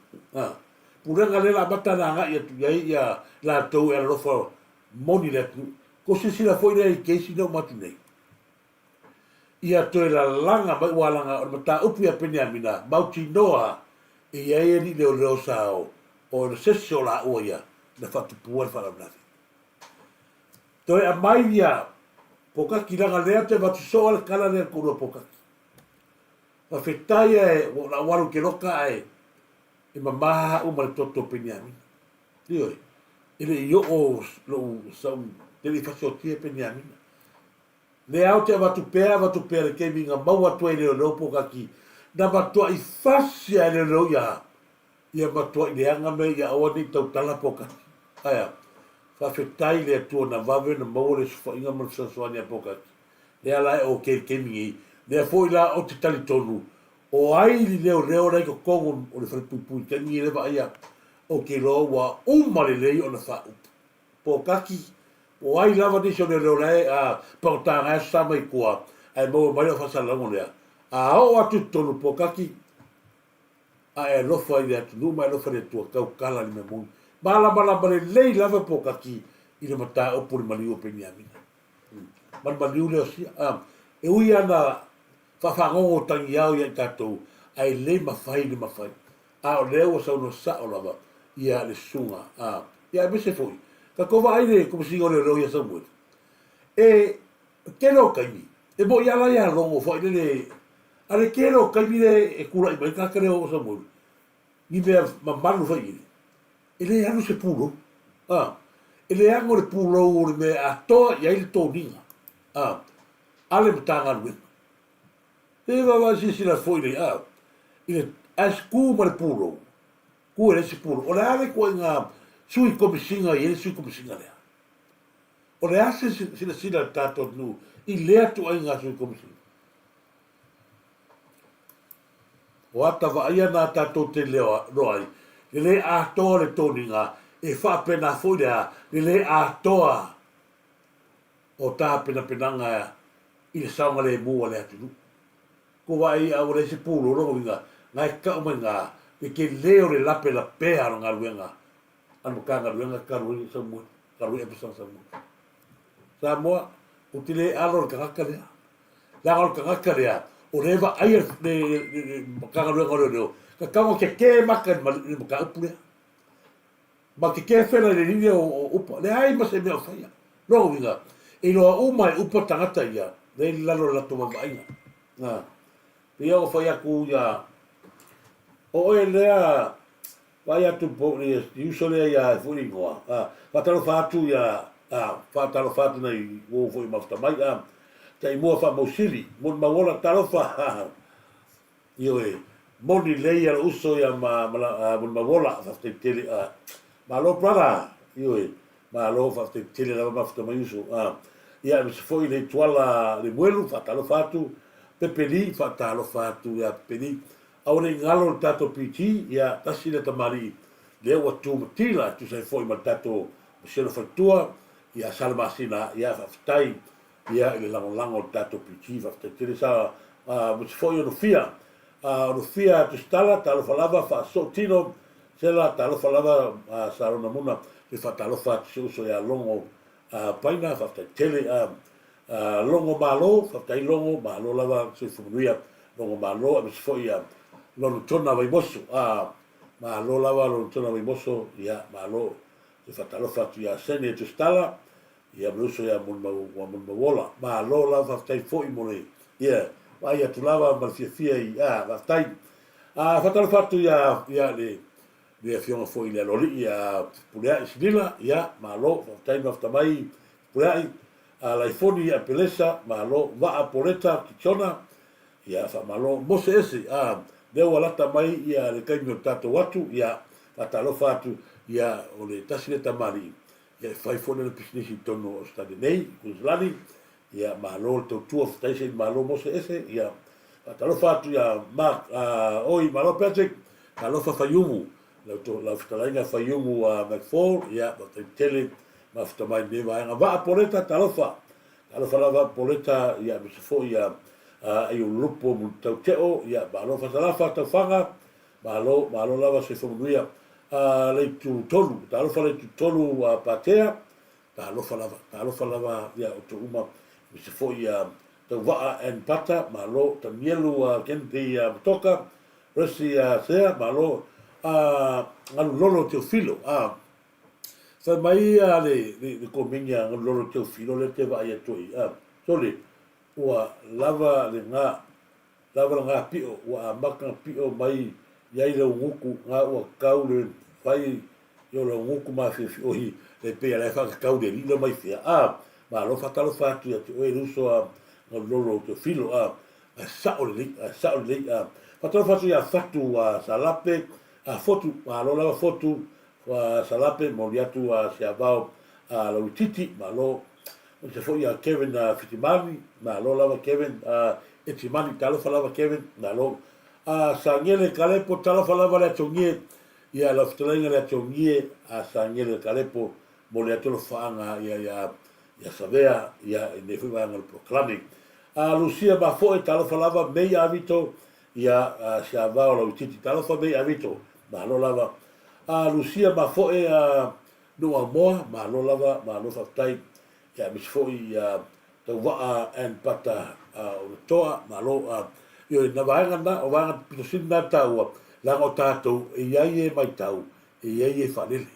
Purenga le la bata na nga ia tu ia la tau e rofa moni le tu. Ko se sila foi nei keisi no matu nei. Ia to e la langa mai walanga o mata upu ia Pinyamina. Mauti noa ia e ni leo sao o le sesio la ua ia na fatu puan whanamnafi. To e a mai ia pokaki langa lea te watu soa le kala lea kurua pokaki. Ma whetai e, la waru ke roka e mamaha o male toto Pinyamina. Dioi, ele i o lo sau, tele fasiotia Pinyamina. Le au te watu pēra le keminga maua tua i leo pokaki. Na matua i fasia i leo ia. Ia matua i leanga me ia awa ni tau tala pokaki. Aia, whawhetai le atua na wawe na maua le sufa inga mana sasoani a pokaki. Lea lai o ke kemi lea fo ila o te tali tonu. O ai li leo reo rai ko kongo o le whalipupui kemi le wa aia o ke roa wa umare lei o na whau. Pokaki, o ai lava nisi o le reo rai a pautanga e sama i kua ai maua mai o whasalango lea. A o atu tonu pokaki a e lofa i le atu numa e lofa le tua kau kala ni me mui. Mala le lei lava pokaki i le mata o puri mali o peni amina. Mali o leo sia. E ui ana whawhangongo tangi au i a tatou ai le mawhai ni mawhai. A o leo o sauno sa o lava i a le sunga. Ia e mese foi. Ka kova aire kumasinga o le reo i a samuel. E kero kaimi. E mo i ala i a longo fo i le ale kero kaimi le e kura i mai kakare o samuel. Ni mea mamalu fai ile. Ele anu se pulo. Ele ango le pulo o le me atoa i aile tō ninga. Ale mtanga nue. E wawa si sila foi le ile as ku ma le pulo. Ku ele se pulo. O le ale ko inga sui komisinga i ele sui komisinga lea. O le ase sila tato nu i lea tu ai ngā sui komisinga. O ata wa aia nā tato te leo roai. Le atoa le toninga e whapena foi lea le atoa o tā pena penanga i le saunga le mua le atinu. Ko wai au le se pūro rongo inga ngai ka umenga e ke leo le lape la pea ro ngā ruenga anu ka ngā ruenga karui Samoa karui e pesang Samoa. Samoa o te le alo le kakaka lea la alo kakaka lea o rewa aia le kanga ruenga reo ka kawa ke maka ni maka upu lea. Ma ke whena le ringa o upa. Le ai ma se mea whaia. Rongo inga. E loa umai upa tangata ia. Le lalo lato mawainga. Pia o whaia ku ia. O e lea. Vai atu po ni iuso lea ia furi ngoa. Whataro whātu ia. Whataro whātu nei o fui mafta mai. Ta i mua wha mausiri. Mon mawola tarofa. Io e. Moni lei al uso ia mon mawola. Fasta tele ma lo para io ma lo fa te tele la mafta mai uso ia se foi le tuala le muelu fatalo fatu pepeli fatalo fatu ia pepeli au le ngalo tato piti ia tasi le tamari le wa tu matila tu se foi ma tato se lo fatua ia salmasina ia fatai ia le lango tato piti fa te tele sa se foi no fia tu stala talo falava fa sotino se la talo falava sarona muna le fatalo fa uso ya longo paina fa tele longo malo fa tai longo malo lava se funuia longo malo e se foi ya lo tona vai bosso malo lava lo tona vai bosso ya malo le fatalo fa ya sene tu stala ya bruso ya mun mawola malo lava tai foi mole ya vai tu lava mal fia va tai fatalo fa ya le fiona foi le loli ia pulea isdila ia malo tai nafta mai pulea la ifoni a pelesa malo va a poleta kichona ia fa malo mose ese de walata mai ia le kaino tato watu ia atalo fatu ia o le tasile tamari ia fai fona le pisnisi tono stade nei kuzlani ia malo to tu station malo mose ese ia atalo fatu ia mark oi malo patrick alo fa fayumu la fitalainga fayumu McFall ia te tele mafta mai ne vai va poleta talofa lava poleta ia me fo ia ai un lupo muito teo ia balo fa talafa ta fanga balo lava se fo ia le tu tolu talofa le tu tolu patea talofa lava ia o tu uma me fo ia te va en pata malo te mielu gente ia toka resi sea malo ngalo lolo te filo sa mai le kominga ngalo lolo te filo le te vai atoi sole ua lava nga pio ua maka pio mai ia le nguku nga ua kaule fai yo le nguku ma fi ohi le pe la fa kaule ni lo mai fia ma lo fa talo fa tu o ruso ngalo lolo te filo sa ole fa talo fa tu ya fatu salape foto lo lava foto salape moriatu se avao lau titi malo o se foi a Kevin Fitimani malo lava Kevin Etimani talofa lava Kevin malo sangele kalepo talofa lava le tongie ia la ftelenga le tongie sangele kalepo mo le tolo faanga ia savea ia ne foi ngal proclaiming Lucia ba foi talofa lava mei avito ia sia va o titi talofa mei avito malo lava Lucia ba foi no amor malo lava malo fatai ya mis foi tau waa en pata o toa malo yo na vaanga na o vaanga pitosin na tau la o tato e ia mai tau e ia falele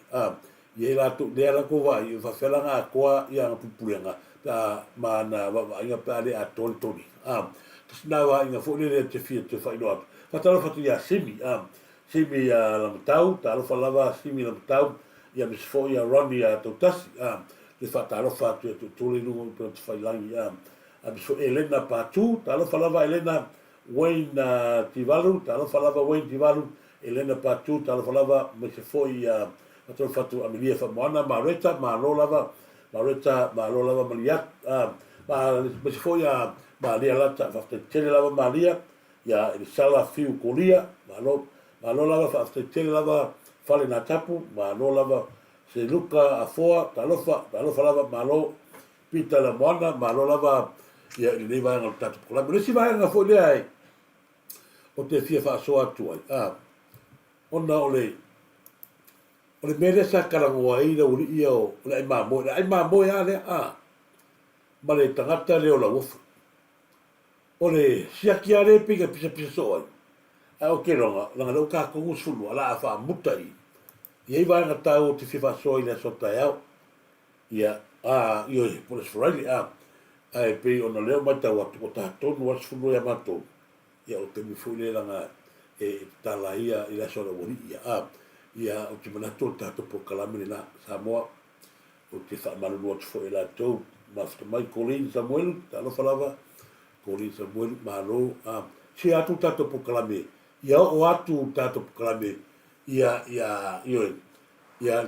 ia la tu le la ko vai fa fela nga ko ia pupulenga ta mana va ia pale a tontoni tsna va ia fo le te fi te fa no fa talo fa tu ya simi simi la tau talo fa lava simi la tau ia mis foi a Ronnie to tas le fatalo fatu tu le no to fai langi so Elena Patu talo falava Elena Wayne Tivalu talo falava Wayne Tivalu Elena Patu talo falava me se foi to fatu Amelia Famona Mareta Malolava Maria me se foi Maria Lata fate tele lava Maria ya il sala fiu colia malolava fate tele lava fale na tapu malolava se luka a foa talofa lava malo pita la mona malo lava ia ni vai no tatu kola pero si vai na fo le ai o te fia fa so atu ai ona ole mere sa kala mo ai le uli ia o le ma mo ya le ma le tangata le o la wofu ole sia kia le pika pisa so ai o ke longa lo ka ko usulu ala fa mutai ia vai na tau te fia fa so i le sota ia ia io por eso right ai pe ona leo mai tau atu ta tonu was fulu ya mato ia o te mi fulu la nga tala ia ila so la boni ia o te mana to ta to proclamar na Samoa o te fa malu no fo ela to master mai Colin Samuel ta lo falava Colin Samuel malo si atu ta to proclamar ia o atu ta to proclamar ia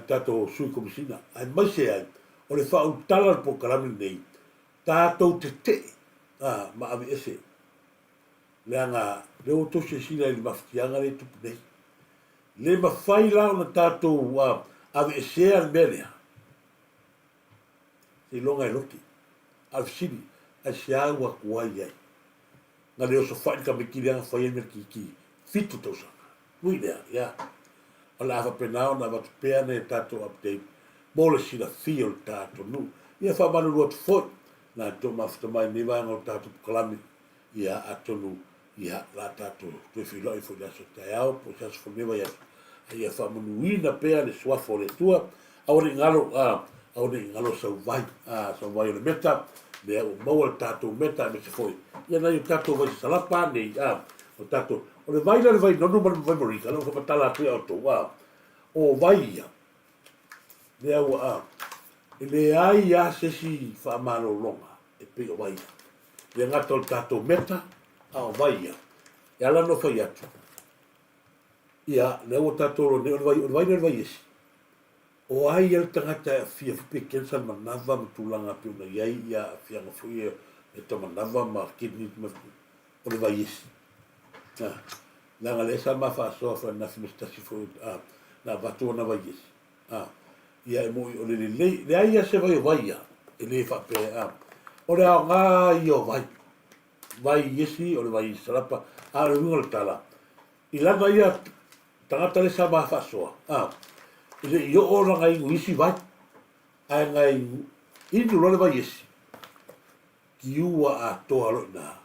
tato sui komisina ai mai se ai o le whau tala po karami nei tātou te ma ame ese leanga leo tose sina i mawhitianga le tupu nei le mawhai lao na tātou ame ese al melea se longa e loki al sini ai se aua kuai ai nga leo so whain ka mekiri anga whai eme ki fitu tausanga mui lea ala fa penao na wat pea ne tato update mole sina feel tato nu ia fa manu lot fo na to mafta mai ni va no tato klami ia atonu ia la tato to filo i fo da so tao po sa fo me vai ia fa manu ina pea le swa fo le tua au ngalo so vai le meta le o mo tato meta me se foi ia na tato vai salapa ni o tato o le vai no vai morika lo fa tala tu auto o vai le au le ai ya se si fa malo longa e pe o vai le ngato tato meta o vai ya la no foi atu ia le o tato lo vai esi o ai el tangata fia pe kensa manava mtulanga pe na ia fia no foi e to manava ma kidney o le vai esi la sa ma fa so fa na fimista si fu na vatu na vai ia mo o le ai se vai e le fa pe o le nga io vai yesi o le vai salapa le ngol tala i la vai tangata le sa ma fa so ile io o nga i wisi vai ai ngai i no le vai yesi ki ua a to alo na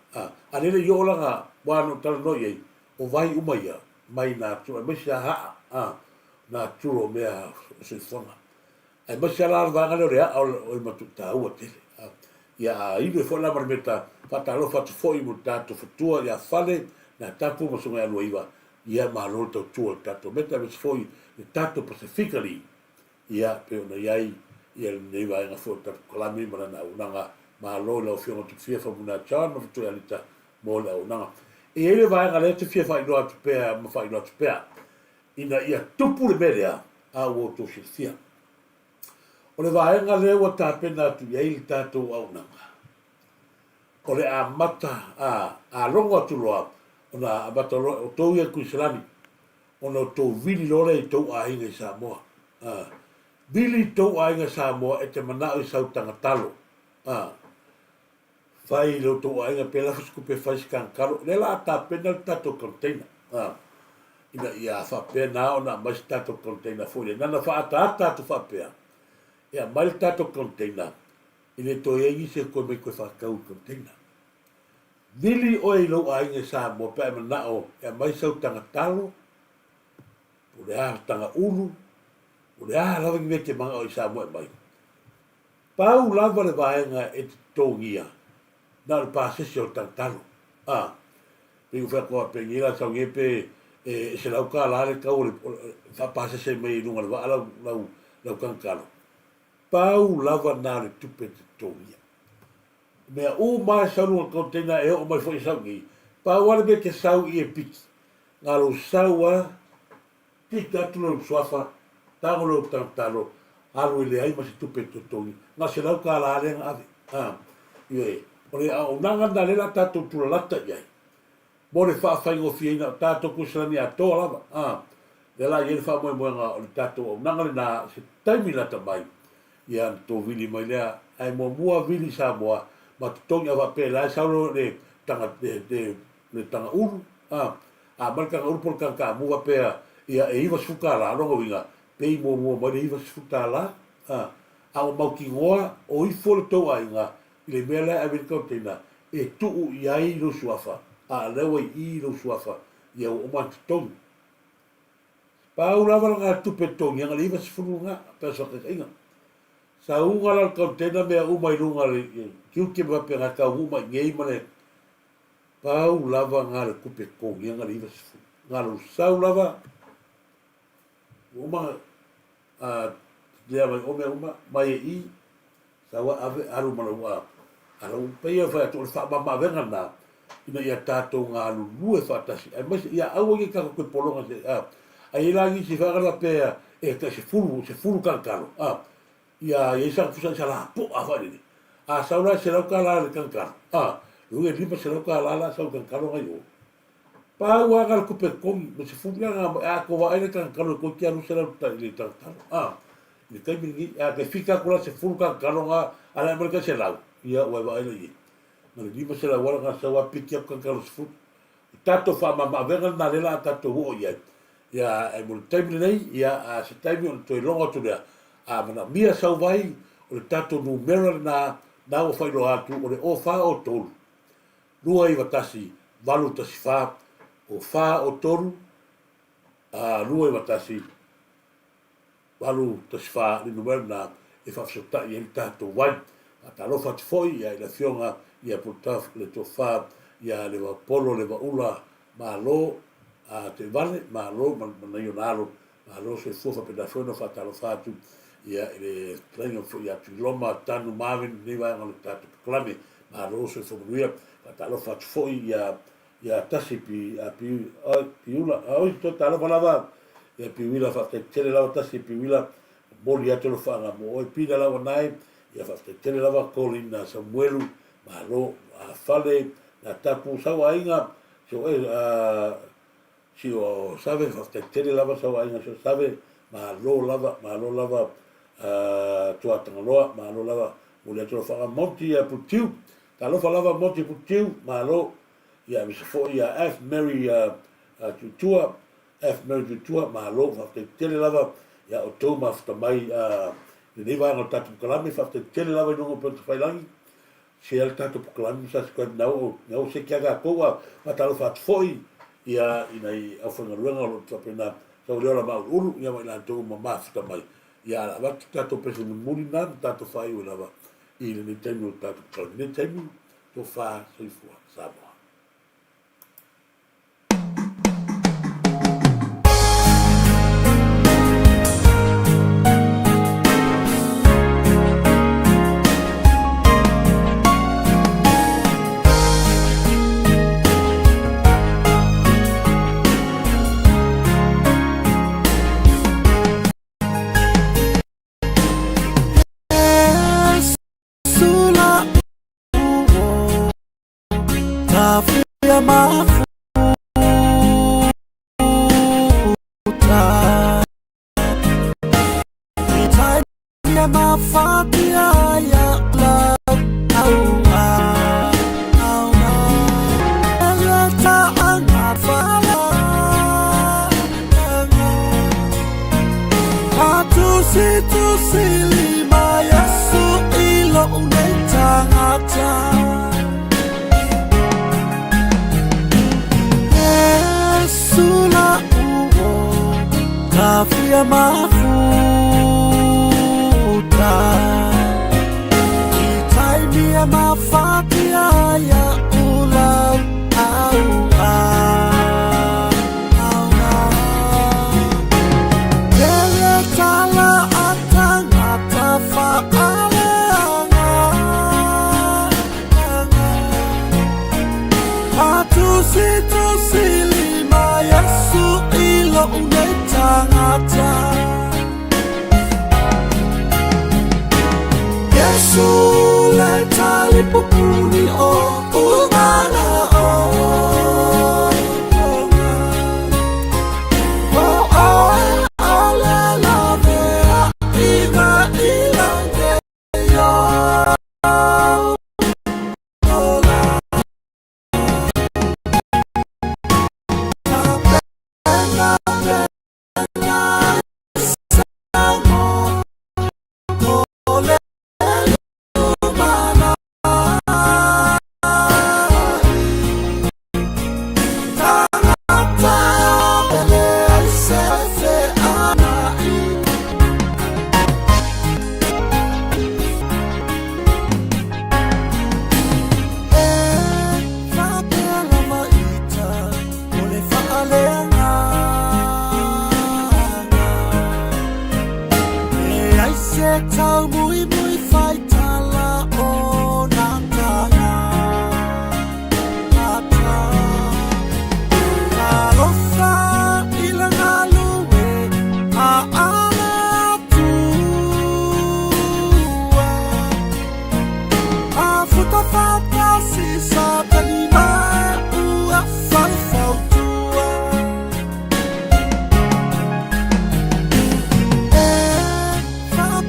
ale le io nga wano tala no ye o vai umaia mai na tu mai sa na tu o mea se fona ai mai sa la va ngalo rea o matuta o te ia i le fola marmeta fatalo fatu foi mo tato futua ia fale na tapu mo sunga lo iva ia malo to tu tato meta me foi le tato pacifically ia pe ona iai ia le va na foto kolami mana na unanga malo lo fio tu fia fa muna chan mo tu alita mo la unanga e ele vai a te fia fai no atu pea ma fai no atu pea ina ia tupu le merea a o to fia O le vaenga le ua tāpena atu iai le tātou au nanga. O le a mata a longo atu loa, o na a mata loa, o tau ia kuisilani, o na tau vili lore i tau a inga i Samoa. Vili tau a inga Samoa e te manao i sautanga talo. Fai lo tau a inga pe lafisku pe faiskan karo, le la tāpena le tātou container. Ina ia whapea nā o na mais tātou container fōle. Nana whaata tātou whapea. Ia mai tātou container. Ine to e se koe me koe whakau container. Vili oi lo a inga Samoa pe manao, ia mai sautanga talo, o le a tanga ulu, o le a lawa ki veke manga o i Samoa e mai. Pau lava le vaenga e te tōngia, nā le pāsesi o tang talo. Pe u whakoa pe ngira sau ngepe se lau ka lare kau le pāsesi mei lunga le waa lau kankalo. Pau lava nā le tupe te tōngia. Mea u mai sau lunga konteina e o mai fo i sau ngi. Pau wale me ke sau i e piki. Ngā lo sau a pika atu lo suafa, tango lo talo, alu i le ai masi tupe te tongi. Ngā se lau ka la arenga ave. Iwe, o le au nanga na lela tātou tula lata iai. Mo le whaafai fieina, tātou kusilani a toa lava. Le la iere wha moe moenga o le tātou au nanga le nā se taimi lata mai. Ia tō vili mai lea, ai mua vili Samoa, ma te tongi awa pe lai sauro le tanga uru. Marika uru por kanka mua pea, ia e iwa suka la rongo winga, pei mua mai le iwa suka la. Au mau ki ngoa, o i fole tau ainga, i le mea lai Amerika o teina, e tuu i ai lo suafa, lewa i lo suafa, ia o mati tongi. Pau lava ngā tupe tongi, anga le iwa sifuru ngā, pea soka inga. Sa unga la kontena mea umai runga le, kiuke mape ngā kau umai ngei mane, pau lava ngā le kupe kongi, anga le iwa sifuru. Ngā lo sau lava, uma, lea mai uma, mai e i, sawa ave aru mana ua, aru peia whai atu, le whaamama venga nā, ina ia tātou ngā lulue whaatasi, ai mai ia aua ki kako koe polonga se, ai ilangi se whakara pea, e ka se furu kankaro, ia isa fusa sa la po a whai ni, saura se lau ka la le kankaro, lunge lima se lau ka la sau kankaro ngai o. Pau agar kupe kongi, me se furu nga, ko wa aile kankaro, ko kia nu se lau ta ili kankaro, ni kai mingi, ke fika kula se furu kankaro nga, ala Amerika se lau, ia ua wa aile i. Nani lima se lau wala nga sawa piki ap kankaro se furu. Tato wha venga na lela tato huo iai. Ia, e mo le taimile nei, ia, se taimi o toi longa tu lea, mana mia sau vai, o le tato numera na o whailo atu, o le o wha o tolu. Lua iwa tasi, walu tasi wha, o wha o tolu, lua iwa tasi, walu tasi wha, ni numera na, e whafsota i ele tato wai, a ta lofa te foi, ia ila fionga, ia putaf, le to wha, ia le wa polo, le wa ula, ma lo, te vale, ma lo, ma io nalo, ma lo se fofa pe da fono fa ta lo fatu, ia ele trengo fo ia tu loma tanu mavin ni va ngol tatu klame, ma lo se fo ruia, fa ta lo fatu foi ia tasi pi ula, oi to ta lo lava, ia pi ula fa te tele la tasi pi ula, boli atu lo fa nga mo, oi pi la nai, ia fa te tele lava Colina Samuelu, ma lo a fale na tapu sawa inga, si o sabe fa tele lava sawa inga so sabe ma lo lava tua tangaloa ma lo lava mule to fa monti a putiu ta lo fa lava monti putiu ma lo ia mi fo ia F Mary tutua ma lo fa tele lava ia o to ma fa mai ni va no tatu kalami fa tele lava no po fai langi se el tatu kalami sa ko no se que aga koa ma ta lo fa foi ia inai au whangaruanga o ta pena sau leo la mau uru ia mai lan tō ma mafta mai ia la watu tato pese muri nan tato whai ua lawa i le ni tenu tato tau ni tenu tō wha soifua Samoa. mafatia ya lau au eleta angafala atusitusili Yesu ilo unaitangata Yesu na uo kafia mafuta itaimia mafatia ya ulau au Deletala atangata atusitusili Yesu ilo unaitangata Yesu leta lipukuni o umana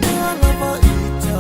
Ita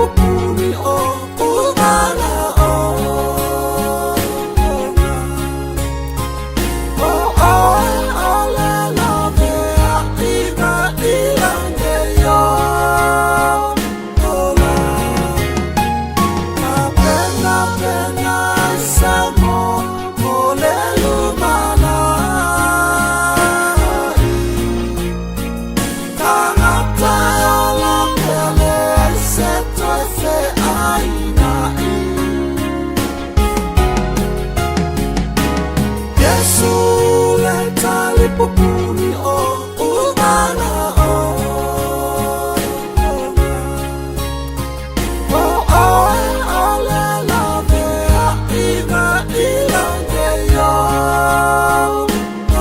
pupuni o ungana o le love a ina ilange yo ola pena pena samo ole lumana tangata la pele se toi se aina Yesu le tali popuni o umana o le love a ina ilange yo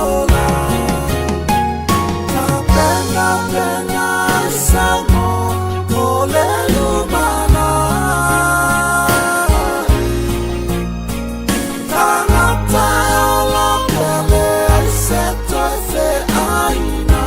ola pena pena samo ole lumana tangata la pele se toi se aina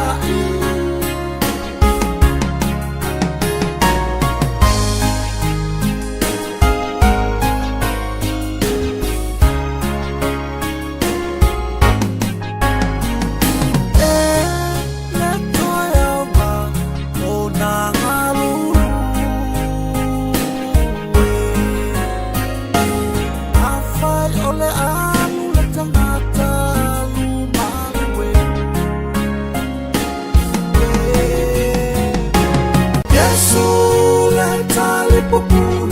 le toi ama o na ngalulu afai ole anu le tangata lumawe Yesu le tali popuni